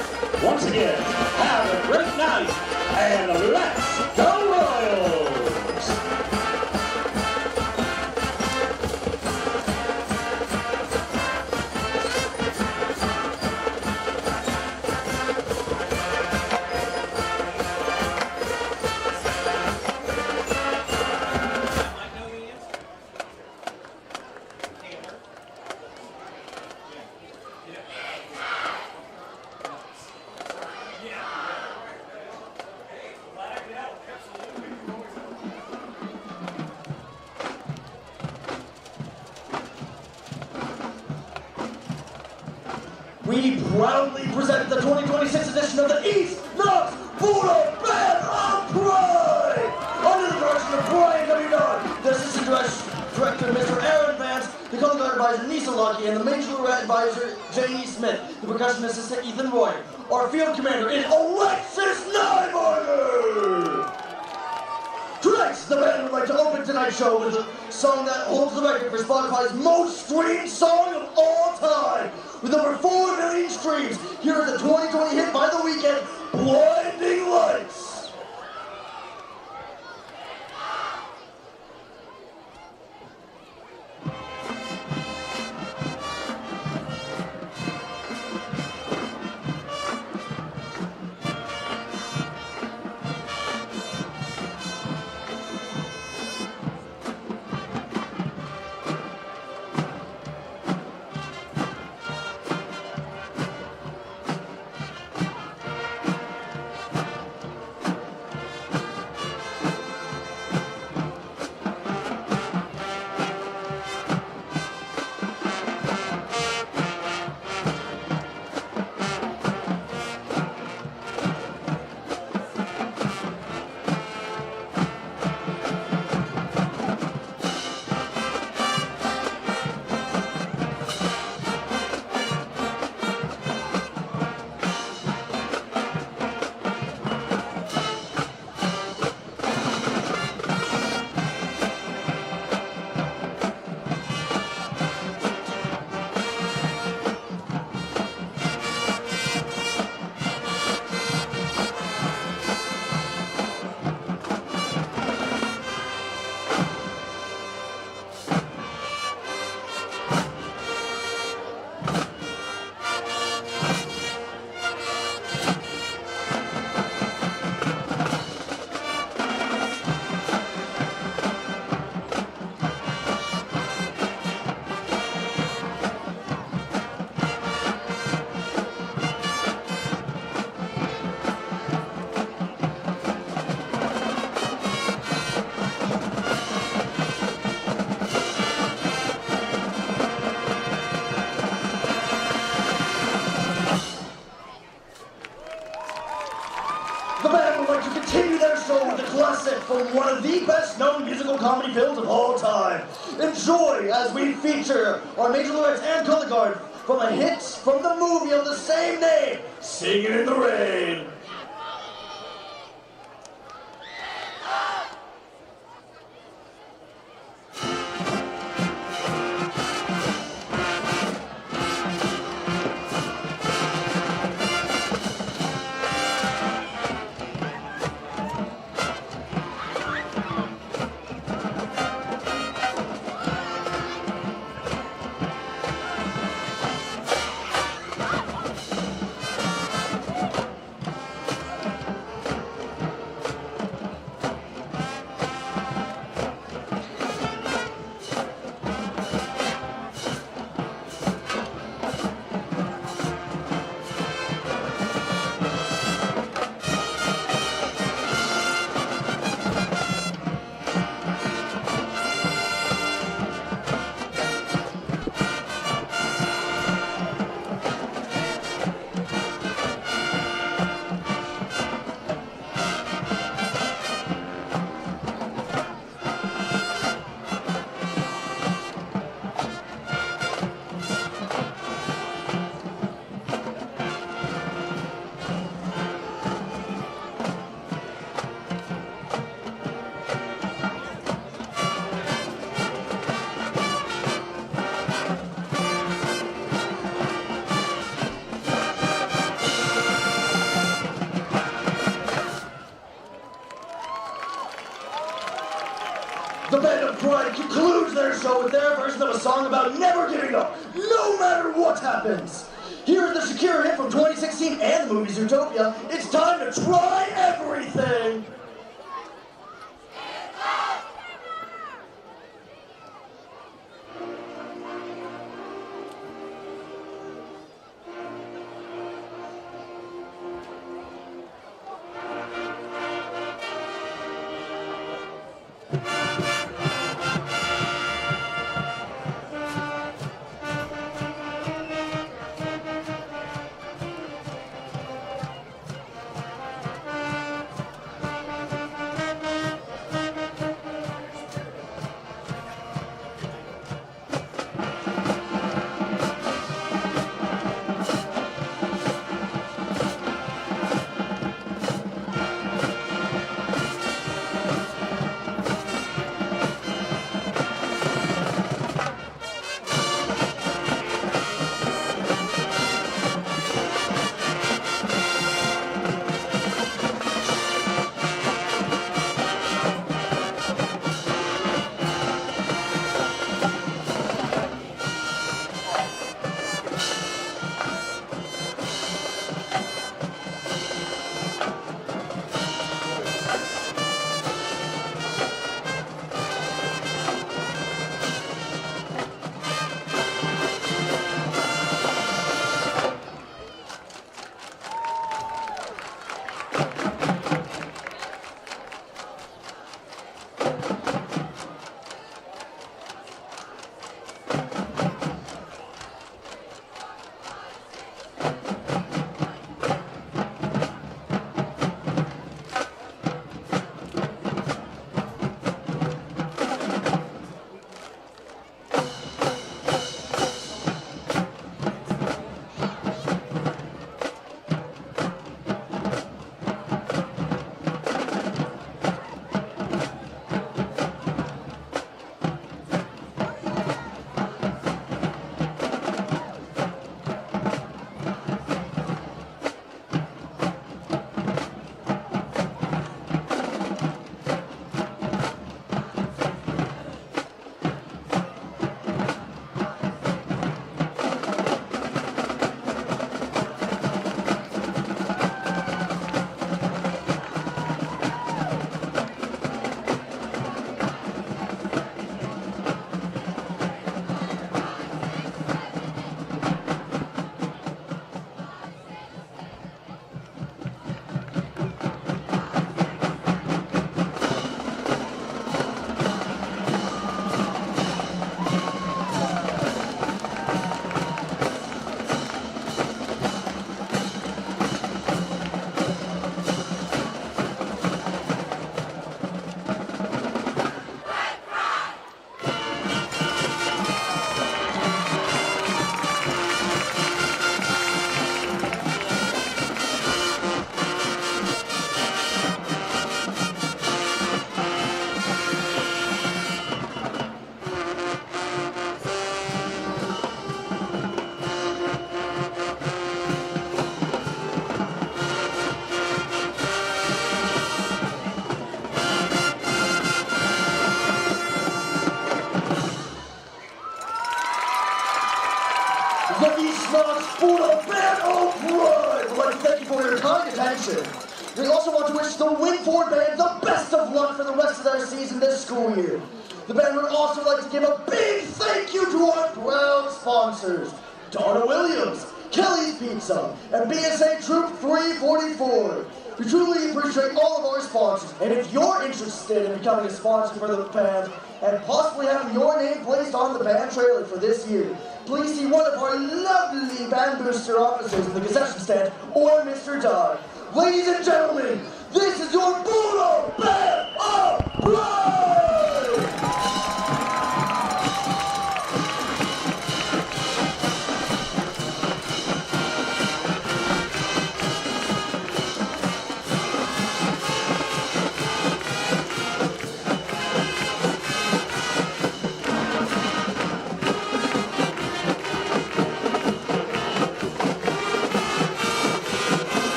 Speaker 10: Once again, have a great night, and let's go Royals!
Speaker 11: We proudly present the 2026 edition of the East Knox Bulldogs Band of Pride! Under the direction of Brian W. Dodd, the assistant director, Mr. Aaron Vance, the color guard advisor, Nisa Lucky, and the major advisor, Janie Smith, the percussion assistant, Ethan Roy. Our field commander is Alexis Nymarker! Tonight, the band would like to open tonight's show with a song that holds the record for Spotify's most streamed song of all time. With over 4 million streams, here is the 2020 hit by The Weeknd, Blinding Lights. the best-known musical comedy films of all time. Enjoy as we feature our major laureates and color guard from a hit from the movie of the same name, Singing in the Rain. The Band of Pride concludes their show with their version of a song about never giving up, no matter what happens. Here is the Shakira hit from 2016 and the movie Zootopia. It's time to try everything. like attention. We also want to wish the Wynford band the best of luck for the rest of their season this school year. The band would also like to give a big thank you to our proud sponsors, Donna Williams, Kelly's Pizza, and BSA Troop 344. We truly appreciate all of our sponsors, and if you're interested in becoming a sponsor for the band and possibly having your name placed on the band trailer for this year, please see one of our lovely band booster officers in the concession stand or Mr. Dodd. Ladies and gentlemen, this is your Bulldog Band of Pride!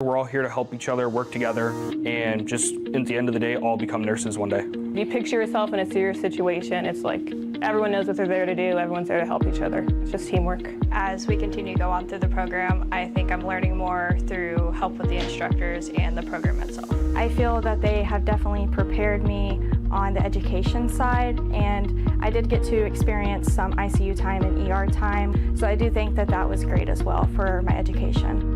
Speaker 12: We're all here to help each other, work together, and just at the end of the day, all become nurses one day.
Speaker 13: You picture yourself in a serious situation, it's like everyone knows what they're there to do, everyone's there to help each other. It's just teamwork.
Speaker 14: As we continue to go on through the program, I think I'm learning more through help with the instructors and the program itself.
Speaker 15: I feel that they have definitely prepared me on the education side, and I did get to experience some ICU time and ER time, so I do think that that was great as well for my education.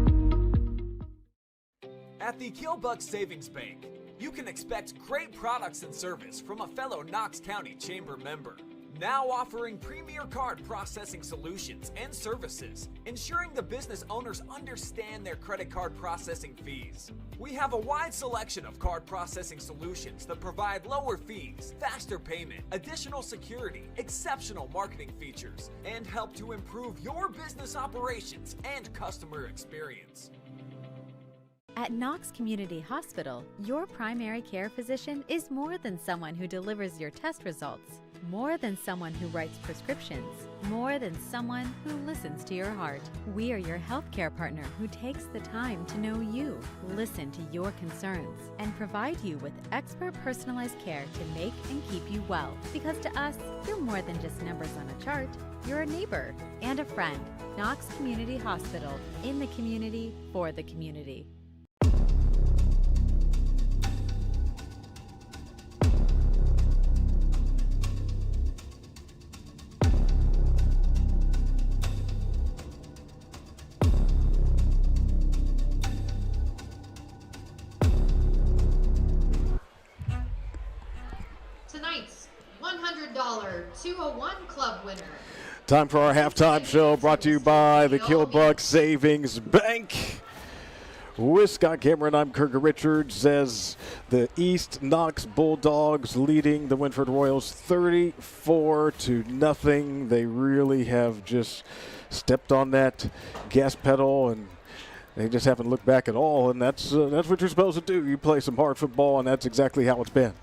Speaker 5: At the Killbuck Savings Bank, you can expect great products and service from a fellow Knox County Chamber member. Now offering premier card processing solutions and services, ensuring the business owners understand their credit card processing fees. We have a wide selection of card processing solutions that provide lower fees, faster payment, additional security, exceptional marketing features, and help to improve your business operations and customer experience.
Speaker 6: At Knox Community Hospital, your primary care physician is more than someone who delivers your test results, more than someone who writes prescriptions, more than someone who listens to your heart. We are your healthcare partner who takes the time to know you, listen to your concerns, and provide you with expert personalized care to make and keep you well. Because to us, you're more than just numbers on a chart. You're a neighbor and a friend. Knox Community Hospital, in the community, for the community.
Speaker 9: Tonight's $100 201 Club winner.
Speaker 2: Time for our halftime show, brought to you by the Killbuck Savings Bank. With Scott Cameron, I'm Kirk Richards, as the East Knox Bulldogs leading the Wynford Royals 34-0. They really have just stepped on that gas pedal, and they just haven't looked back at all. And that's what you're supposed to do. You play some hard football, and that's exactly how it's been.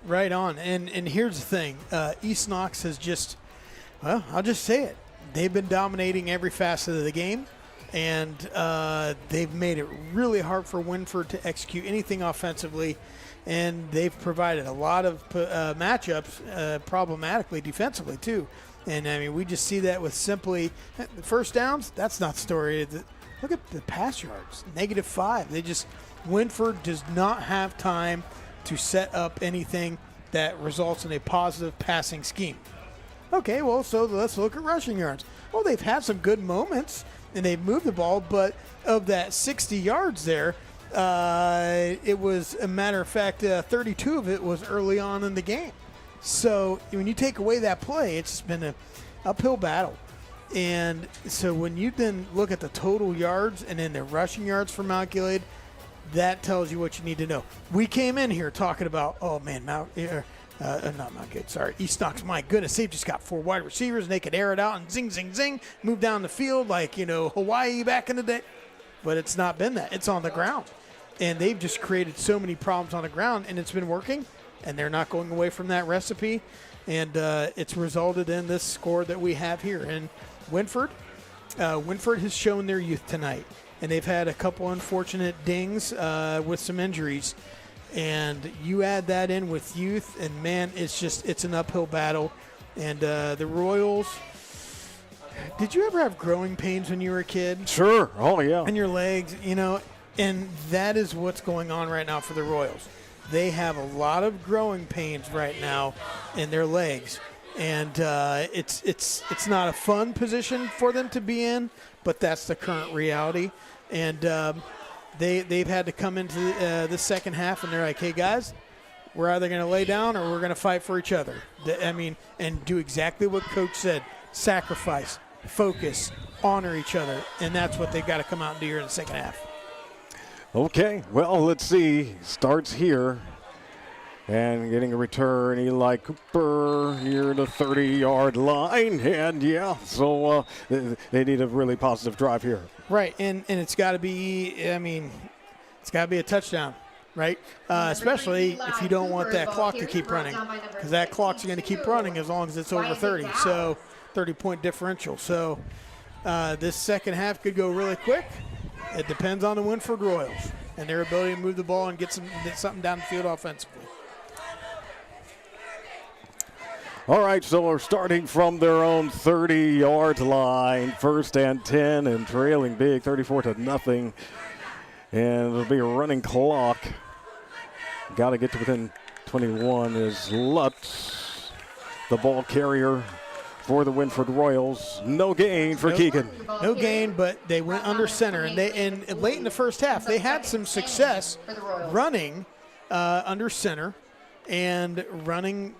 Speaker 8: Right on. And here's the thing. East Knox has just, well, I'll just say it. They've been dominating every facet of the game, and they've made it really hard for Wynford to execute anything offensively, and they've provided a lot of matchups problematically defensively too. And, I mean, we just see that with simply first downs. That's not the story. Look at the pass yards, -5. Wynford does not have time to set up anything that results in a positive passing scheme. Okay, well, so let's look at rushing yards. Well, they've had some good moments, and they've moved the ball, but of that 60 yards there, it was, a matter of fact, 32 of it was early on in the game. So when you take away that play, it's been an uphill battle. And so when you then look at the total yards and then the rushing yards for Mount Gilead, that tells you what you need to know. We came in here talking about, oh, man, not Mount Gilead, sorry, East Knox, my goodness, they've just got 4 wide receivers, and they could air it out and zing, zing, zing, move down the field like, Hawaii back in the day. But it's not been that. It's on the ground. And they've just created so many problems on the ground, and it's been working, and they're not going away from that recipe. And it's resulted in this score that we have here. And Wynford has shown their youth tonight, and they've had a couple unfortunate dings with some injuries. And you add that in with youth, and, man, it's an uphill battle. And the Royals, did you ever have growing pains when you were a kid?
Speaker 2: Sure. Oh, yeah.
Speaker 8: In your legs, and that is what's going on right now for the Royals. They have a lot of growing pains right now in their legs. And it's not a fun position for them to be in, but that's the current reality. And they've had to come into the second half, and they're like, hey, guys, we're either going to lay down or we're going to fight for each other. And do exactly what Coach said, sacrifice, focus, honor each other. And that's what they've got to come out and do here in the second half.
Speaker 2: Okay, well, let's see. Starts here. And getting a return, Eli Cooper near the 30-yard line. And, yeah, so they need a really positive drive here.
Speaker 8: Right, and it's got to be, it's got to be a touchdown, right? Especially if you don't want that clock to keep running, because that clock's going to keep running as long as it's over 30, so 30-point differential. So this second half could go really quick. It depends on the Wynford Royals and their ability to move the ball and get something down the field offensively.
Speaker 2: All right, so we're starting from their own 30-yard line, 1st and 10, and trailing big, 34-0. And it'll be a running clock. Got to get to within 21 is Lutz, the ball carrier for the Wynford Royals. No gain for Keegan.
Speaker 8: No gain, but they went under center. And late in the first half, they had some success running under center and running,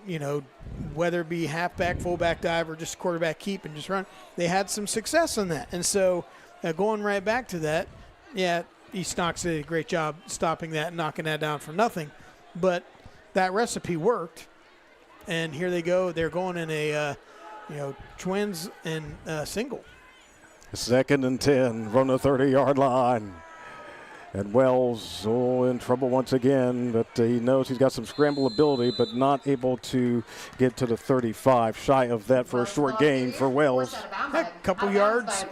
Speaker 8: whether it be halfback, fullback dive, or just quarterback keep and just run. They had some success on that. And so going right back to that, yeah, East Knox did a great job stopping that and knocking that down for nothing. But that recipe worked. And here they go. They're going in a twins and single.
Speaker 2: 2nd and 10 from the 30-yard line. And Wells in trouble once again, but he knows he's got some scramble ability, but not able to get to the 35. Shy of that for a short gain for Wells.
Speaker 8: A couple yards.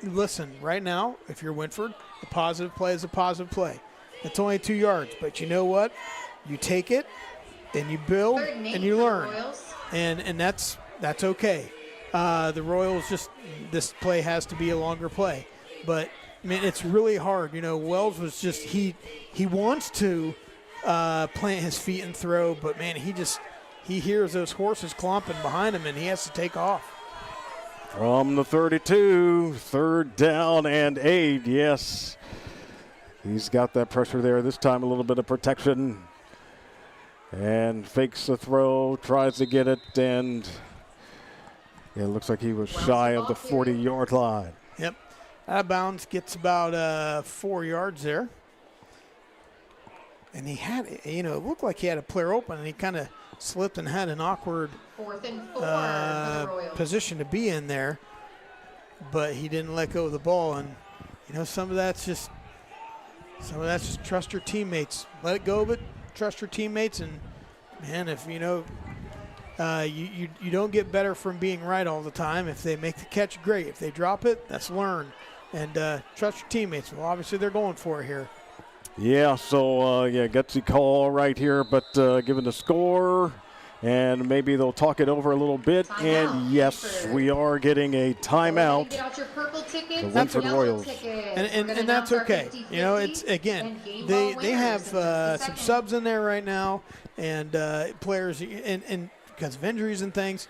Speaker 8: Listen, right now, if you're Wynford, a positive play is a positive play. It's only 2 yards, but you know what? You take it, and you build, and you learn. And that's okay. The Royals this play has to be a longer play. But, it's really hard. Wells was just, he wants to plant his feet and throw, but, man, he hears those horses clomping behind him, and he has to take off.
Speaker 2: From the 32, 3rd down and 8, yes. He's got that pressure there. This time a little bit of protection. And fakes the throw, tries to get it, and it looks like he was shy of the 40-yard line.
Speaker 8: Yep. Out of bounds, gets about 4 yards there. And he had, it looked like he had a player open, and he kind of slipped and had an awkward
Speaker 9: 4th and 4 for the Royals.
Speaker 8: Position to be in there. But he didn't let go of the ball, and, some of that's just trust your teammates. Let it go of it. Trust your teammates, and, man, if you don't get better from being right all the time. If they make the catch, great. If they drop it, that's learn. And trust your teammates. Well, obviously they're going for it here.
Speaker 2: Yeah, so, gutsy call right here, but given the score, and maybe they'll talk it over a little bit. And, yes, we are getting a timeout.
Speaker 9: Get out your purple tickets,
Speaker 2: the Wynford Royals.
Speaker 8: And that's okay. It's, again, they have some subs in there right now, and players, and because of injuries and things.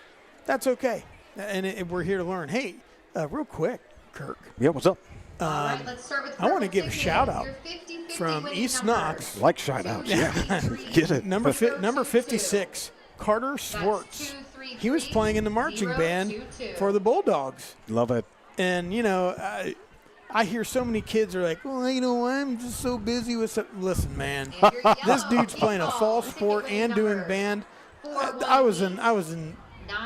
Speaker 8: that's okay. And we're here to learn. Hey, real quick, Kirk.
Speaker 2: Yeah, what's up?
Speaker 9: All right, let's start with
Speaker 8: I want to give a
Speaker 9: tickets.
Speaker 8: shout out
Speaker 9: Your 50-50
Speaker 8: from
Speaker 9: winning
Speaker 8: East
Speaker 9: number.
Speaker 8: Knox.
Speaker 2: Like shout outs, yeah. Get it.
Speaker 8: Number 56, Carter Swartz. He was playing in the marching band for the Bulldogs.
Speaker 2: Love it.
Speaker 8: And, I hear so many kids are like, well, I'm just so busy with something. Listen, man, this dude's playing a fall sport and doing band. I was in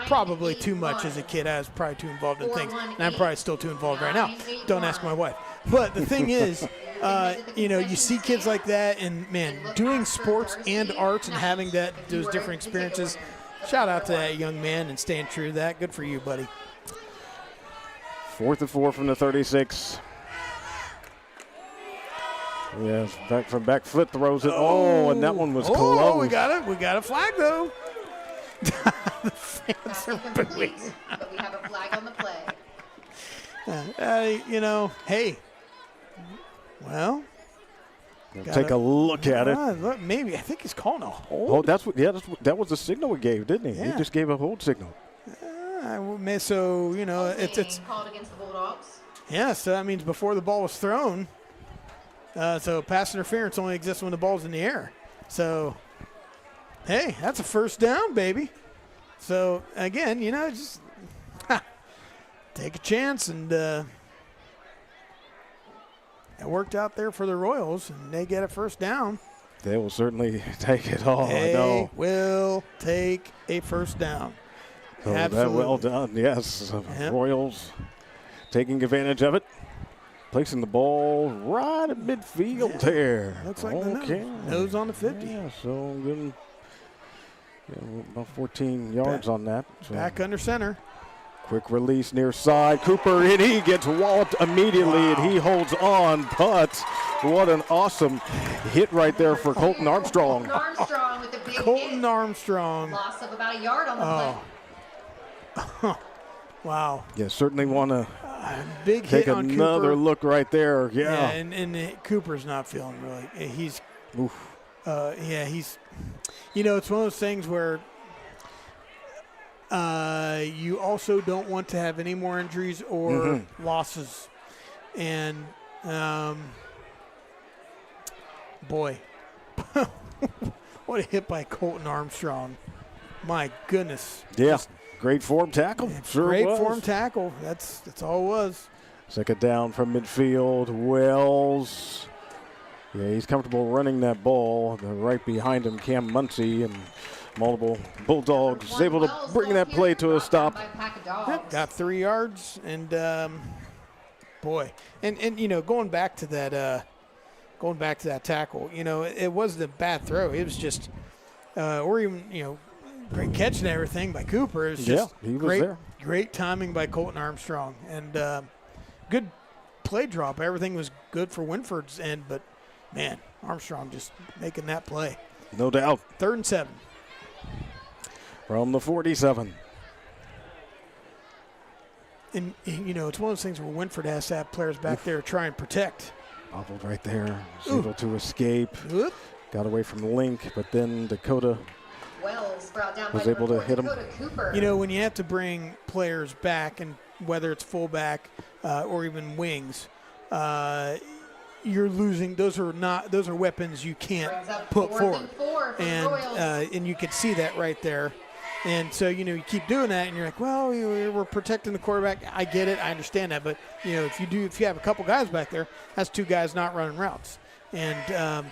Speaker 8: probably too much as a kid. I was probably too involved in things, and I'm probably still too involved right now. Don't ask my wife. But the thing is, you see kids like that, and man, doing sports and arts and having those different experiences. Shout out to that young man and staying true to that. Good for you, buddy.
Speaker 2: 4th and 4 from the 36. Yes, back foot throws it. Oh, and that one was close.
Speaker 8: Oh, we got a flag though. The fans are booing.
Speaker 9: But we have a flag on the play.
Speaker 8: Hey. Well,
Speaker 2: take a look at it.
Speaker 8: Look, maybe I think he's calling a hold.
Speaker 2: Oh, that was the signal he gave, didn't he?
Speaker 8: Yeah.
Speaker 2: He just gave a hold signal.
Speaker 8: So it's
Speaker 9: called against the Bulldogs.
Speaker 8: Yeah, so that means before the ball was thrown. So pass interference only exists when the ball's in the air. So, hey, that's a first down, baby. So, again, just take a chance. And it worked out there for the Royals, and they get a first down.
Speaker 2: They will certainly take it all.
Speaker 8: They will take a first down.
Speaker 2: Oh,
Speaker 8: Absolutely.
Speaker 2: well done, yes.
Speaker 8: Yep.
Speaker 2: Royals taking advantage of it. Placing the ball right at midfield there.
Speaker 8: Looks like the nose on the 50.
Speaker 2: Yeah, so good. About 14 yards on that. So
Speaker 8: back under center.
Speaker 2: Quick release near side. Cooper, and he gets walloped immediately, and he holds on. But what an awesome hit right there for Colton Armstrong.
Speaker 9: Colton Armstrong with a big
Speaker 8: Colton
Speaker 9: hit.
Speaker 8: Armstrong.
Speaker 9: Loss of about a yard on the play.
Speaker 8: Wow.
Speaker 2: Yeah, certainly want to
Speaker 8: big
Speaker 2: take
Speaker 8: hit on
Speaker 2: another
Speaker 8: Cooper.
Speaker 2: look right there. Yeah.
Speaker 8: And Cooper's not feeling really. He's, he's, it's one of those things where you also don't want to have any more injuries or losses. And, boy, what a hit by Colton Armstrong. My goodness.
Speaker 2: Yeah. Great form tackle. Sure
Speaker 8: Great
Speaker 2: was.
Speaker 8: form tackle. That's all it was.
Speaker 2: Second down from midfield. Wells. Yeah, he's comfortable running that ball. Right behind him, Cam Muncie, and multiple Bulldogs is able to bring that play to a stop.
Speaker 8: Yep, got 3 yards, and boy, and going back to that tackle, it wasn't a bad throw. It was just, or even great catch and everything by Cooper. It was just
Speaker 2: he was there.
Speaker 8: Great timing by Colton Armstrong, and good play drop. Everything was good for Wynford's end, but man, Armstrong just making that play.
Speaker 2: No doubt.
Speaker 8: 3rd and 7.
Speaker 2: From the 47.
Speaker 8: And, it's one of those things where Wynford has to have players back there to try and protect.
Speaker 2: Bobbled right there. Was able to escape. Got away from Link, but then Dakota
Speaker 9: Wells brought down
Speaker 2: was
Speaker 9: by
Speaker 2: able to hit him.
Speaker 9: Dakota Cooper.
Speaker 8: When you have to bring players back, and whether it's fullback or even wings, you're losing. Those are weapons you can't put forward. And you can see that right there. And so, you keep doing that, and you're like, well, we're protecting the quarterback. I get it. I understand that. But, if you have a couple guys back there, that's 2 guys not running routes. And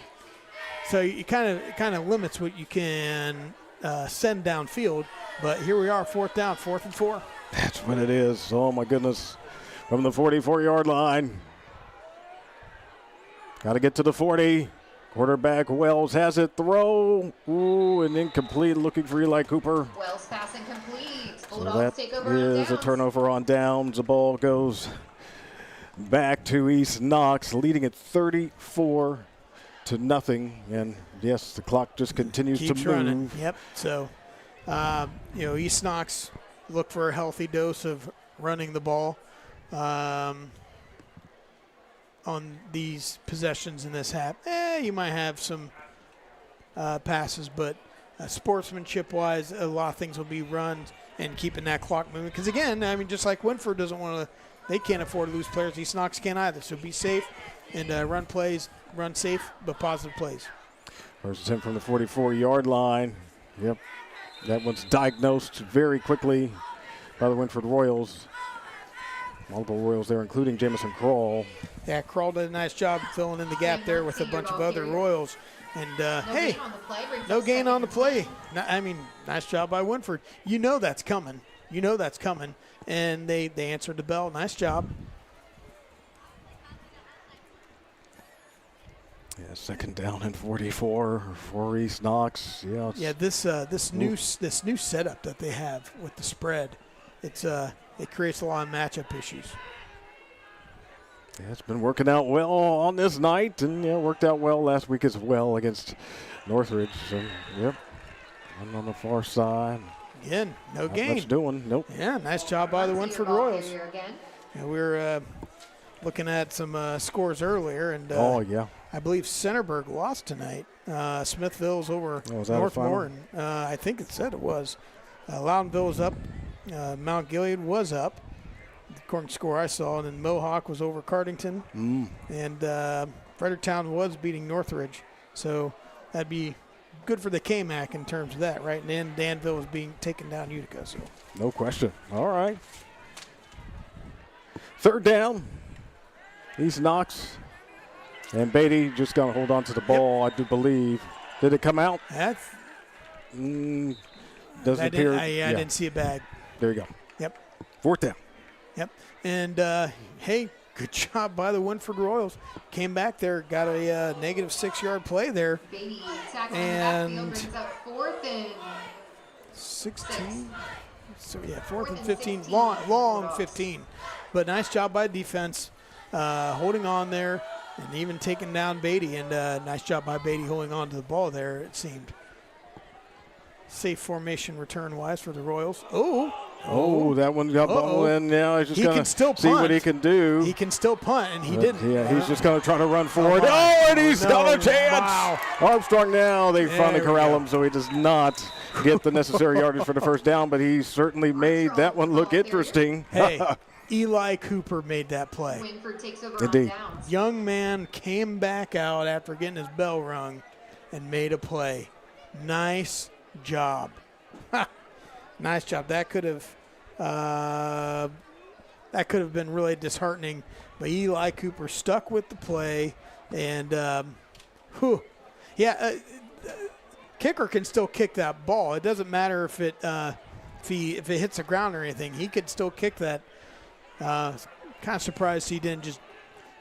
Speaker 8: so it kind of limits what you can send downfield. But here we are, 4th down, 4th and 4.
Speaker 2: That's what it is. Oh, my goodness. From the 44-yard line. Got to get to the 40. Quarterback Wells has it. Throw. Ooh, and incomplete. Looking for Eli Cooper.
Speaker 9: Wells pass incomplete.
Speaker 2: So that is a turnover on downs. The ball goes back to East Knox, leading at 34-0. And yes, the clock just continues to move.
Speaker 8: Running. Yep. So, East Knox look for a healthy dose of running the ball on these possessions in this half. You might have some passes, but sportsmanship-wise, a lot of things will be run and keeping that clock moving. Because, again, I mean, just like Wynford doesn't want to – they can't afford to lose players. East Knox can't either. So be safe and run safe but positive plays.
Speaker 2: First attempt from the 44-yard line. Yep. That one's diagnosed very quickly by the Wynford Royals. Multiple Royals there, including Jamison Krall.
Speaker 8: Yeah, Krall did a nice job filling in the gap there with a bunch of other Royals. And, hey, no gain on the play. I mean, nice job by Wynford. You know that's coming. And they answered the bell. Nice job.
Speaker 2: Yeah, second down and 44 for East Knox.
Speaker 8: Yeah, this new setup that they have with the spread, it creates a lot of matchup issues.
Speaker 2: Yeah, it's been working out well on this night, and worked out well last week as well against Northridge. So, yep, one on the far side.
Speaker 8: Again, no
Speaker 2: Not
Speaker 8: gain.
Speaker 2: much doing, nope.
Speaker 8: Yeah, nice job by the Wynford Royals. Yeah, we were looking at some scores earlier, and I believe Centerburg lost tonight. Smithville's over Northmore, and I think it said it was. Loudonville was up. Mount Gilead was up, according to the score I saw, and then Mohawk was over Cardington. And Fredericktown was beating Northridge. So that'd be good for the KMAC in terms of that, right? And then Danville was being taken down Utica. So
Speaker 2: no question. All right. Third down. East Knox. And Beatty just going to hold on to the ball, I do believe. Did it come out?
Speaker 8: That's
Speaker 2: doesn't appear.
Speaker 8: I didn't see a bag.
Speaker 2: There you go.
Speaker 8: Yep.
Speaker 2: Fourth down.
Speaker 8: Yep. And, hey, good job by the Wynford Royals. Came back there, got a negative 6-yard play there. And 16. So, yeah, 4th and 15. Long 15. But nice job by defense, holding on there and even taking down Beatty. And nice job by Beatty holding on to the ball there, it seemed. Safe formation return-wise for the Royals.
Speaker 2: Oh, that one got bubbled in. Now he's just going to see what he can do.
Speaker 8: He can still punt, and he didn't.
Speaker 2: Yeah, he's just going to try to run forward. And he's got a chance. Wow. Armstrong now, they finally corral him, so he does not get the necessary yardage for the first down, but he certainly made that one look interesting.
Speaker 8: Hey, Eli Cooper made that play.
Speaker 2: Indeed.
Speaker 8: Young man came back out after getting his bell rung and made a play. Nice job. Nice job. That could have been really disheartening, but Eli Cooper stuck with the play, and kicker can still kick that ball. It doesn't matter if it hits the ground or anything. He could still kick that. Kind of surprised he didn't just,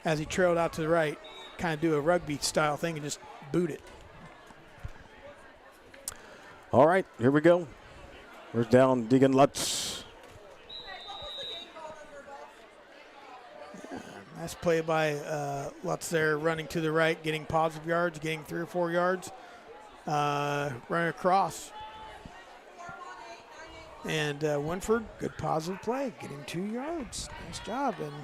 Speaker 8: as he trailed out to the right, kind of do a rugby style thing and just boot it.
Speaker 2: All right, here we go. We're down Deegan Lutz.
Speaker 8: Nice play by Lutz there, running to the right, getting positive yards, getting 3 or 4 yards, running across. And Wynford, good positive play, getting 2 yards. Nice job. And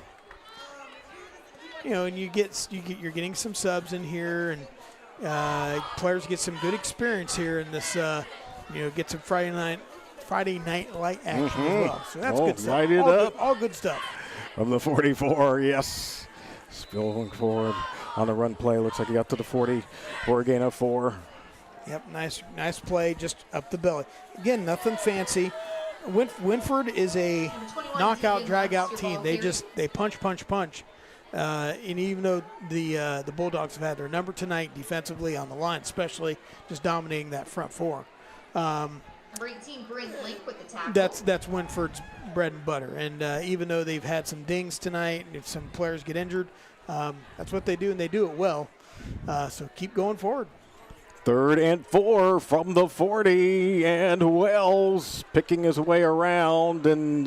Speaker 8: and you're getting some subs in here, and players get some good experience here in this. Get some Friday night light action as well. So that's good stuff.
Speaker 2: Light it up.
Speaker 8: All good stuff.
Speaker 2: From the 44, yes. Spilling forward on the run play. Looks like he got to the 40 for a gain of 4.
Speaker 8: Yep, nice play, just up the belly. Again, nothing fancy. Wynford is a knockout, drag-out team. They punch. And even though the Bulldogs have had their number tonight defensively on the line, especially just dominating that front four.
Speaker 9: Number 18, Bryn Link with the tackle.
Speaker 8: That's Wynford's bread and butter. And even though they've had some dings tonight, if some players get injured, that's what they do, and they do it well. So keep going forward.
Speaker 2: 3rd and 4 from the 40, and Wells picking his way around, and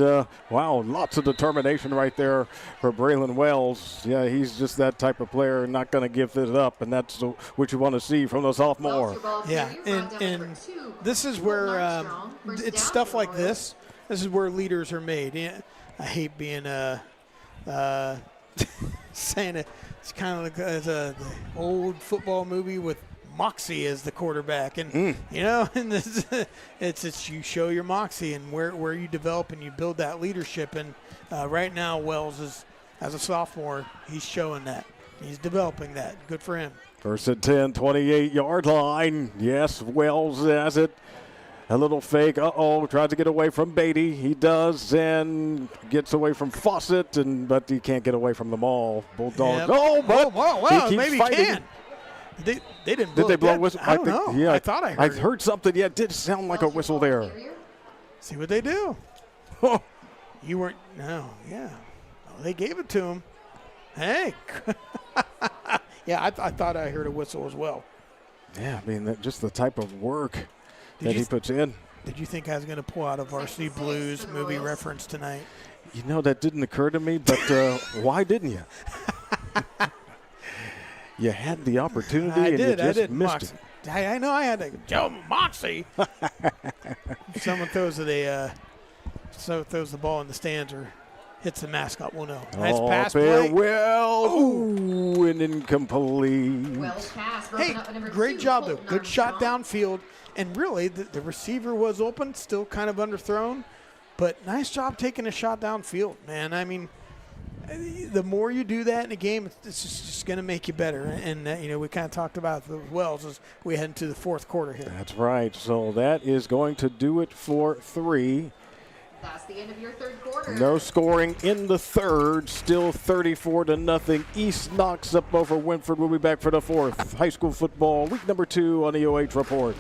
Speaker 2: wow, lots of determination right there for Braylon Wells. Yeah, he's just that type of player, not going to give it up, and that's what you want to see from the sophomore.
Speaker 8: Yeah, and this is where it's stuff like this. This is where leaders are made. Yeah, I hate being saying it. It's kind of like the old football movie with moxie as the quarterback. And, you know, and it's you show your moxie and where you develop and you build that leadership. And right now, Wells is, as a sophomore, he's showing that. He's developing that. Good for him.
Speaker 2: First and 10, 28-yard line. Yes, Wells has it. A little fake. Tries to get away from Beatty. He does, and gets away from Fawcett, but he can't get away from them all. Bulldogs.
Speaker 8: Yep.
Speaker 2: But
Speaker 8: wow,
Speaker 2: he keeps
Speaker 8: maybe
Speaker 2: fighting.
Speaker 8: He can. They didn't blow.
Speaker 2: Did they blow a
Speaker 8: that?
Speaker 2: whistle?
Speaker 8: I don't know.
Speaker 2: Yeah,
Speaker 8: I thought I heard.
Speaker 2: I heard something. Yeah, it did sound like a whistle there.
Speaker 8: See what they do. You weren't. No. Yeah. Oh, they gave it to him. Hey. Yeah, I thought I heard a whistle as well.
Speaker 2: Yeah, I mean, just the type of work that he puts in.
Speaker 8: Did you think I was going to pull out a Varsity Blues movie reference tonight?
Speaker 2: You know, that didn't occur to me, but why didn't you? You had the opportunity and you just missed it.
Speaker 8: I know I had to tell Moxie. Someone throws the ball in the stands or hits the mascot, we'll know. Nice pass play.
Speaker 2: Well, and incomplete.
Speaker 9: Wells pass.
Speaker 8: Hey, great job, though. Good shot downfield. And really, the receiver was open, still kind of underthrown. But nice job taking a shot downfield, man. I mean, the more you do that in a game, it's just going to make you better. And, we kind of talked about the Wells as we head into the fourth quarter here.
Speaker 2: That's right. So that is going to do it for 3.
Speaker 9: That's the end of your third quarter.
Speaker 2: No scoring in the third. Still 34-0. East Knox up over Wynford. We'll be back for the fourth. High school football, week number 2 on the OH Report.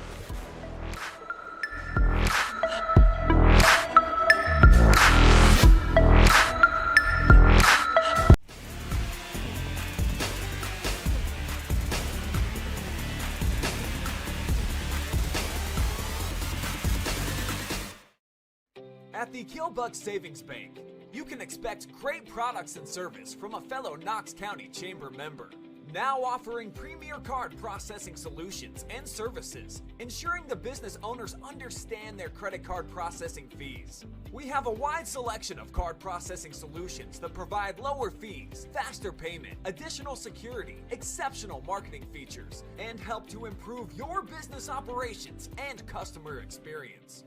Speaker 5: At the Killbuck Savings Bank, you can expect great products and service from a fellow Knox County Chamber member. Now offering premier card processing solutions and services, ensuring the business owners understand their credit card processing fees. We have a wide selection of card processing solutions that provide lower fees, faster payment, additional security, exceptional marketing features, and help to improve your business operations and customer experience.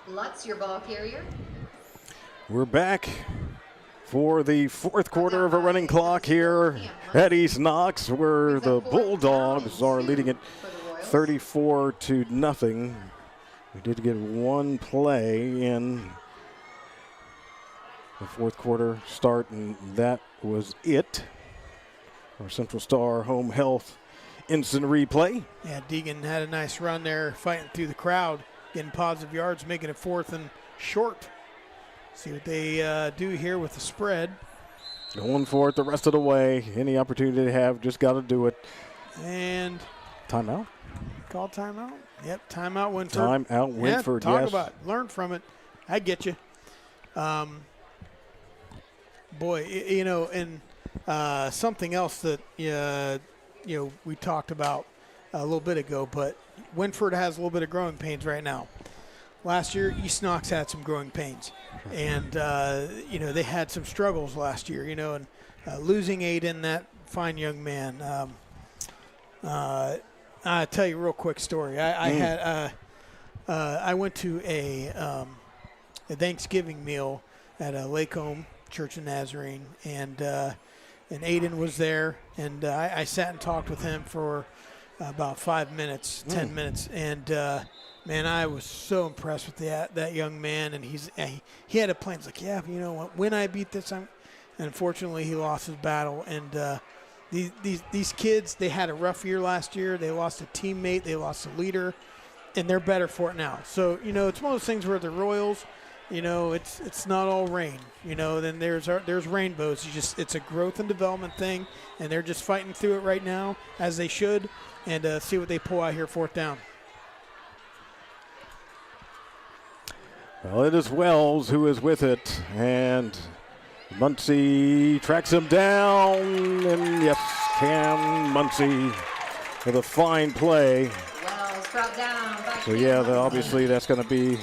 Speaker 9: Lutz, your ball carrier.
Speaker 2: We're back for the fourth quarter of a running clock here at East Knox, where the Bulldogs are leading it 34-0. We did get one play in the fourth quarter start, and that was it. Our Central Star Home Health instant replay.
Speaker 8: Yeah, Deegan had a nice run there, fighting through the crowd, getting positive yards, making it 4th and short. See what they do here with the spread.
Speaker 2: Going for it the rest of the way. Any opportunity they have, just got to do it.
Speaker 8: And
Speaker 2: timeout.
Speaker 8: Call timeout. Yep, timeout Wynford.
Speaker 2: Timeout Wynford,
Speaker 8: talk
Speaker 2: yes.
Speaker 8: about it. Learn from it. I get you. And something else that we talked about a little bit ago, but Wynford has a little bit of growing pains right now. Last year, East Knox had some growing pains, and they had some struggles last year. And losing Aiden, that fine young man. I'll tell you a real quick story. I went to a Thanksgiving meal at a Lacombe Church of Nazarene, and Aiden was there, and I sat and talked with him for about 5 minutes, 10 minutes, and man, I was so impressed with that young man, and he had a plan. He's like, yeah, when I beat this, and unfortunately he lost his battle, and these kids, they had a rough year last year. They lost a teammate, they lost a leader, and they're better for it now. So, it's one of those things where the Royals, it's not all rain. Then there's rainbows. It's a growth and development thing, and they're just fighting through it right now as they should, and see what they pull out here 4th down.
Speaker 2: Well, it is Wells who is with it, and Muncie tracks him down, and yes, Cam Muncie with a fine play.
Speaker 9: Wells brought down.
Speaker 2: So yeah, obviously that's going to be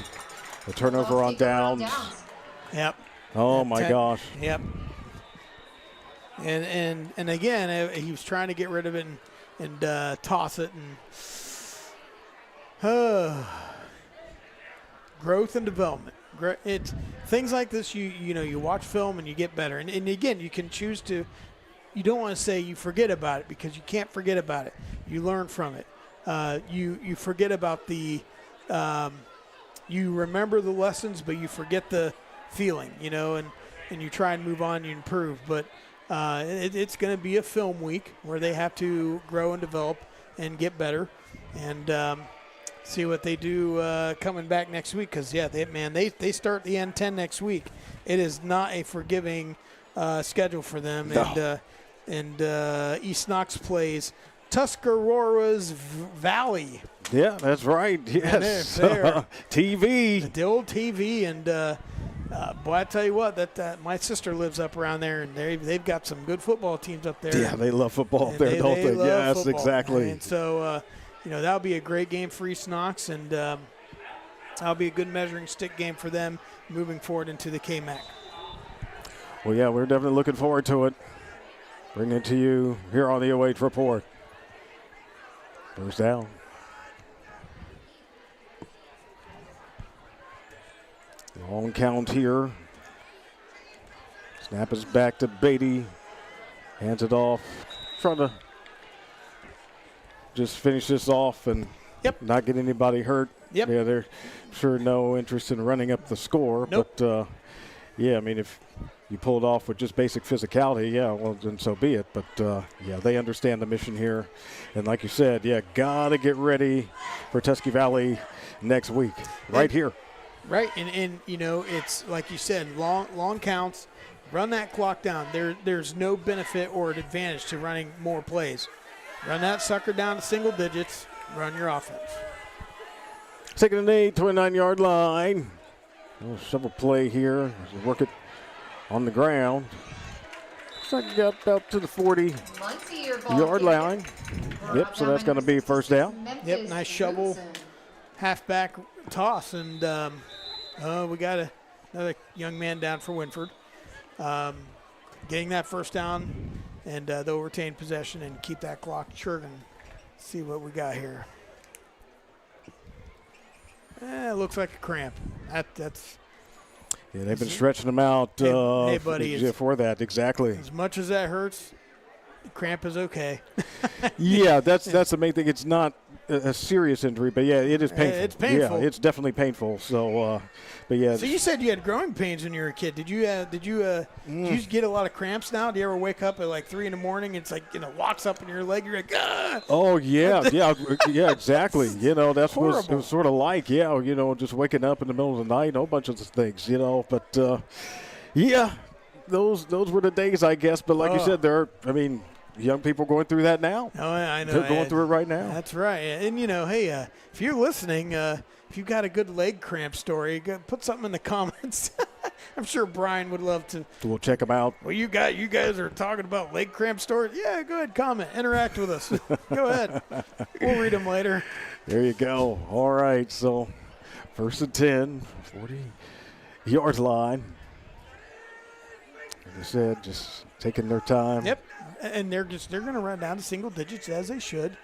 Speaker 2: a turnover on downs.
Speaker 8: Yep.
Speaker 2: Oh my gosh.
Speaker 8: Yep. And again, he was trying to get rid of it and toss it, and growth and development. It's things like this. You watch film and you get better. And again, you can choose to. You don't want to say you forget about it, because you can't forget about it. You learn from it. You forget about the. You remember the lessons, but you forget the feeling. And you try and move on. You improve, but it's going to be a film week where they have to grow and develop and get better, and. See what they do coming back next week, because they start the N10 next week. It is not a forgiving schedule for them, no. and East Knox plays Tuscarora's Valley.
Speaker 2: Yeah, that's right. Yes, TV,
Speaker 8: the old TV, and boy, I tell you what, that my sister lives up around there, and they've got some good football teams up there.
Speaker 2: Yeah, they love football up there, don't they? Yes,
Speaker 8: football.
Speaker 2: Exactly.
Speaker 8: And so. That'll be a great game for East Knox, and that'll be a good measuring stick game for them moving forward into the KMAC.
Speaker 2: Well, yeah, we're definitely looking forward to it. Bringing it to you here on the OH Report. First down. Long count here. Snap is back to Beatty. Hands it off. Trying to just finish this off and not get anybody hurt.
Speaker 8: Yep.
Speaker 2: Yeah, they're sure no interest in running up the score.
Speaker 8: Nope.
Speaker 2: But, yeah, I mean, if you pull it off with just basic physicality, yeah, well, then so be it. But, yeah, they understand the mission here. And like you said, yeah, got to get ready for Tusky Valley next week, right here.
Speaker 8: Right, and it's like you said, long counts, run that clock down. There's no benefit or an advantage to running more plays. Run that sucker down to single digits. Run your offense.
Speaker 2: 2nd and 8, 29-yard line. Shovel play here. Work it on the ground. Looks like you got about to the 40-yard line. Yep, so that's going to be first down.
Speaker 8: Yep, nice shovel, halfback toss, and we got another young man down for Wynford. Getting that first down. And they'll retain possession and keep that clock churning. See what we got here. It looks like a cramp. That's.
Speaker 2: Yeah, they've been stretching them out.
Speaker 8: Hey, buddy.
Speaker 2: For that, exactly.
Speaker 8: As much as that hurts, cramp is okay.
Speaker 2: Yeah, that's the main thing. It's not a serious injury, but yeah, it is painful.
Speaker 8: It's painful.
Speaker 2: Yeah, it's definitely painful. So, but yeah.
Speaker 8: So you said you had growing pains when you were a kid. Did you get a lot of cramps now? Do you ever wake up at like 3 in the morning? It's like locks up in your leg. You're like, ah.
Speaker 2: Oh yeah, yeah, exactly. That's what it was sort of like. Yeah, just waking up in the middle of the night, a whole bunch of things. But yeah, those were the days, I guess. But like you said, young people going through that now.
Speaker 8: Oh, I know.
Speaker 2: They're going through it right now.
Speaker 8: That's right. And, hey, if you're listening, if you've got a good leg cramp story, put something in the comments. I'm sure Brian would love to.
Speaker 2: We'll check them out.
Speaker 8: Well, you guys are talking about leg cramp stories? Yeah, go ahead, comment. Interact with us. Go ahead. We'll read them later.
Speaker 2: There you go. All right, so 1st and 10, 40-yard line. Like I said, just taking their time.
Speaker 8: Yep. And they're going to run down to single digits as they should.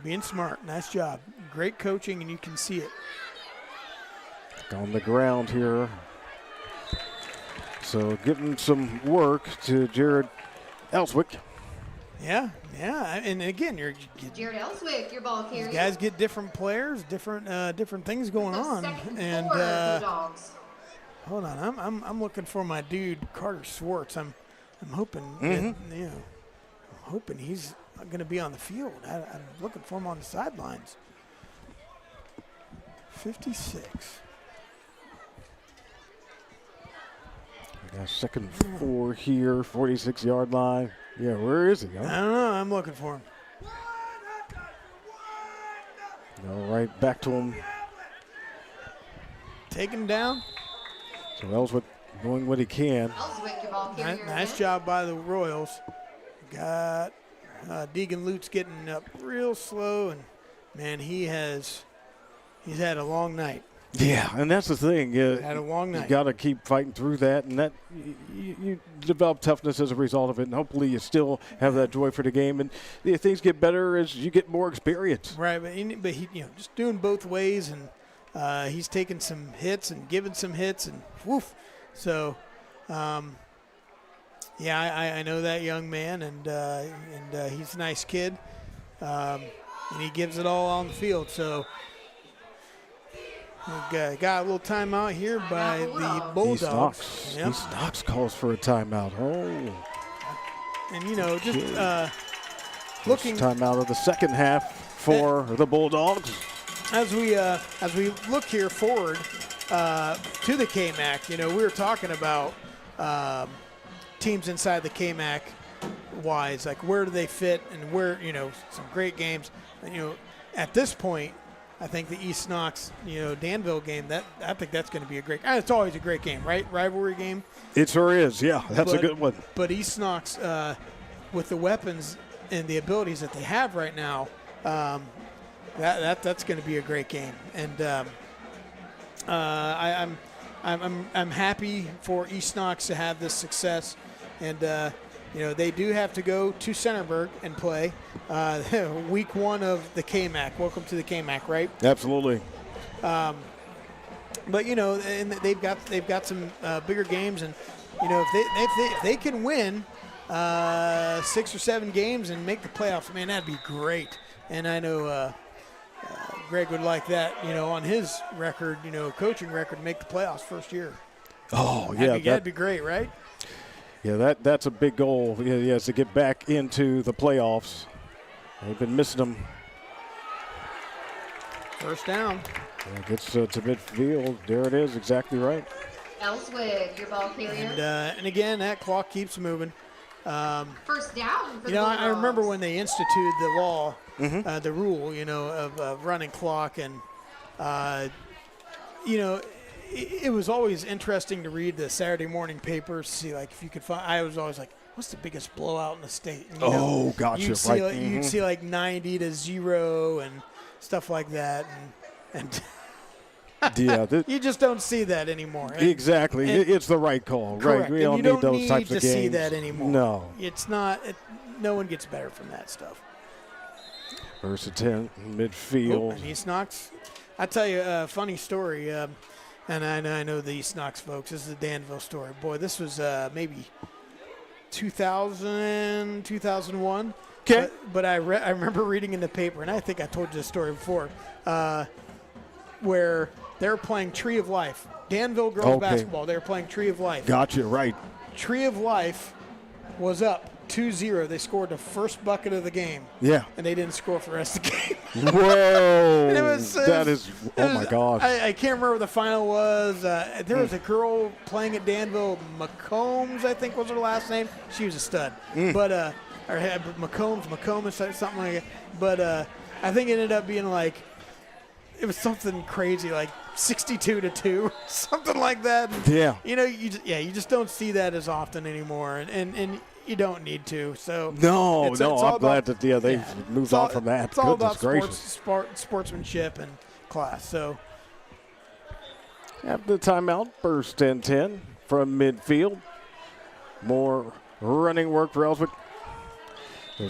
Speaker 8: Being smart. Nice job. Great coaching, and you can see it.
Speaker 2: On the ground here. So giving some work to Jared Elswick.
Speaker 8: Yeah. And again,
Speaker 9: Jared Elswick, your ball carrier.
Speaker 8: Guys get different players, different things going on. And hold on, I'm looking for my dude Carter Swartz. I'm hoping, I'm hoping he's going to be on the field. I'm looking for him on the sidelines. 56.
Speaker 2: Second 4 here, 46-yard line. Yeah, where is he?
Speaker 8: I don't know. I'm looking for him.
Speaker 2: Right back to him.
Speaker 8: Take him down.
Speaker 2: So Ellswick doing what he can.
Speaker 8: Nice job by the Royals. Got Deegan Lutz getting up real slow, and man, he's had a long night.
Speaker 2: Yeah, and that's the thing.
Speaker 8: Had a long night.
Speaker 2: You got to keep fighting through that, and that you develop toughness as a result of it, and hopefully you still have that joy for the game. And things get better as you get more experience.
Speaker 8: Right, but he just doing both ways, and he's taking some hits and giving some hits, and woof. So, yeah, I know that young man, and he's a nice kid, and he gives it all on the field. So. We got a little timeout here by the Bulldogs.
Speaker 2: East Knox calls for a timeout. Oh.
Speaker 8: And, just looking.
Speaker 2: Timeout of the second half for the Bulldogs.
Speaker 8: As we look here forward to the KMAC, we were talking about teams inside the KMAC wise, like where do they fit and where, some great games. And, at this point, I think the East Knox, Danville game, I think that's going to be a great – it's always a great game, right? Rivalry game.
Speaker 2: It sure is, yeah. That's a good one.
Speaker 8: But East Knox, with the weapons and the abilities that they have right now, that's going to be a great game. And I'm happy for East Knox to have this success. And they do have to go to Centerburg and play week 1 of the KMAC. Welcome to the KMAC, right?
Speaker 2: Absolutely.
Speaker 8: But and they've got some bigger games, and if they can win 6 or 7 games and make the playoffs, man, that'd be great. And I know Greg would like that, on his record, coaching record, make the playoffs first year.
Speaker 2: Oh yeah,
Speaker 8: that'd be great, right?
Speaker 2: Yeah, that's a big goal. Yes, to get back into the playoffs. They've been missing them.
Speaker 8: First down.
Speaker 2: Gets to midfield. There it is. Exactly right.
Speaker 9: Ellswick, your ball carrier.
Speaker 8: And again, that clock keeps moving.
Speaker 9: First down. For the
Speaker 8: I remember when they instituted the law,
Speaker 2: Mm-hmm.
Speaker 8: the rule, of running clock, and it was always interesting to read the Saturday morning papers, see like if you could find. I was always like, what's the biggest blowout in the state? And,
Speaker 2: gotcha.
Speaker 8: You'd see, you'd see like 90-0 and stuff like that, and
Speaker 2: yeah,
Speaker 8: you just don't see that anymore.
Speaker 2: Exactly, it's the right call,
Speaker 8: correct.
Speaker 2: right? We don't
Speaker 8: need
Speaker 2: those types of games.
Speaker 8: See that anymore.
Speaker 2: No,
Speaker 8: it's not. No one gets better from that stuff.
Speaker 2: First and 10, midfield.
Speaker 8: And East Knox. I tell you a funny story. And I know the East Knox folks. This is a Danville story. Boy, this was maybe 2000, 2001.
Speaker 2: Okay.
Speaker 8: But I remember reading in the paper, and I think I told you this story before, where they're playing Tree of Life. Danville girls basketball. They're playing Tree of Life.
Speaker 2: Gotcha, right.
Speaker 8: Tree of Life was up 2-0. They scored the first bucket of the game.
Speaker 2: Yeah.
Speaker 8: And they didn't score for the rest of the game.
Speaker 2: Whoa.
Speaker 8: And
Speaker 2: my gosh.
Speaker 8: I can't remember what the final was. There was a girl playing at Danville, McCombs, I think was her last name. She was a stud. But, or McCombs, something like that. But I think it ended up being like, it was something crazy, like 62-2, something like that. And,
Speaker 2: yeah.
Speaker 8: You just don't see that as often anymore. And you don't need to. So
Speaker 2: I'm glad that they've moved on from that.
Speaker 8: It's all about sportsmanship and class. So
Speaker 2: after the timeout, first and 10 from midfield. More running work for Ellswick.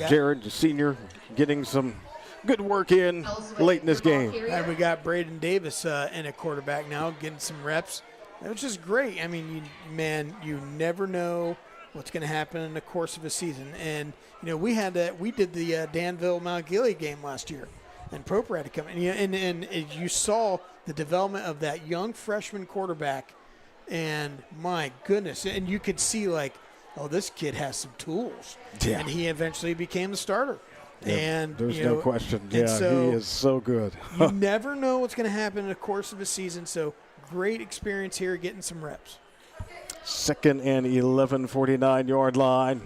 Speaker 2: Jared, the senior, getting some good work in late in this game.
Speaker 8: And we got Braden Davis in a quarterback now, getting some reps, which is great. I mean, you never know what's going to happen in the course of a season. And, we did the Danville Mount Gilead game last year, and Proper had to come in. And you saw the development of that young freshman quarterback, and my goodness, and you could see this kid has some tools.
Speaker 2: Yeah.
Speaker 8: And he eventually became the starter.
Speaker 2: Yeah,
Speaker 8: and
Speaker 2: there's no question. Yeah,
Speaker 8: so
Speaker 2: he is so good.
Speaker 8: You never know what's going to happen in the course of a season, so great experience here getting some reps.
Speaker 2: 2nd and 11, 49-yard line.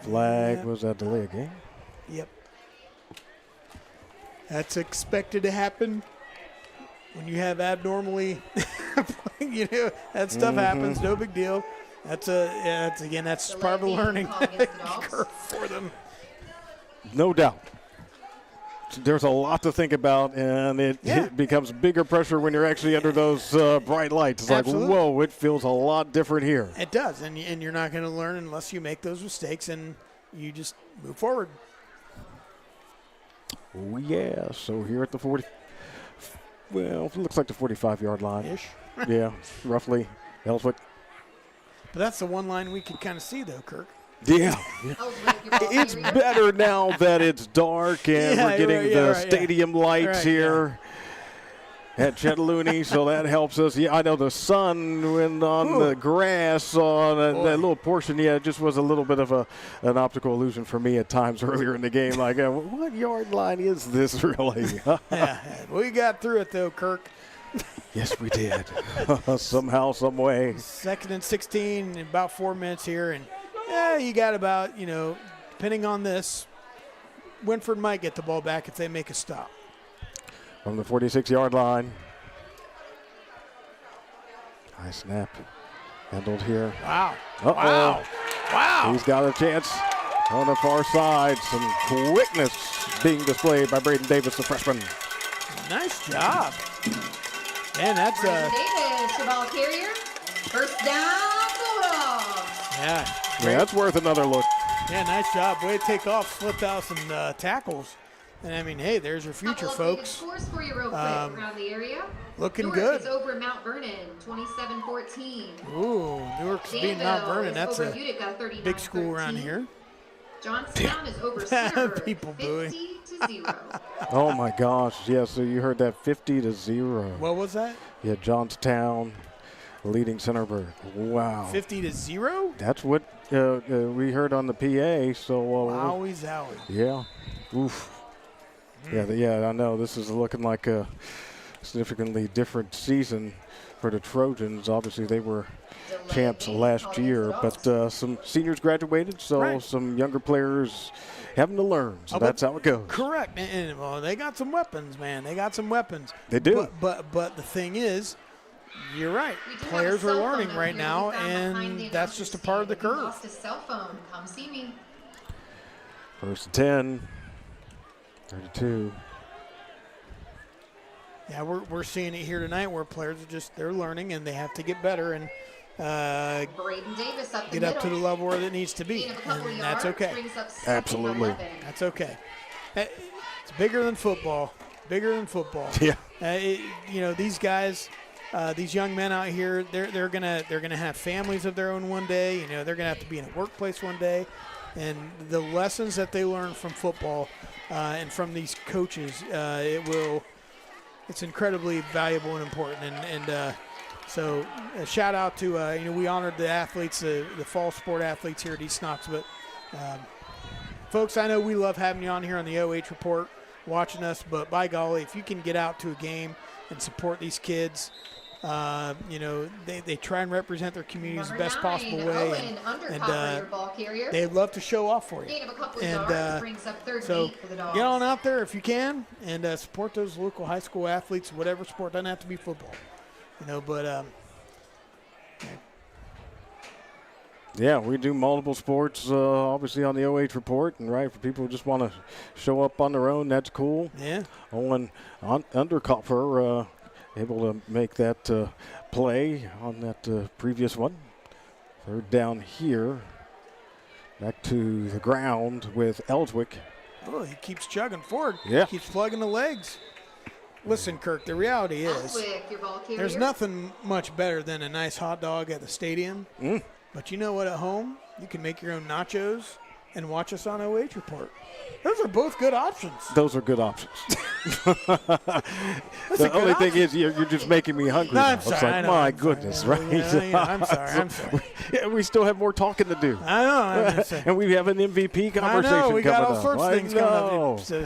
Speaker 2: Flag, was that delay a game?
Speaker 8: Yep. That's expected to happen when you have abnormally, that stuff happens, no big deal. That's part of a learning curve for them.
Speaker 2: No doubt. There's a lot to think about, and it becomes bigger pressure when you're actually under those bright lights. It's
Speaker 8: Absolutely.
Speaker 2: like, whoa, it feels a lot different here.
Speaker 8: It does, and you're not going to learn unless you make those mistakes and you just move forward.
Speaker 2: Oh, yeah. So here at the 40, well, it looks like the 45-yard line.
Speaker 8: Ish.
Speaker 2: Yeah, roughly. Ellswick.
Speaker 8: But that's the one line we can kind of see, though, Kirk.
Speaker 2: Yeah. It's better now that it's dark and we're getting the stadium lights here at Chetaloonie, so that helps us. Yeah, I know the sun went on the grass on that little portion. Yeah, it just was a little bit of an optical illusion for me at times earlier in the game. Like, what yard line is this really?
Speaker 8: We got through it, though, Kirk.
Speaker 2: Yes, we did. Somehow, some way.
Speaker 8: 2nd and 16 in about 4 minutes here, and you got about, depending on this, Wynford might get the ball back if they make a stop.
Speaker 2: From the 46-yard line. High snap. Handled here.
Speaker 8: Wow.
Speaker 2: Uh-oh.
Speaker 8: Wow.
Speaker 2: He's got a chance on the far side. Some quickness being displayed by Braden Davis, the freshman.
Speaker 8: Nice job. Man, that's
Speaker 9: Davis, the ball carrier. First down, Bulldogs.
Speaker 8: Yeah,
Speaker 2: that's worth another look.
Speaker 8: Yeah, nice job. Way to take off, slipped out some tackles. And I mean, hey, there's your future, folks.
Speaker 9: Scores for you real quick around the area.
Speaker 8: Looking
Speaker 9: Newark
Speaker 8: good.
Speaker 9: is over at Mount Vernon, 27-14.
Speaker 8: Ooh, Newark's beating Mount Vernon. That's a big school around here.
Speaker 9: Johnstown is over Centerburg,
Speaker 8: People booing.
Speaker 9: 50-0.
Speaker 2: Oh my gosh! Yeah, so you heard that 50-0.
Speaker 8: What was that?
Speaker 2: Yeah, Johnstown leading Centerburg. Wow.
Speaker 8: 50-0.
Speaker 2: That's what we heard on the PA. So.
Speaker 8: Wowie zowie.
Speaker 2: Yeah. Oof. Yeah, I know. This is looking like a significantly different season for the Trojans. Obviously, they were champs last year, but some seniors graduated, so some younger players having to learn. So that's how it goes.
Speaker 8: Correct. And well, they got some weapons, man. They got some weapons.
Speaker 2: They do.
Speaker 8: But the thing is, you're right. Players are learning right now, and that's just a part of the curve.
Speaker 9: Lost a cell phone. Come see me.
Speaker 2: 1st and 10. 32.
Speaker 8: Yeah, we're seeing it here tonight where players are they're learning and they have to get better and
Speaker 9: Braden Davis up the
Speaker 8: get up to the level where it needs to be. And that's okay.
Speaker 2: Absolutely.
Speaker 8: That's okay. It's bigger than football. Bigger than football.
Speaker 2: Yeah.
Speaker 8: These guys, these young men out here, they're gonna have families of their own one day. They're gonna have to be in a workplace one day. And the lessons that they learn from football and from these coaches, it's incredibly valuable and important. And so a shout out to, we honored the athletes, the fall sport athletes here at East Knox. But folks, I know we love having you on here on the OH Report, watching us. But by golly, if you can get out to a game and support these kids, they try and represent their communities the best possible way, and they love to show off for you. And so get on out there if you can and support those local high school athletes, whatever sport. Doesn't have to be football, but
Speaker 2: yeah, we do multiple sports, obviously on the OH Report, and for people who just want to show up on their own, that's cool.
Speaker 8: Yeah.
Speaker 2: Owen Undercopper able to make that play on that previous one. 3rd down here. Back to the ground with Ellswick.
Speaker 8: Oh, he keeps chugging forward.
Speaker 2: Yeah.
Speaker 8: Keeps plugging the legs. Listen, Kirk, the reality is there's nothing much better than a nice hot dog at the stadium. But you know what? At home, you can make your own nachos, and watch us on OH Report. Those are both good options.
Speaker 2: Those are good options. The only thing is you're just making me hungry.
Speaker 8: No,
Speaker 2: now.
Speaker 8: I'm sorry.
Speaker 2: It's like, my goodness, right?
Speaker 8: I'm sorry.
Speaker 2: We still have more talking to do.
Speaker 8: I know.
Speaker 2: And we have an MVP conversation coming up.
Speaker 8: I know. We got all sorts of things coming up. So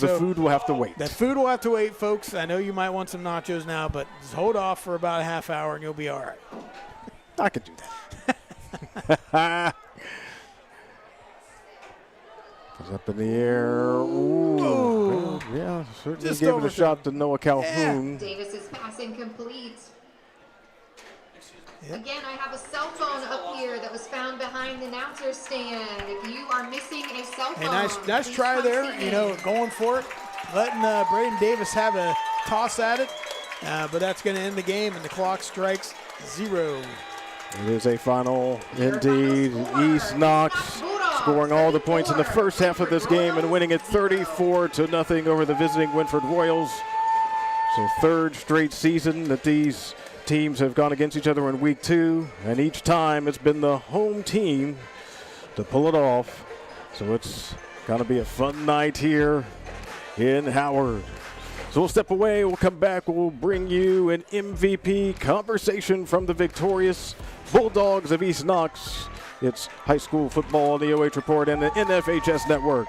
Speaker 2: the food will have to wait.
Speaker 8: The food will have to wait, folks. I know you might want some nachos now, but just hold off for about a half hour and you'll be all right.
Speaker 2: I could do that. Goes up in the air. Ooh. Yeah, certainly
Speaker 8: Just
Speaker 2: gave it a shot to Noah Calhoun.
Speaker 9: Davis's pass incomplete. Again, I have a cell phone up here that was found behind the announcer stand. If you are missing a cell phone,
Speaker 8: nice try there. Going for it, letting Braden Davis have a toss at it, but that's going to end the game, and the clock strikes 0.
Speaker 2: It is a final indeed. East Knox scoring all the points in the first half of this game and winning it 34-0 over the visiting Wynford Royals. So third straight season that these teams have gone against each other in week 2, and each time it's been the home team to pull it off. So it's going to be a fun night here in Howard. So we'll step away, we'll come back, we'll bring you an MVP conversation from the victorious Bulldogs of East Knox. It's high school football on the OH Report and the NFHS Network.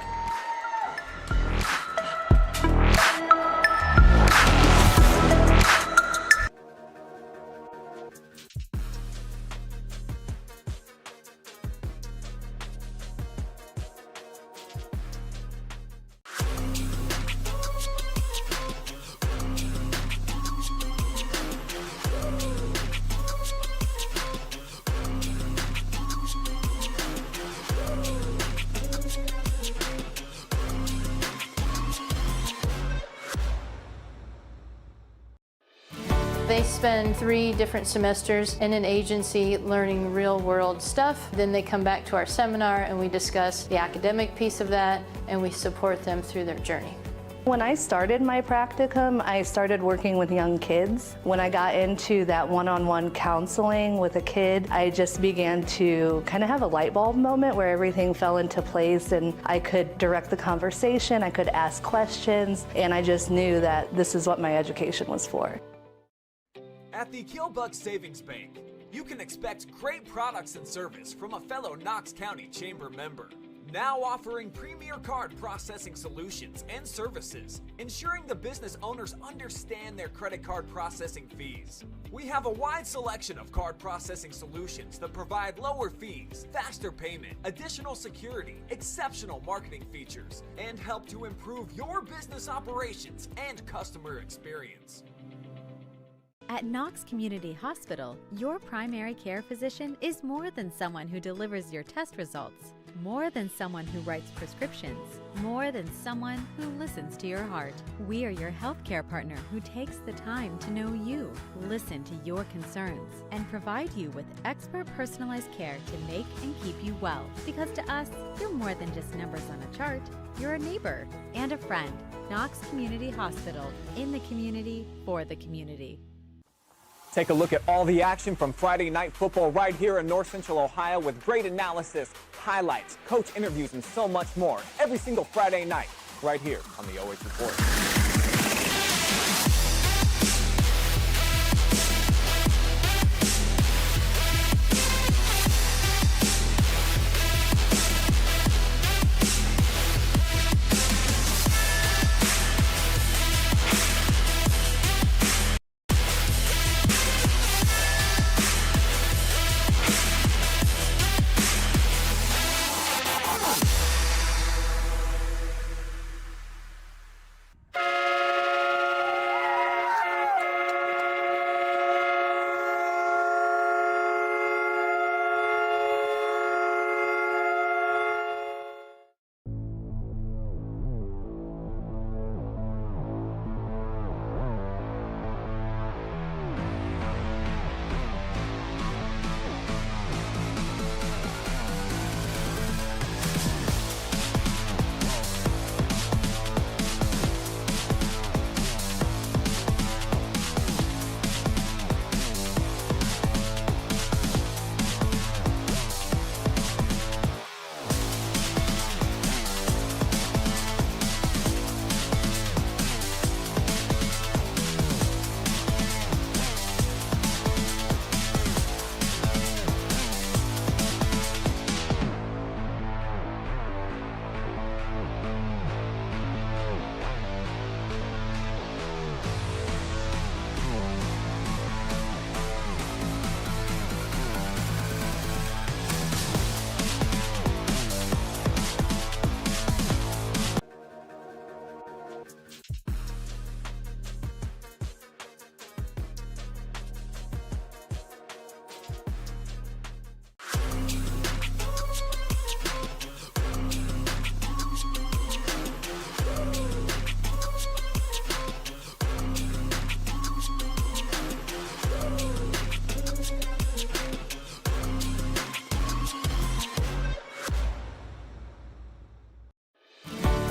Speaker 3: They spend 3 different semesters in an agency learning real-world stuff. Then they come back to our seminar and we discuss the academic piece of that and we support them through their journey.
Speaker 4: When I started my practicum, I started working with young kids. When I got into that one-on-one counseling with a kid, I just began to kind of have a light bulb moment where everything fell into place and I could direct the conversation, I could ask questions, and I just knew that this is what my education was for.
Speaker 5: At the Killbuck Savings Bank, you can expect great products and service from a fellow Knox County Chamber member. Now offering premier card processing solutions and services, ensuring the business owners understand their credit card processing fees. We have a wide selection of card processing solutions that provide lower fees, faster payment, additional security, exceptional marketing features, and help to improve your business operations and customer experience.
Speaker 6: At Knox Community Hospital, your primary care physician is more than someone who delivers your test results, more than someone who writes prescriptions, more than someone who listens to your heart. We are your healthcare partner who takes the time to know you, listen to your concerns, and provide you with expert personalized care to make and keep you well. Because to us, you're more than just numbers on a chart. You're a neighbor and a friend. Knox Community Hospital, in the community, for the community.
Speaker 7: Take a look at all the action from Friday night football right here in North Central Ohio with great analysis, highlights, coach interviews, and so much more every single Friday night right here on the OH Report.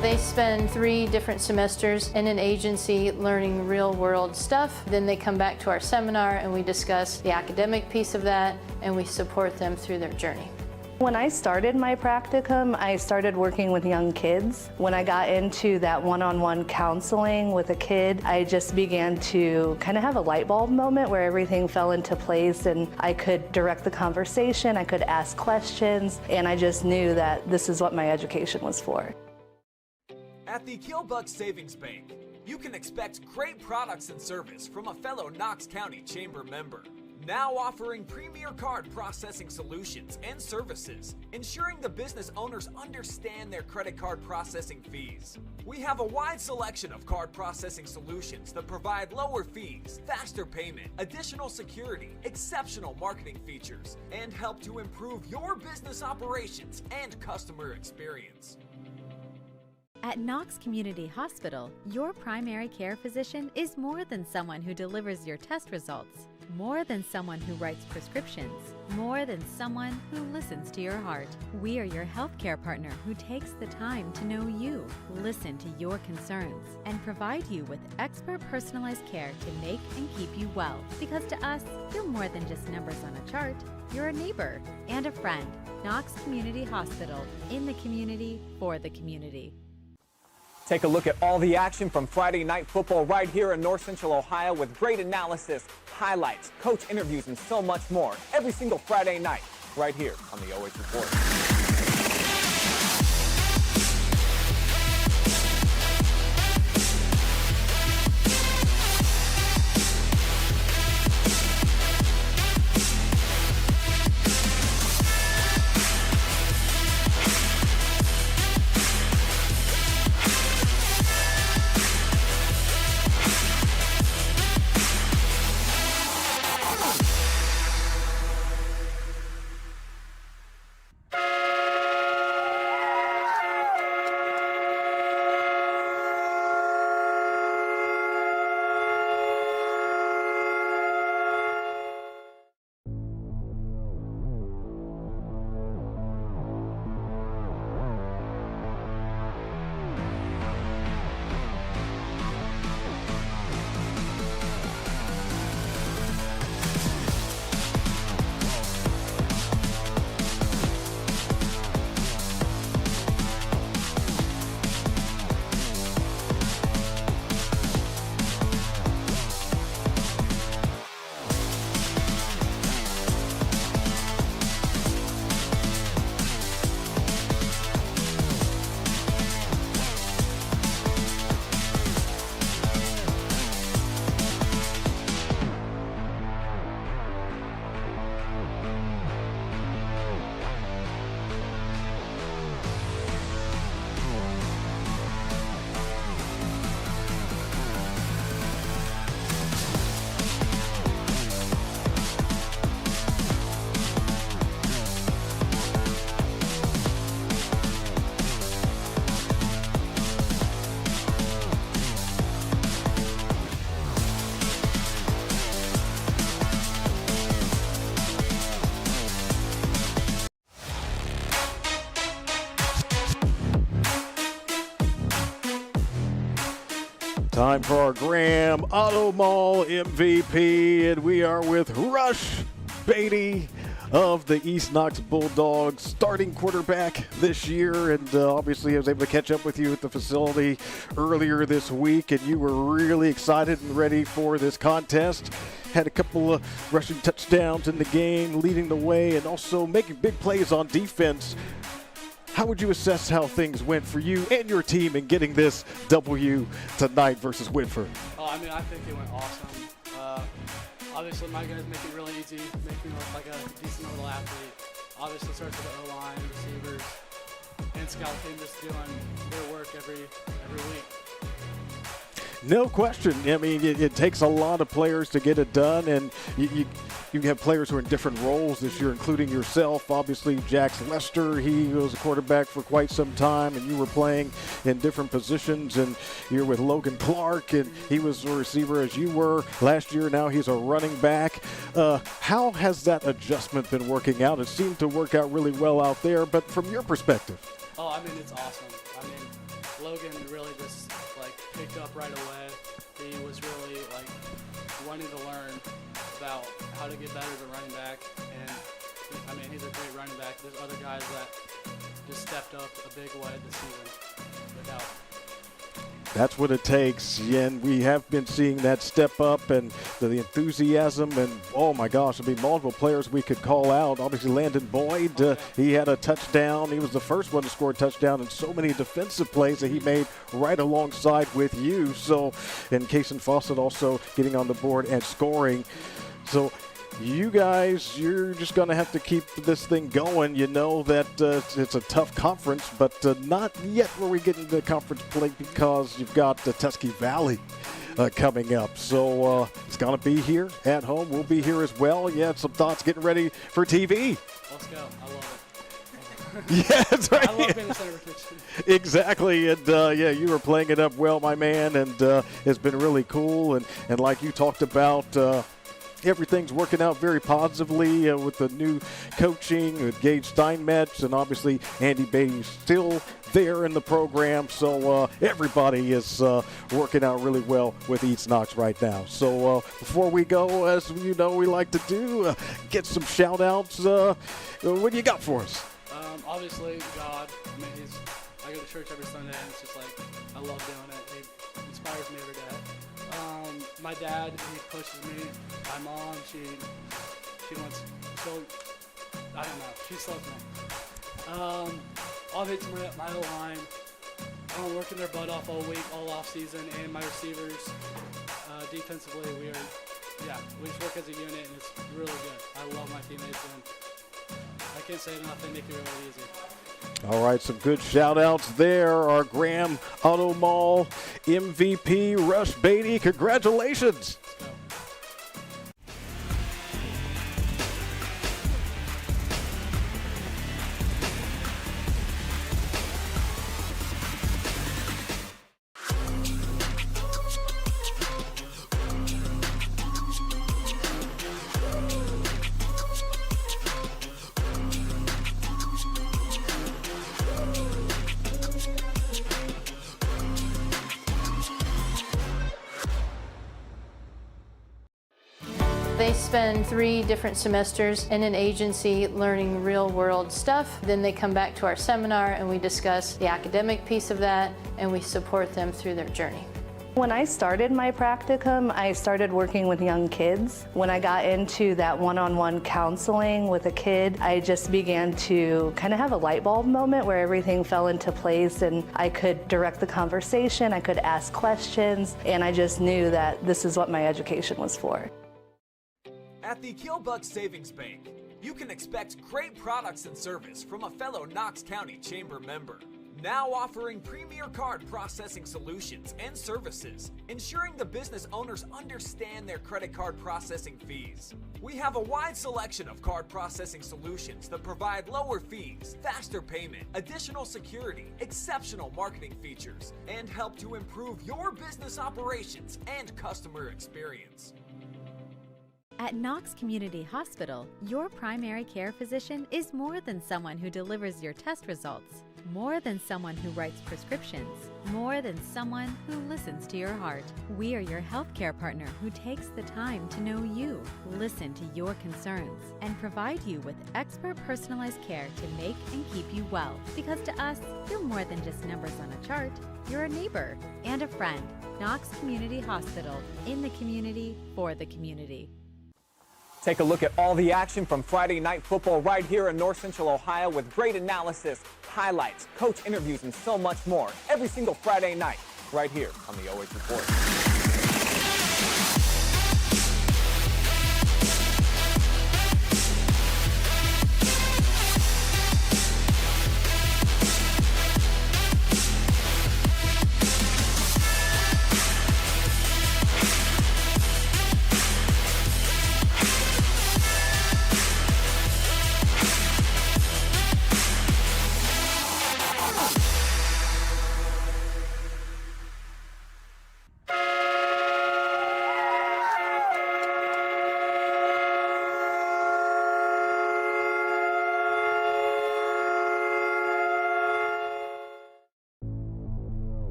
Speaker 3: They spend 3 different semesters in an agency learning real world stuff. Then they come back to our seminar and we discuss the academic piece of that and we support them through their journey.
Speaker 4: When I started my practicum, I started working with young kids. When I got into that one-on-one counseling with a kid, I just began to kind of have a light bulb moment where everything fell into place and I could direct the conversation, I could ask questions, and I just knew that this is what my education was for.
Speaker 5: At the Keelbuck Savings Bank, you can expect great products and service from a fellow Knox County Chamber member. Now offering premier card processing solutions and services, ensuring the business owners understand their credit card processing fees. We have a wide selection of card processing solutions that provide lower fees, faster payment, additional security, exceptional marketing features, and help to improve your business operations and customer experience.
Speaker 6: At Knox Community Hospital, your primary care physician is more than someone who delivers your test results, more than someone who writes prescriptions, more than someone who listens to your heart. We are your healthcare partner who takes the time to know you, listen to your concerns, and provide you with expert personalized care to make and keep you well. Because to us, you're more than just numbers on a chart. You're a neighbor and a friend. Knox Community Hospital, in the community, for the community.
Speaker 7: Take a look at all the action from Friday night football right here in North Central Ohio with great analysis, highlights, coach interviews, and so much more every single Friday night right here on the OH Report.
Speaker 2: Time for our Graham Auto Mall MVP, and we are with Rush Beatty of the East Knox Bulldogs, starting quarterback this year, and obviously I was able to catch up with you at the facility earlier this week, and you were really excited and ready for this contest. Had a couple of rushing touchdowns in the game, leading the way, and also making big plays on defense. How would you assess how things went for you and your team in getting this W tonight versus Wynford?
Speaker 16: I think it went awesome. Obviously, my guys make it really easy, make me look like a decent little athlete. Obviously, starts with the O-line, receivers, and scout team just doing their work every week.
Speaker 2: No question. I mean, it takes a lot of players to get it done, and you have players who are in different roles this year, including yourself. Obviously, Jax Lester, he was a quarterback for quite some time, and you were playing in different positions, and you're with Logan Clark, and he was a receiver as you were last year. Now he's a running back. How has that adjustment been working out? It seemed to work out really well out there, but from your perspective.
Speaker 16: It's awesome. Logan really just like picked up right away. He was really like wanting to learn about how to get better as a running back, and I mean he's a great running back. There's other guys that just stepped up a big way this season, without.
Speaker 2: That's what it takes, and we have been seeing that step up and the enthusiasm, and oh my gosh, there'll be multiple players we could call out. Obviously Landon Boyd, he had a touchdown. He was the first one to score a touchdown, and so many defensive plays that he made right alongside with you. So, and Kason Fawcett also getting on the board and scoring. So you guys, you're just going to have to keep this thing going. You know that it's a tough conference, but not yet where we get into the conference play, because you've got the Tusky Valley coming up. So it's going to be here at home. We'll be here as well. You had some thoughts getting ready for TV.
Speaker 16: Let's go. I love it.
Speaker 2: Yeah, that's right.
Speaker 16: I love being the center of attention.
Speaker 2: Exactly, and yeah, you were playing it up well, my man, and it's been really cool. And like you talked about, everything's working out very positively with the new coaching with Gage Steinmetz, and obviously Andy Beatty's still there in the program. So everybody is working out really well with East Knox right now. So before we go, as you know, we like to do, get some shout outs. What do you got for us?
Speaker 16: Obviously, God. I mean, I go to church every Sunday, and it's just like, I love doing it. He inspires me every day. My dad, he pushes me. My mom, she wants, I don't know, she loves me. Obviously, my O-line, I'm working their butt off all week, all off season, and my receivers, defensively, we just work as a unit, and it's really good. I love my teammates, and I can't say enough, they make it really easy.
Speaker 2: All right, some good shout-outs there. Our Graham Auto Mall MVP, Rush Beatty. Congratulations.
Speaker 3: They spend 3 different semesters in an agency learning real-world stuff. Then they come back to our seminar and we discuss the academic piece of that, and we support them through their journey.
Speaker 4: When I started my practicum, I started working with young kids. When I got into that one-on-one counseling with a kid, I just began to kind of have a light bulb moment where everything fell into place, and I could direct the conversation, I could ask questions, and I just knew that this is what my education was for.
Speaker 5: At the Keelbuck Savings Bank, you can expect great products and service from a fellow Knox County Chamber member. Now offering premier card processing solutions and services, ensuring the business owners understand their credit card processing fees. We have a wide selection of card processing solutions that provide lower fees, faster payment, additional security, exceptional marketing features, and help to improve your business operations and customer experience.
Speaker 6: At Knox Community Hospital, your primary care physician is more than someone who delivers your test results, more than someone who writes prescriptions, more than someone who listens to your heart. We are your healthcare partner who takes the time to know you, listen to your concerns, and provide you with expert personalized care to make and keep you well. Because to us, you're more than just numbers on a chart. You're a neighbor and a friend. Knox Community Hospital, in the community, for the community.
Speaker 7: Take a look at all the action from Friday night football right here in North Central Ohio with great analysis, highlights, coach interviews, and so much more every single Friday night right here on the OH Report.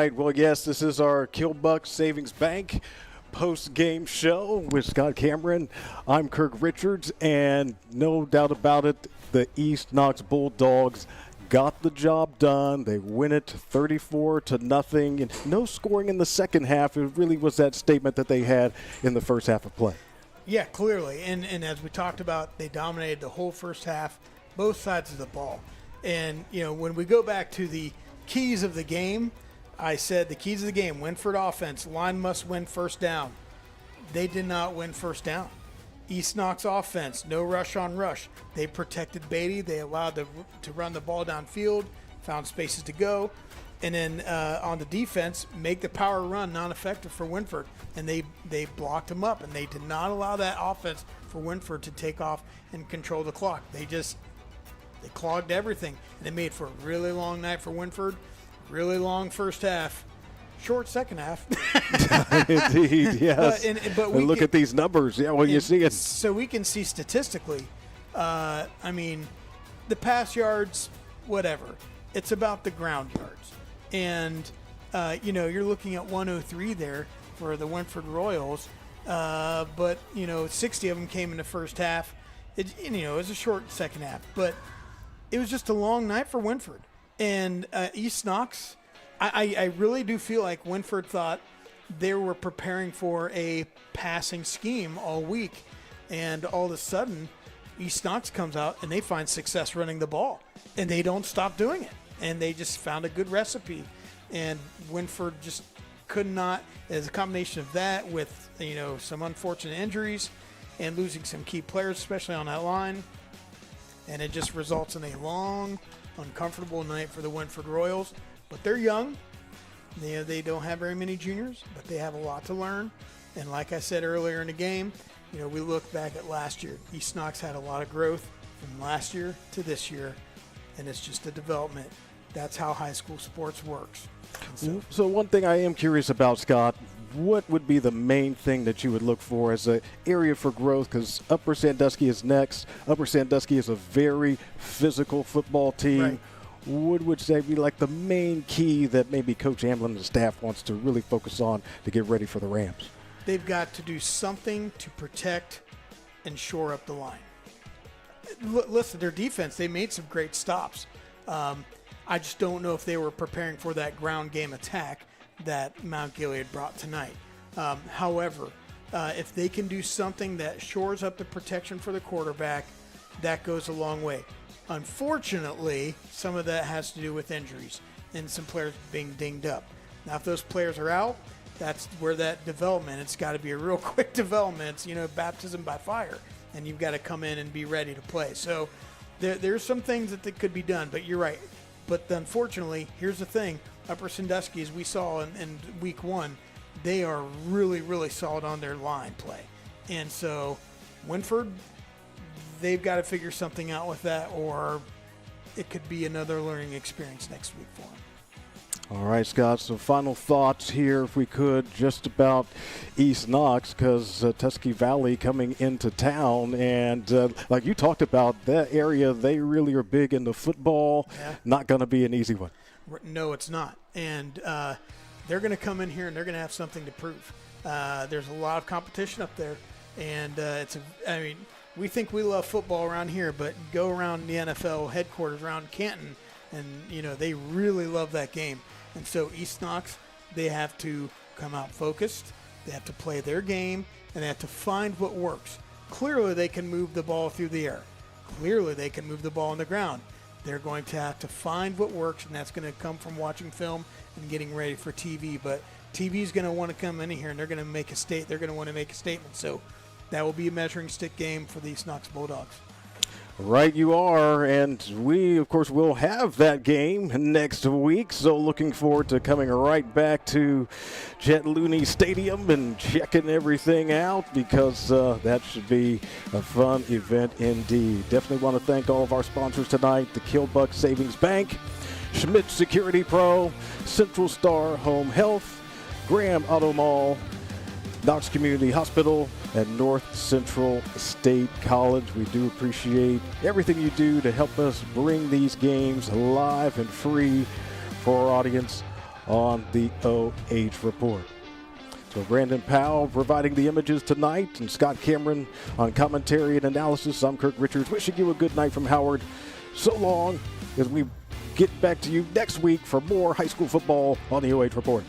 Speaker 2: right. Well, yes, this is our Killbuck Savings Bank post-game show with Scott Cameron. I'm Kirk Richards, and no doubt about it, the East Knox Bulldogs got the job done. They win it 34-0, and no scoring in the second half. It really was that statement that they had in the first half of play.
Speaker 8: Yeah, clearly. And as we talked about, they dominated the whole first half, both sides of the ball. And, you know, when we go back to the keys of the game, I said the keys of the game, Wynford offense, line must win first down. They did not win first down. East Knox offense, no rush on rush. They protected Beatty. They allowed to run the ball downfield, found spaces to go. And then on the defense, make the power run non-effective for Wynford. And they blocked him up, and they did not allow that offense for Wynford to take off and control the clock. They clogged everything, and it made for a really long night for Wynford. Really long first half, short second half.
Speaker 2: Indeed, yes.
Speaker 8: But
Speaker 2: we look at these numbers. Yeah, well, you see it.
Speaker 8: So we can see statistically, I mean, the pass yards, whatever. It's about the ground yards. And, you know, you're looking at 103 there for the Wynford Royals. But, you know, 60 of them came in the first half. It was a short second half. But it was just a long night for Wynford. And East Knox, I really do feel like Wynford thought they were preparing for a passing scheme all week. And all of a sudden, East Knox comes out and they find success running the ball. And they don't stop doing it. And they just found a good recipe. And Wynford just could not, as a combination of that with, you know, some unfortunate injuries and losing some key players, especially on that line. And it just results in a long, uncomfortable night for the Wynford Royals. But they're young. They don't have very many juniors, but they have a lot to learn. And like I said earlier in the game, you know, we look back at last year. East Knox had a lot of growth from last year to this year, and it's just a development. That's how high school sports works.
Speaker 2: So one thing I am curious about, Scott, what would be the main thing that you would look for as an area for growth? Because Upper Sandusky is next. Upper Sandusky is a very physical football team.
Speaker 8: Right.
Speaker 2: What would say be like the main key that maybe Coach Amlin and the staff wants to really focus on to get ready for the Rams?
Speaker 8: They've got to do something to protect and shore up the line. Listen, their defense, they made some great stops. I just don't know if they were preparing for that ground game attack that Mount Gilead brought tonight. However, if they can do something that shores up the protection for the quarterback, that goes a long way. Unfortunately, some of that has to do with injuries and some players being dinged up. Now, if those players are out, that's where that development, it's got to be a real quick development. It's, you know, baptism by fire, and you've got to come in and be ready to play. So there's some things that could be done, but you're right. But unfortunately, here's the thing. Upper Sandusky, as we saw in week one, they are really, really solid on their line play. And so Wynford, they've got to figure something out with that, or it could be another learning experience next week for them.
Speaker 2: All right, Scott, so final thoughts here, if we could, just about East Knox, because Tusky Valley coming into town. And like you talked about, that area, they really are big into football.
Speaker 8: Yeah.
Speaker 2: Not going to be an easy one.
Speaker 8: No, it's not. And they're going to come in here and they're going to have something to prove. There's a lot of competition up there. And we think we love football around here, but go around the NFL headquarters around Canton, and, you know, they really love that game. And so East Knox, they have to come out focused. They have to play their game, and they have to find what works. Clearly, they can move the ball through the air. Clearly, they can move the ball on the ground. They're going to have to find what works, and that's going to come from watching film and getting ready for TV. But TV is going to want to come in here, and they're going to make a They're going to want to make a statement. So that will be a measuring stick game for the East Knox Bulldogs.
Speaker 2: Right, you are, and we, of course, will have that game next week, so looking forward to coming right back to Jet Looney Stadium and checking everything out, because that should be a fun event indeed. Definitely want to thank all of our sponsors tonight, the Killbuck Savings Bank, Schmidt Security Pro, Central Star Home Health, Graham Auto Mall, Knox Community Hospital, and North Central State College. We do appreciate everything you do to help us bring these games live and free for our audience on the OH Report. So Brandon Powell providing the images tonight, and Scott Cameron on commentary and analysis. I'm Kirk Richards, wishing you a good night from Howard. So long as we get back to you next week for more high school football on the OH Report.